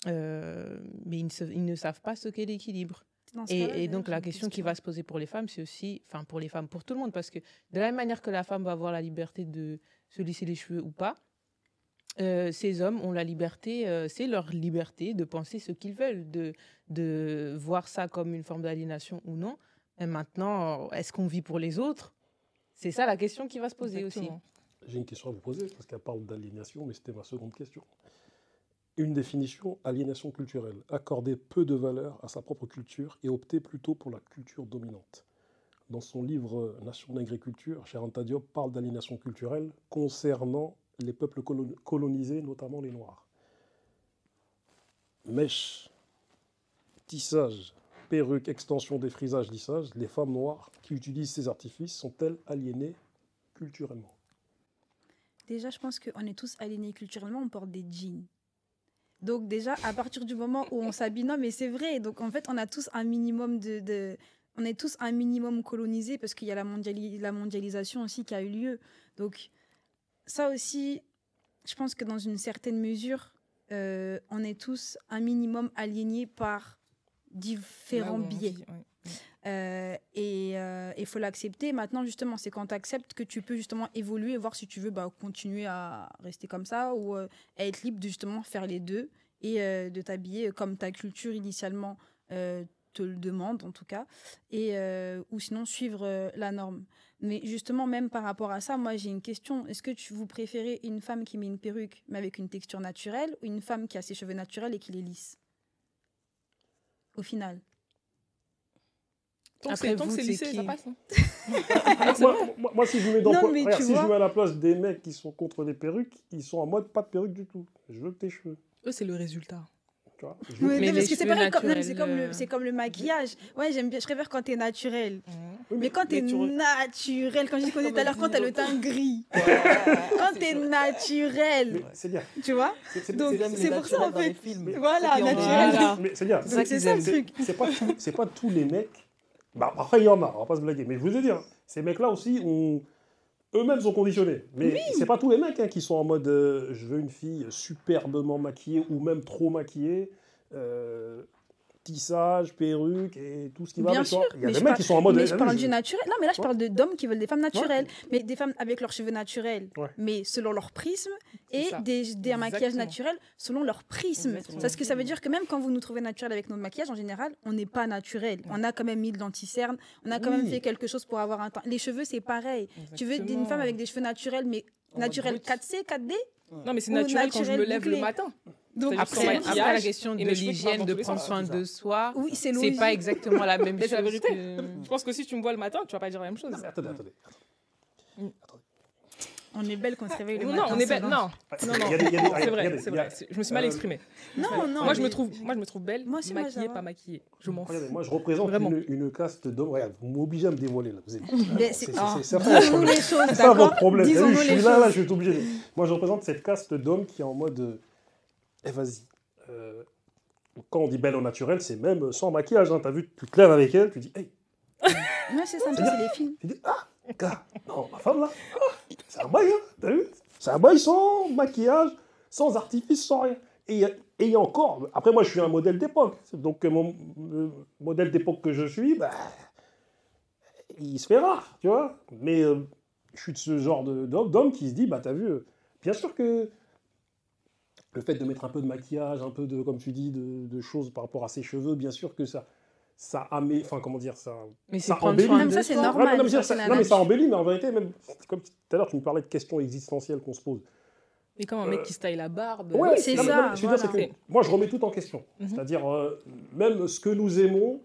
mais ils ne savent pas ce qu'est l'équilibre. Et donc la question qui va se poser pour les femmes, c'est aussi, enfin pour les femmes, pour tout le monde, parce que de la même manière que la femme va avoir la liberté de se lisser les cheveux ou pas, ces hommes ont la liberté, c'est leur liberté de penser ce qu'ils veulent, de voir ça comme une forme d'aliénation ou non. Et maintenant, est-ce qu'on vit pour les autres? C'est ça la question qui va se poser aussi.
J'ai une question à vous poser, parce qu'elle parle d'aliénation, mais c'était ma seconde question. Une définition, aliénation culturelle. Accorder peu de valeur à sa propre culture et opter plutôt pour la culture dominante. Dans son livre Nation d'agriculture, Cheikh Anta Diop parle d'aliénation culturelle concernant les peuples colonisés, notamment les Noirs. Mèche, tissage, perruque, extension, défrisage, lissage, les femmes noires qui utilisent ces artifices sont-elles aliénées culturellement?
Déjà, je pense qu'on est tous aliénés culturellement, on porte des jeans. Donc déjà, à partir du moment où on s'habille, non mais c'est vrai, donc en fait, on a tous un minimum on est tous un minimum colonisés parce qu'il y a la mondialisation aussi qui a eu lieu. Donc ça aussi, je pense que dans une certaine mesure, on est tous un minimum aliénés par différents biais. Et il faut l'accepter. Maintenant, justement, c'est quand tu acceptes que tu peux justement évoluer et voir si tu veux continuer à rester comme ça ou être libre de justement faire les deux et de t'habiller comme ta culture initialement te le demande en tout cas, ou sinon suivre la norme. Mais justement, même par rapport à ça, moi j'ai une question. Est-ce que vous préférez une femme qui met une perruque mais avec une texture naturelle ou une femme qui a ses cheveux naturels et qui les lisse au final?
Tant que c'est lissé, ça passe.
Moi, si je mets si je mets à la place des mecs qui sont contre les perruques, ils sont en mode pas de perruque du tout. Je veux que tes cheveux.
Eux, c'est le résultat.
Tu vois,
mais parce que c'est pareil, c'est comme le maquillage. Ouais, j'aime bien, je préfère quand t'es naturel. Mais quand t'es naturel, comme je disais tout à l'heure, quand t'as le teint gris, quand t'es naturel, tu vois. Donc c'est pour ça en fait. Voilà, naturel.
Mais c'est ça le truc. C'est pas tous les mecs. Bah, après, il y en a, on va pas se blaguer. Mais je vous ai dit, ces mecs-là aussi, eux-mêmes sont conditionnés. Mais c'est pas tous les mecs qui sont en mode je veux une fille superbement maquillée ou même trop maquillée, tissage, perruque et tout ce qui va
bien
avec.
Sûr,
il y a des mecs qui sont en mode.
Mais je parle du naturel. Non, mais là, je parle d'hommes qui veulent des femmes naturelles. Mais des femmes avec leurs cheveux naturels, mais selon leur prisme, et des maquillages naturels selon leur prisme. Parce que ça veut dire que même quand vous nous trouvez naturel avec notre maquillage, en général, on n'est pas naturel. On a quand même mis de l'anti-cerne, on a quand même fait quelque chose pour avoir un teint. Les cheveux, c'est pareil. Tu veux une femme avec des cheveux naturels, mais naturels 4C, 4D?
Non, mais c'est naturel quand je me lève le matin.
Donc après la question de l'hygiène, de prendre soin de soi, c'est pas exactement la même chose.
C'est la vérité. Je pense que si tu me vois le matin, tu vas pas dire la même chose.
Attendez.
On est belle quand on se réveille le matin.
Non, on est belle. Non, c'est vrai. Je me suis mal exprimée.
Non.
Moi, je me trouve belle, maquillée, pas maquillée. Je m'en fous.
Moi, je représente une caste d'hommes. Regarde, vous m'obligez à me dévoiler là.
C'est ça
votre problème. Je suis là, je suis obligé. Moi, je représente cette caste d'hommes qui est en mode. Vas-y. Quand on dit belle au naturel, c'est même sans maquillage. T'as vu, tu te lèves avec elle, tu dis hey.
Ouais, c'est ça, c'est les films.
Tu dis gars, non, ma femme là, c'est un bail, t'as vu? C'est un bail sans maquillage, sans artifice, sans rien. Et encore, après moi je suis un modèle d'époque. Donc mon modèle d'époque que je suis, il se fait rare, tu vois. Mais je suis de ce genre d'homme qui se dit, t'as vu, bien sûr que le fait de mettre un peu de maquillage, un peu de, comme tu dis, de choses par rapport à ses cheveux, bien sûr que ça embellit, enfin comment dire, ça embellit.
Même ça c'est normal.
Mais ça embellit, mais en vérité, même comme tout à l'heure tu me parlais de questions existentielles qu'on se pose.
Et comme un mec qui se taille la barbe.
Ouais,
c'est ça.
Je veux dire, c'est que moi je remets tout en question. C'est-à-dire, même ce que nous aimons,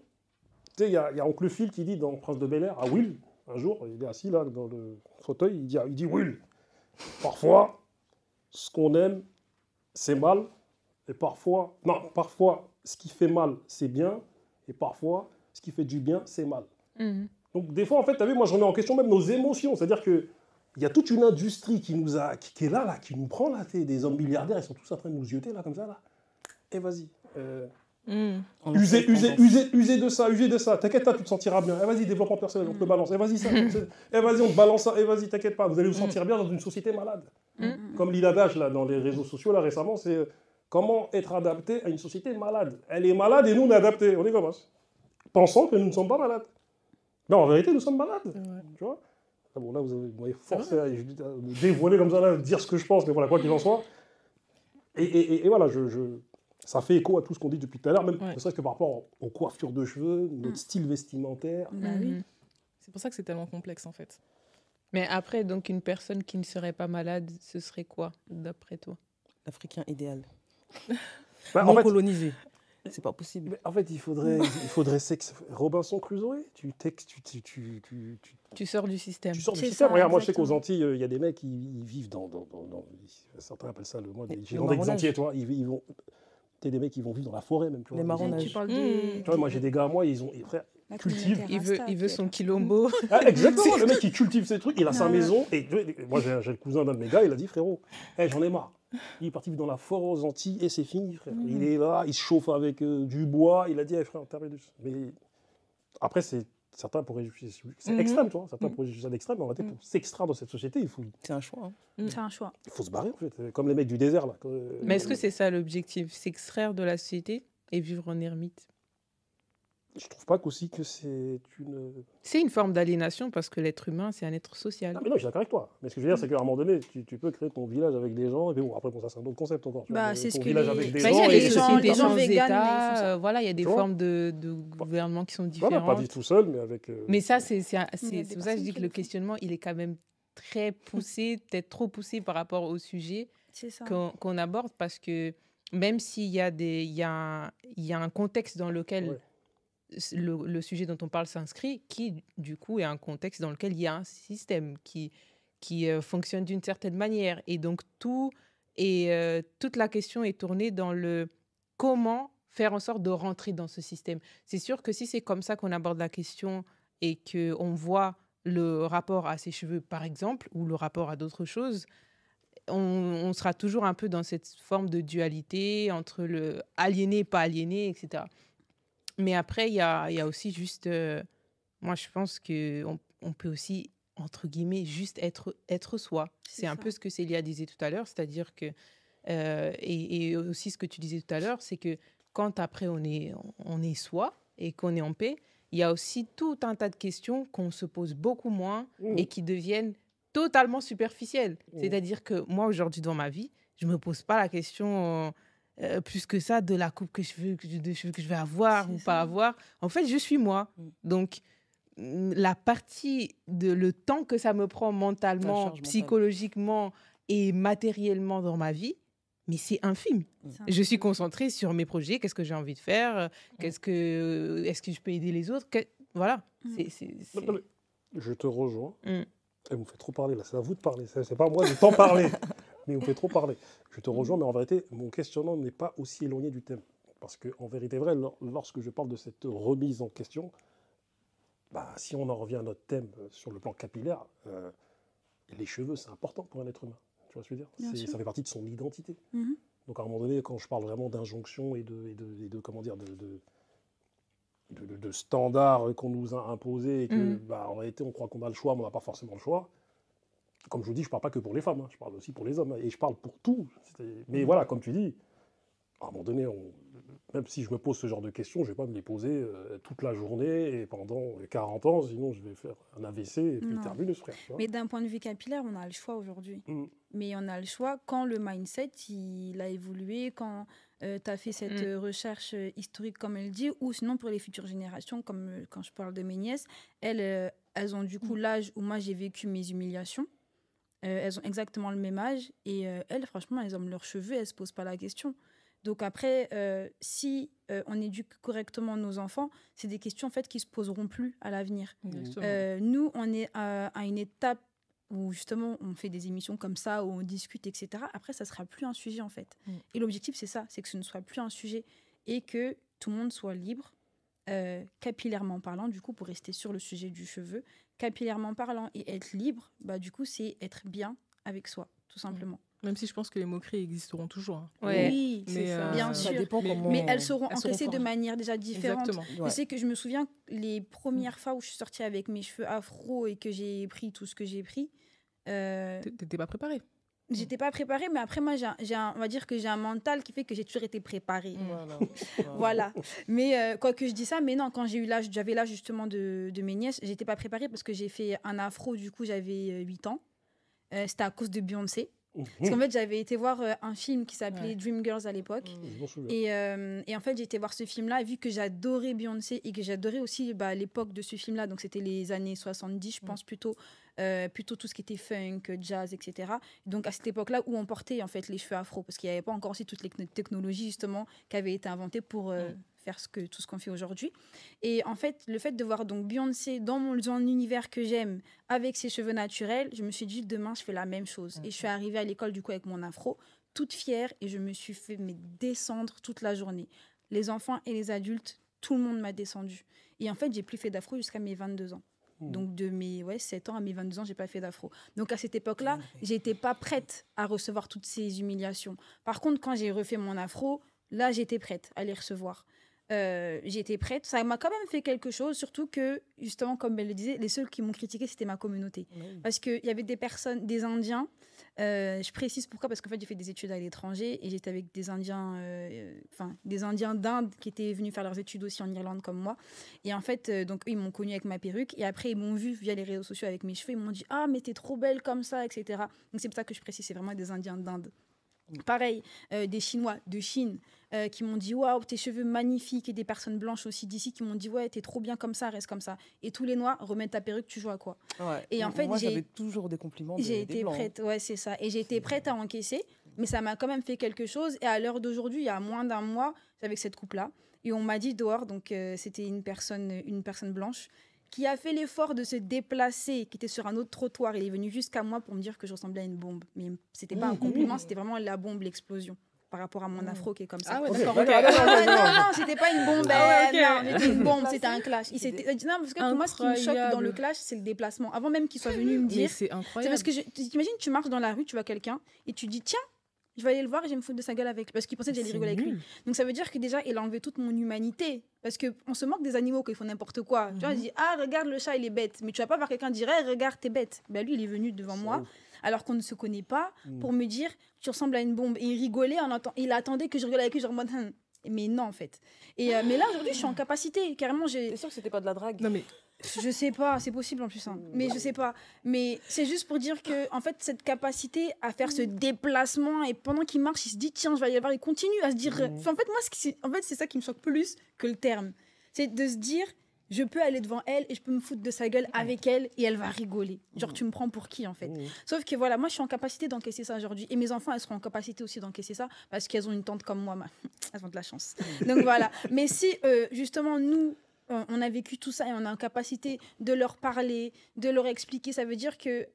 tu sais, il y a Oncle Phil qui dit dans Prince de Bel-Air à Will, un jour, il est assis là dans le fauteuil, il dit Will, parfois, ce qu'on aime, c'est mal, et parfois, ce qui fait mal, c'est bien, et parfois, ce qui fait du bien, c'est mal. Donc, des fois, en fait, tu as vu, moi, je remets en question même nos émotions. C'est-à-dire qu'il y a toute une industrie qui est là, qui nous prend, là, des hommes milliardaires, ils sont tous en train de nous zioter, là, comme ça, là. Et vas-y. User de ça. T'inquiète pas, tu te sentiras bien. Et vas-y, développement personnel, on te balance. Et vas-y, ça. Et vas-y, on te balance ça. Et vas-y, t'inquiète pas, vous allez vous sentir bien dans une société malade. Comme l'adage, là, dans les réseaux sociaux, là, récemment, c'est comment être adapté à une société malade. Elle est malade et nous, on est adaptés. On est comme ça. Pensant que nous ne sommes pas malades. Mais en vérité, nous sommes malades. Tu vois? Bon, là, vous m'avez forcé à me dévoiler comme ça, là, dire ce que je pense, mais voilà, quoi qu'il en soit. Et voilà, ça fait écho à tout ce qu'on dit depuis tout à l'heure, même ne serait-ce que par rapport aux coiffures de cheveux, notre style vestimentaire.
Oui. C'est pour ça que c'est tellement complexe, en fait.
Mais après, donc, une personne qui ne serait pas malade, ce serait quoi, d'après toi?
L'Africain idéal.
Non
colonisé. C'est pas possible.
Mais en fait, il faudrait Robinson Crusoe.
Tu sors du système.
Tu sors du système. Regarde, moi, je sais qu'aux Antilles, il y a des mecs qui vivent dans certains appellent ça le mode des gérants des Antilles, toi. Ils vont. T'es des mecs qui vont vivre dans la forêt, même.
Les marronnages.
Tu vois, moi, j'ai des gars à moi, ils cultivent.
Il veut son quilombo.
Exactement, le mec qui cultive ses trucs, il a sa maison. Et moi, j'ai le cousin d'un de mes gars, il a dit, frérot, j'en ai marre. Il est parti vivre dans la forêt aux Antilles et c'est fini, frère. Il est là, il se chauffe avec du bois. Il a dit, frère, t'as réduit. Mais après, certains pourraient juger. C'est extrême, tu vois. Certains pourraient juger ça d'extrême. Mais en fait, pour s'extraire dans cette société, il faut.
C'est un choix.
C'est un choix.
Il faut se barrer, en fait. Comme les mecs du désert, là.
Mais est-ce que c'est ça l'objectif? S'extraire de la société et vivre en ermite?
Je trouve pas qu'aussi que c'est une...
C'est une forme d'aliénation parce que l'être humain, c'est un être social.
Ah, mais non, je suis d'accord avec toi. Mais ce que je veux dire, c'est qu'à un moment donné, tu peux créer ton village avec des gens. Et puis bon, après, bon, ça, c'est un autre concept encore.
Bah, c'est
ton
ce que
village
les-
avec des
Bah, il y
gens.
a
et
des
c'est-
sociétés
les gens
sans
véganes, mais ils font
État,
ça.
voilà, il y a des
Tu vois
formes de gouvernement qui sont
Voilà,
différentes.
pas vivre tout seul, mais avec...
Mais ça, c'est
Il y a
c'est
des
pour ça que je
personnes
dis
qui
que
le
le
font.
questionnement, il est quand même très poussé, peut-être trop poussé par rapport au sujet
C'est ça.
qu'on aborde, parce que même s'il y a il y a un contexte dans lequel
Ouais.
le sujet dont on parle s'inscrit, qui du coup est un contexte dans lequel il y a un système qui fonctionne d'une certaine manière. Et donc toute la question est tournée dans le comment faire en sorte de rentrer dans ce système. C'est sûr que si c'est comme ça qu'on aborde la question et qu'on voit le rapport à ses cheveux, par exemple, ou le rapport à d'autres choses, on sera toujours un peu dans cette forme de dualité entre le aliéné et pas aliéné, etc. Mais après, il y a aussi juste... moi, je pense qu'on peut aussi, entre guillemets, juste être soi. C'est un peu ce que Célia disait tout à l'heure, c'est-à-dire que... et aussi ce que tu disais tout à l'heure, c'est que quand après on est soi et qu'on est en paix, il y a aussi tout un tas de questions qu'on se pose beaucoup moins et qui deviennent totalement superficielles. C'est-à-dire que moi, aujourd'hui, dans ma vie, je ne me pose pas la question plus que ça de la coupe de cheveux que je vais avoir ou pas avoir. En fait, je suis moi. Donc, la partie le temps que ça me prend mentalement, psychologiquement et matériellement dans ma vie, mais c'est infime. Je suis concentrée sur mes projets, qu'est-ce que j'ai envie de faire, est-ce que je peux aider les autres, voilà.
Non, mais je te rejoins. Elle vous fait trop parler, là, c'est à vous de parler. C'est pas moi, je t'en parler. Mais vous me faites trop parler. Je te rejoins, mais en vérité, mon questionnement n'est pas aussi éloigné du thème. Parce qu'en vérité vrai, lorsque je parle de cette remise en question, bah, si on en revient à notre thème sur le plan capillaire, les cheveux, c'est important pour un être humain. Tu vois ce que je veux
Bien
dire
sûr.
Ça fait partie de son identité.
Mhm.
Donc à un moment donné, quand je parle vraiment d'injonction et de comment dire, de standards qu'on nous a imposés et que, bah, en réalité, on croit qu'on a le choix, mais on n'a pas forcément le choix. Comme je vous dis, je ne parle pas que pour les femmes, hein, je parle aussi pour les hommes. Et je parle pour tout. Mais voilà, comme tu dis, à un moment donné, même si je me pose ce genre de questions, je ne vais pas me les poser toute la journée et pendant 40 ans, sinon je vais faire un AVC et puis
Non.
terminus, frère. Tu vois.
Mais d'un point de vue capillaire, on a le choix aujourd'hui. Mais on a le choix quand le mindset il a évolué, quand tu as fait cette recherche historique, comme elle dit, ou sinon pour les futures générations, comme quand je parle de mes nièces, elles ont du coup l'âge où moi j'ai vécu mes humiliations. Elles ont exactement le même âge et elles, franchement, elles aiment leurs cheveux, elles ne se posent pas la question. Donc après, si on éduque correctement nos enfants, c'est des questions en fait, qui ne se poseront plus à l'avenir. Nous, on est à une étape où justement on fait des émissions comme ça, où on discute, etc. Après, ça ne sera plus un sujet en fait. Et l'objectif, c'est ça, c'est que ce ne soit plus un sujet et que tout le monde soit libre, capillairement parlant, du coup, pour rester sur le sujet du cheveu, capillairement parlant et être libre, bah, du coup, c'est être bien avec soi, tout simplement.
Même si je pense que les moqueries existeront toujours. Hein.
Ouais, oui,
mais,
c'est ça. Bien sûr. Mais elles seront encaissées de manière déjà différente.
Exactement.
Je sais que je me souviens les premières fois où je suis sortie avec mes cheveux afro et que j'ai pris tout ce que j'ai pris.
T'étais pas préparée.
J'étais pas préparée, mais après, moi, on va dire que j'ai un mental qui fait que j'ai toujours été préparée. Voilà. Mais quoi que je dis ça, mais non, quand j'avais l'âge justement de mes nièces, j'étais pas préparée parce que j'ai fait un afro, du coup, j'avais 8 ans. C'était à cause de Beyoncé. Parce qu'en fait, j'avais été voir un film qui s'appelait Dreamgirls à l'époque. Et en fait, j'ai été voir ce film-là, vu que j'adorais Beyoncé et que j'adorais aussi l'époque de ce film-là. Donc, c'était les années 70, je pense, plutôt tout ce qui était funk, jazz, etc. Donc, à cette époque-là où on portait en fait les cheveux afro, parce qu'il n'y avait pas encore aussi toutes les technologies, justement, qui avaient été inventées pour faire tout ce qu'on fait aujourd'hui. Et en fait, le fait de voir donc Beyoncé dans l'univers que j'aime, avec ses cheveux naturels, je me suis dit, demain, je fais la même chose. Et je suis arrivée à l'école, du coup, avec mon afro, toute fière, et je me suis fait descendre toute la journée. Les enfants et les adultes, tout le monde m'a descendu. Et en fait, j'ai plus fait d'afro jusqu'à mes 22 ans. Donc, de mes 7 ans à mes 22 ans, j'ai pas fait d'afro. Donc, à cette époque-là, j'étais pas prête à recevoir toutes ces humiliations. Par contre, quand j'ai refait mon afro, là, j'étais prête à les recevoir. j'étais prête. Ça m'a quand même fait quelque chose, surtout que, justement, comme elle le disait, les seuls qui m'ont critiqué, c'était ma communauté. Parce qu'il y avait des personnes, des Indiens. Je précise pourquoi, parce qu'en fait, j'ai fait des études à l'étranger et j'étais avec des Indiens, des Indiens d'Inde qui étaient venus faire leurs études aussi en Irlande comme moi. Et en fait, donc, eux, ils m'ont connue avec ma perruque et après, ils m'ont vue via les réseaux sociaux avec mes cheveux. Ils m'ont dit « Ah, mais t'es trop belle comme ça, etc. » Donc, c'est pour ça que je précise, c'est vraiment des Indiens d'Inde. Pareil, des Chinois de Chine qui m'ont dit waouh, tes cheveux magnifiques, et des personnes blanches aussi d'ici qui m'ont dit ouais, t'es trop bien comme ça, reste comme ça. Et tous les Noirs, remets ta perruque, tu joues à quoi? Et en fait,
moi j'avais toujours des compliments.
J'ai été prête, ouais, c'est ça. Et j'ai été prête à encaisser, mais ça m'a quand même fait quelque chose. Et à l'heure d'aujourd'hui, il y a moins d'un mois, j'avais cette coupe-là. Et on m'a dit dehors, donc c'était une personne blanche qui a fait l'effort de se déplacer, qui était sur un autre trottoir. Il est venu jusqu'à moi pour me dire que je ressemblais à une bombe. Mais c'était pas un compliment, c'était vraiment la bombe, l'explosion, par rapport à mon afro qui est comme ça.
Ah ouais,
d'accord. Non, c'était pas une bombe. Non, c'était une bombe, c'était un clash. Non, parce que moi, ce qui me choque dans le clash, c'est le déplacement. Avant même qu'il soit venu me dire...
c'est incroyable.
C'est parce que, t'imagines, tu marches dans la rue, tu vois quelqu'un, et tu dis, tiens, je vais aller le voir et je vais me foutre de sa gueule avec lui. Parce qu'il pensait que j'allais rigoler avec lui. Donc ça veut dire que déjà, il a enlevé toute mon humanité. Parce qu'on se moque des animaux quand ils font n'importe quoi. Tu vois, il dit, ah, regarde le chat, il est bête. Mais tu vas pas voir quelqu'un dire, hey, regarde, t'es bête. Ben, lui, il est venu devant moi, alors qu'on ne se connaît pas, pour me dire, tu ressembles à une bombe. Et il rigolait, il attendait que je rigole avec lui, genre en mode, mais non, en fait. Mais là, aujourd'hui, je suis en capacité. Carrément,
T'es sûr que c'était pas de la drague?
Non, mais... Je sais pas, c'est possible en plus, hein. Mais je sais pas. Mais c'est juste pour dire que, en fait, cette capacité à faire ce déplacement, et pendant qu'il marche, il se dit, tiens, je vais aller voir, il continue à se dire. Enfin, en fait, moi, c'est ça qui me choque plus que le terme. C'est de se dire, je peux aller devant elle et je peux me foutre de sa gueule avec elle et elle va rigoler. Genre, tu me prends pour qui, en fait? Sauf que voilà, moi, je suis en capacité d'encaisser ça aujourd'hui. Et mes enfants, elles seront en capacité aussi d'encaisser ça parce qu'elles ont une tante comme moi. Elles ont de la chance. Donc voilà. Mais si, justement, nous, on a vécu tout ça et on a en capacité de leur parler, de leur expliquer, ça veut dire qu'elles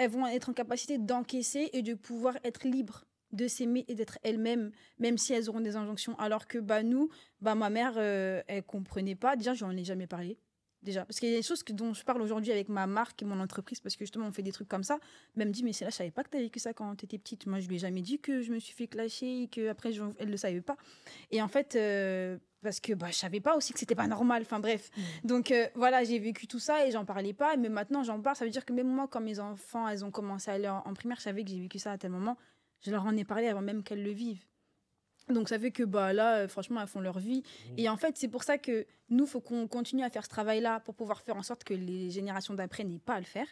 vont être en capacité d'encaisser et de pouvoir être libres de s'aimer et d'être elles-mêmes, même si elles auront des injonctions. Alors que nous, ma mère, elle comprenait pas. Déjà, je n'en ai jamais parlé. Déjà, parce qu'il y a des choses dont je parle aujourd'hui avec ma marque et mon entreprise, parce que justement, on fait des trucs comme ça. Elle me dit, mais c'est là, je savais pas que tu avais vécu ça quand tu étais petite. Moi, je lui ai jamais dit que je me suis fait clasher et qu'après, elle le savait pas. Et en fait, parce que je savais pas aussi que c'était pas normal. Enfin, bref. Donc, voilà, j'ai vécu tout ça et j'en parlais pas. Mais maintenant, j'en parle. Ça veut dire que même moi, quand mes enfants, elles ont commencé à aller en primaire, je savais que j'ai vécu ça à tel moment. Je leur en ai parlé avant même qu'elles le vivent. Donc ça fait que là, franchement, elles font leur vie. Et en fait, c'est pour ça que nous, il faut qu'on continue à faire ce travail-là pour pouvoir faire en sorte que les générations d'après n'aient pas à le faire.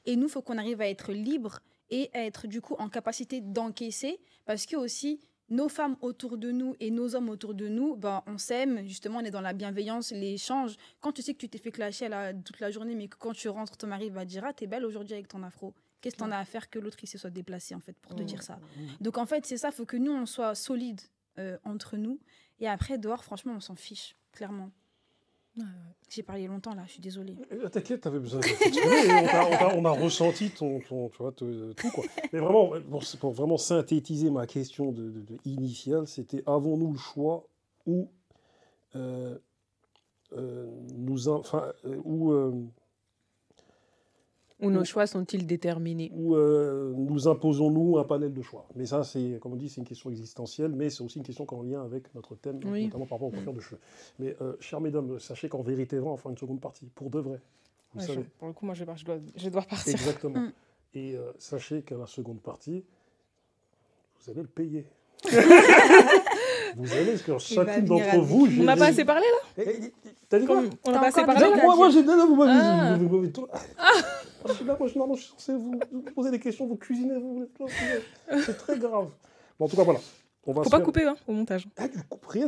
Et nous, il faut qu'on arrive à être libre et à être du coup en capacité d'encaisser, parce que aussi, nos femmes autour de nous et nos hommes autour de nous, on s'aime, justement, on est dans la bienveillance, l'échange. Quand tu sais que tu t'es fait clasher toute la journée, mais que quand tu rentres, ton mari va dire « Ah, t'es belle aujourd'hui avec ton afro ». Qu'est-ce que t'en as à faire que l'autre il se soit déplacé en fait pour te dire ça? Donc en fait c'est ça, faut que nous on soit solides entre nous et après dehors franchement on s'en fiche clairement. J'ai parlé longtemps là, je suis désolée.
T'inquiète, t'avais besoin de t'exprimer. On a ressenti tu vois, tout quoi. Mais vraiment pour vraiment synthétiser ma question initiale, c'était avons-nous le choix ou
ou nos choix sont-ils déterminés?
Ou nous imposons-nous un panel de choix? Mais ça, c'est, comme on dit, c'est une question existentielle, mais c'est aussi une question en lien avec notre thème, notamment par rapport aux coiffures de cheveux. Mais, chères mesdames, sachez qu'en vérité, on va faire une seconde partie, pour de vrai. Vous savez.
Pour le coup, moi, je vais devoir partir.
Exactement. Et sachez qu'à la seconde partie, vous allez le payer. Vous allez, parce que chacune d'entre vous...
On n'a pas assez parlé, là?
T'as dit quoi?
On n'a pas assez parlé?
Moi, j'ai... Non, vous m'avez... Je suis là, moi, je suis censé vous poser des questions, vous cuisinez, vous... C'est très grave. Bon, en tout cas, voilà.
Faut pas couper, au montage.
Ah, tu coupes rien.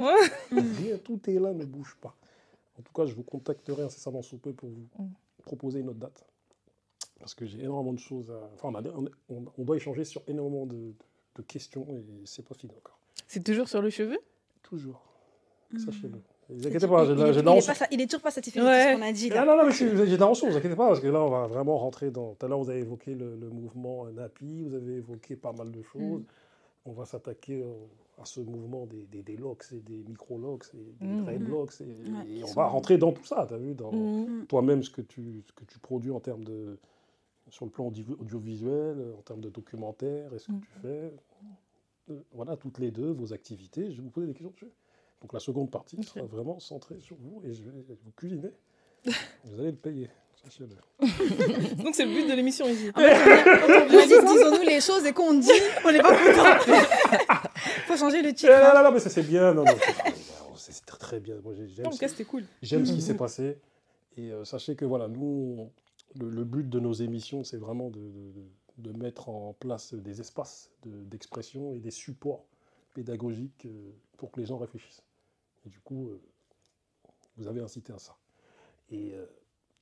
Rien, tout est là, ne bouge pas. En tout cas, je vous contacterai incessamment sous peu pour vous proposer une autre date. Parce que j'ai énormément de choses à... Enfin, on doit échanger sur énormément de questions et c'est pas fini encore.
C'est toujours sur le cheveu?
Toujours. Sachez-le. Ne vous inquiétez pas,
il est toujours pas satisfait de tout ce qu'on a dit là.
Non, mais j'ai d'intention, ne vous inquiétez pas, parce que là, on va vraiment rentrer dans... Tout à l'heure, vous avez évoqué le mouvement NAPI, vous avez évoqué pas mal de choses. On va s'attaquer à ce mouvement des locks et des micro-locks et des dreadlocks. Et on va rentrer dans tout ça, tu as vu, dans toi-même ce que tu produis en termes de... sur le plan audiovisuel, en termes de documentaire, et ce que tu fais. Voilà, toutes les deux, vos activités. Je vais vous poser des questions dessus. Donc la seconde partie sera vraiment centrée sur vous et je vais vous cuisiner. Vous allez le payer.
Donc c'est le but de l'émission ici.
Disons-nous les choses et qu'on dit, on n'est pas content. Faut changer le titre.
Non, mais ça c'est bien. Non, c'est très bien. Moi,
c'était cool.
J'aime ce qui s'est passé. Et sachez que voilà, nous, le but de nos émissions, c'est vraiment de mettre en place des espaces d'expression et des supports pédagogiques pour que les gens réfléchissent. Et du coup, vous avez incité à ça. Et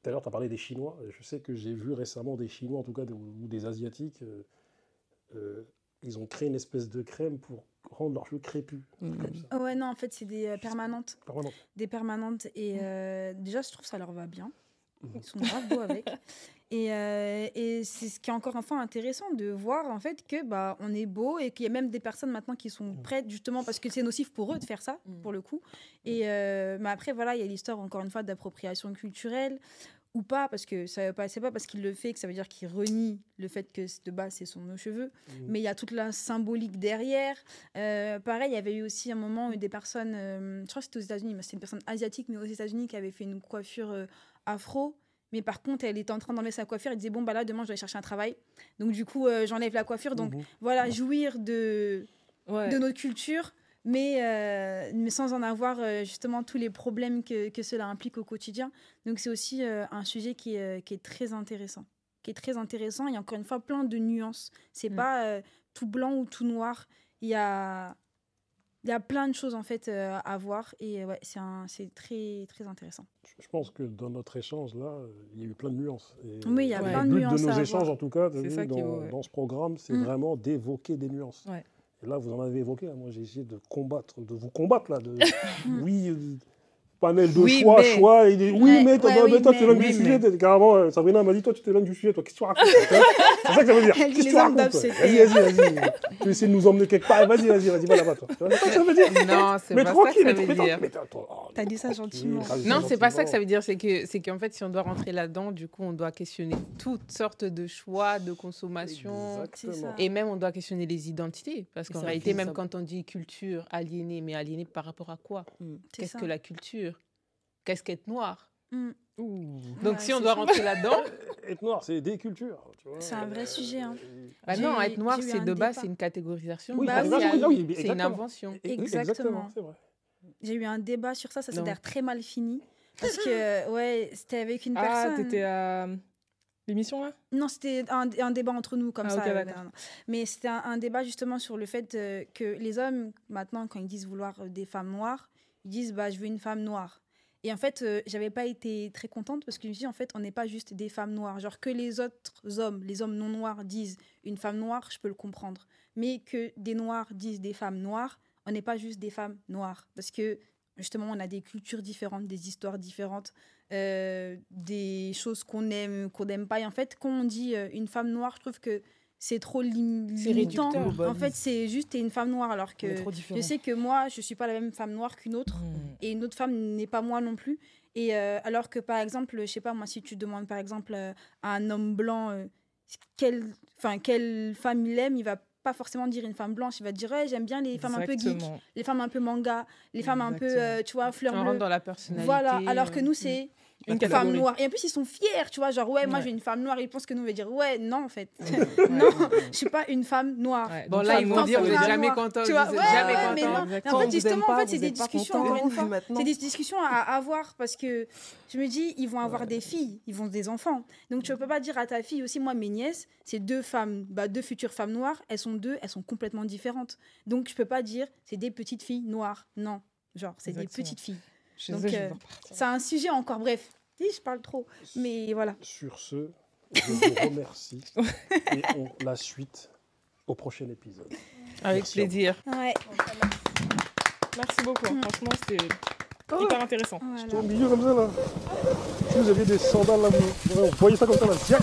tout à l'heure, tu as parlé des Chinois. Je sais que j'ai vu récemment des Chinois, en tout cas, ou des Asiatiques, ils ont créé une espèce de crème pour rendre leurs cheveux crépus. Comme ça.
Ouais, non, en fait, c'est des permanentes. Des permanentes. Et déjà, je trouve que ça leur va bien. Ils sont grave beaux avec. Et c'est ce qui est encore enfin intéressant de voir en fait que on est beau et qu'il y a même des personnes maintenant qui sont prêtes justement parce que c'est nocif pour eux de faire ça pour le coup. Et mais après voilà, il y a l'histoire encore une fois d'appropriation culturelle ou pas, parce que c'est pas parce qu'il le fait que ça veut dire qu'il renie le fait que de base c'est nos cheveux, mais il y a toute la symbolique derrière. Pareil, il y avait eu aussi un moment où des personnes, je crois que c'était aux États-Unis, mais c'était une personne asiatique, mais aux États-Unis qui avait fait une coiffure afro. Mais par contre, elle était en train d'enlever sa coiffure. Elle disait, bon, là, demain, je dois aller chercher un travail. Donc, du coup, j'enlève la coiffure. Donc, voilà, jouir de notre culture, mais sans en avoir justement tous les problèmes que cela implique au quotidien. Donc, c'est aussi un sujet qui est très intéressant. Il y a encore une fois plein de nuances. C'est pas tout blanc ou tout noir. Il y a plein de choses en fait à voir et ouais, c'est très très intéressant.
Je pense que dans notre échange là, il y a eu plein de nuances. Et
oui, il y a plein de nuances.
Le but de nos échanges, en tout cas,
dans
ce programme, c'est vraiment d'évoquer des nuances.
Ouais.
Et là, vous en avez évoqué. Moi, j'ai essayé de vous combattre là. Oui. Panel de choix. Et mais toi, tu t'éloignes du sujet. Carrément, Sabrina m'a dit, toi, tu t'éloignes du sujet. Toi, qu'est-ce que tu racontes? C'est ça que ça veut dire. Qu'est-ce que tu racontes? Vas-y. Tu essaies de nous emmener quelque part. Vas-y, va là-bas, toi. C'est ça que ça veut dire?
Non, c'est pas ça que ça veut dire.
T'as dit ça gentiment.
Non, c'est pas ça que ça veut dire. C'est qu'en fait, si on doit rentrer là-dedans, du coup, on doit questionner toutes sortes de choix, de consommation. Et même, on doit questionner les identités. Parce qu'en réalité, même quand on dit culture aliénée, mais aliénée par rapport à quoi? Qu'est-ce que la culture? Qu'est-ce qu'être noir? Donc, si on doit rentrer là-dedans...
Être noir, c'est des cultures.
C'est un vrai sujet. Hein.
Non, être noir, c'est de base, c'est une catégorisation. C'est une invention.
Exactement.
C'est vrai.
J'ai eu un débat sur ça s'est d'ailleurs très mal fini. Parce que, c'était avec une personne...
Ah, t'étais à l'émission, là?
Non, c'était un débat entre nous, comme ça.
Okay,
mais c'était un débat, justement, sur le fait que les hommes, maintenant, quand ils disent vouloir des femmes noires, ils disent, je veux une femme noire. Et en fait, j'avais pas été très contente parce que je me suis dit, en fait, on n'est pas juste des femmes noires. Genre que les autres hommes, les hommes non noirs disent une femme noire, je peux le comprendre. Mais que des noirs disent des femmes noires, on n'est pas juste des femmes noires. Parce que, justement, on a des cultures différentes, des histoires différentes, des choses qu'on aime, qu'on n'aime pas. Et en fait, quand on dit une femme noire, je trouve que c'est trop limitant. En fait, c'est juste t'es une femme noire, alors que je sais que moi, je suis pas la même femme noire qu'une autre, et une autre femme n'est pas moi non plus. Et alors que par exemple, je sais pas moi, si tu demandes par exemple à un homme blanc quelle femme il aime, il va pas forcément dire une femme blanche, il va dire j'aime bien les femmes un peu geek, les femmes un peu manga, les femmes un peu tu vois fleur bleue.
On rentre dans la personnalité.
Voilà, alors que nous c'est une femme noire. Et en plus, ils sont fiers, tu vois, genre, moi, j'ai une femme noire. Ils pensent que nous, on va dire, non, en fait. Non, je suis pas une femme noire.
Bon, là, ils vont dire, vous n'êtes jamais content.
Tu vois,
jamais content.
mais non. En fait, justement, c'est des discussions, encore une fois. C'est des discussions à avoir parce que je me dis, ils vont avoir des filles, ils vont avoir des enfants. Donc, tu ne peux pas dire à ta fille aussi, moi, mes nièces, c'est deux futures femmes noires, elles sont complètement différentes. Donc, je peux pas dire, c'est des petites filles noires. Non, genre, c'est des petites filles. Donc, c'est un sujet encore, bref. Je parle trop, mais voilà.
Sur ce, je vous remercie et la suite au prochain épisode.
Avec plaisir.
Ouais.
Merci beaucoup. Franchement, c'était hyper intéressant.
J'étais au milieu comme ça, là. Si vous aviez des sandales, là, vous voyez ça comme ça, là.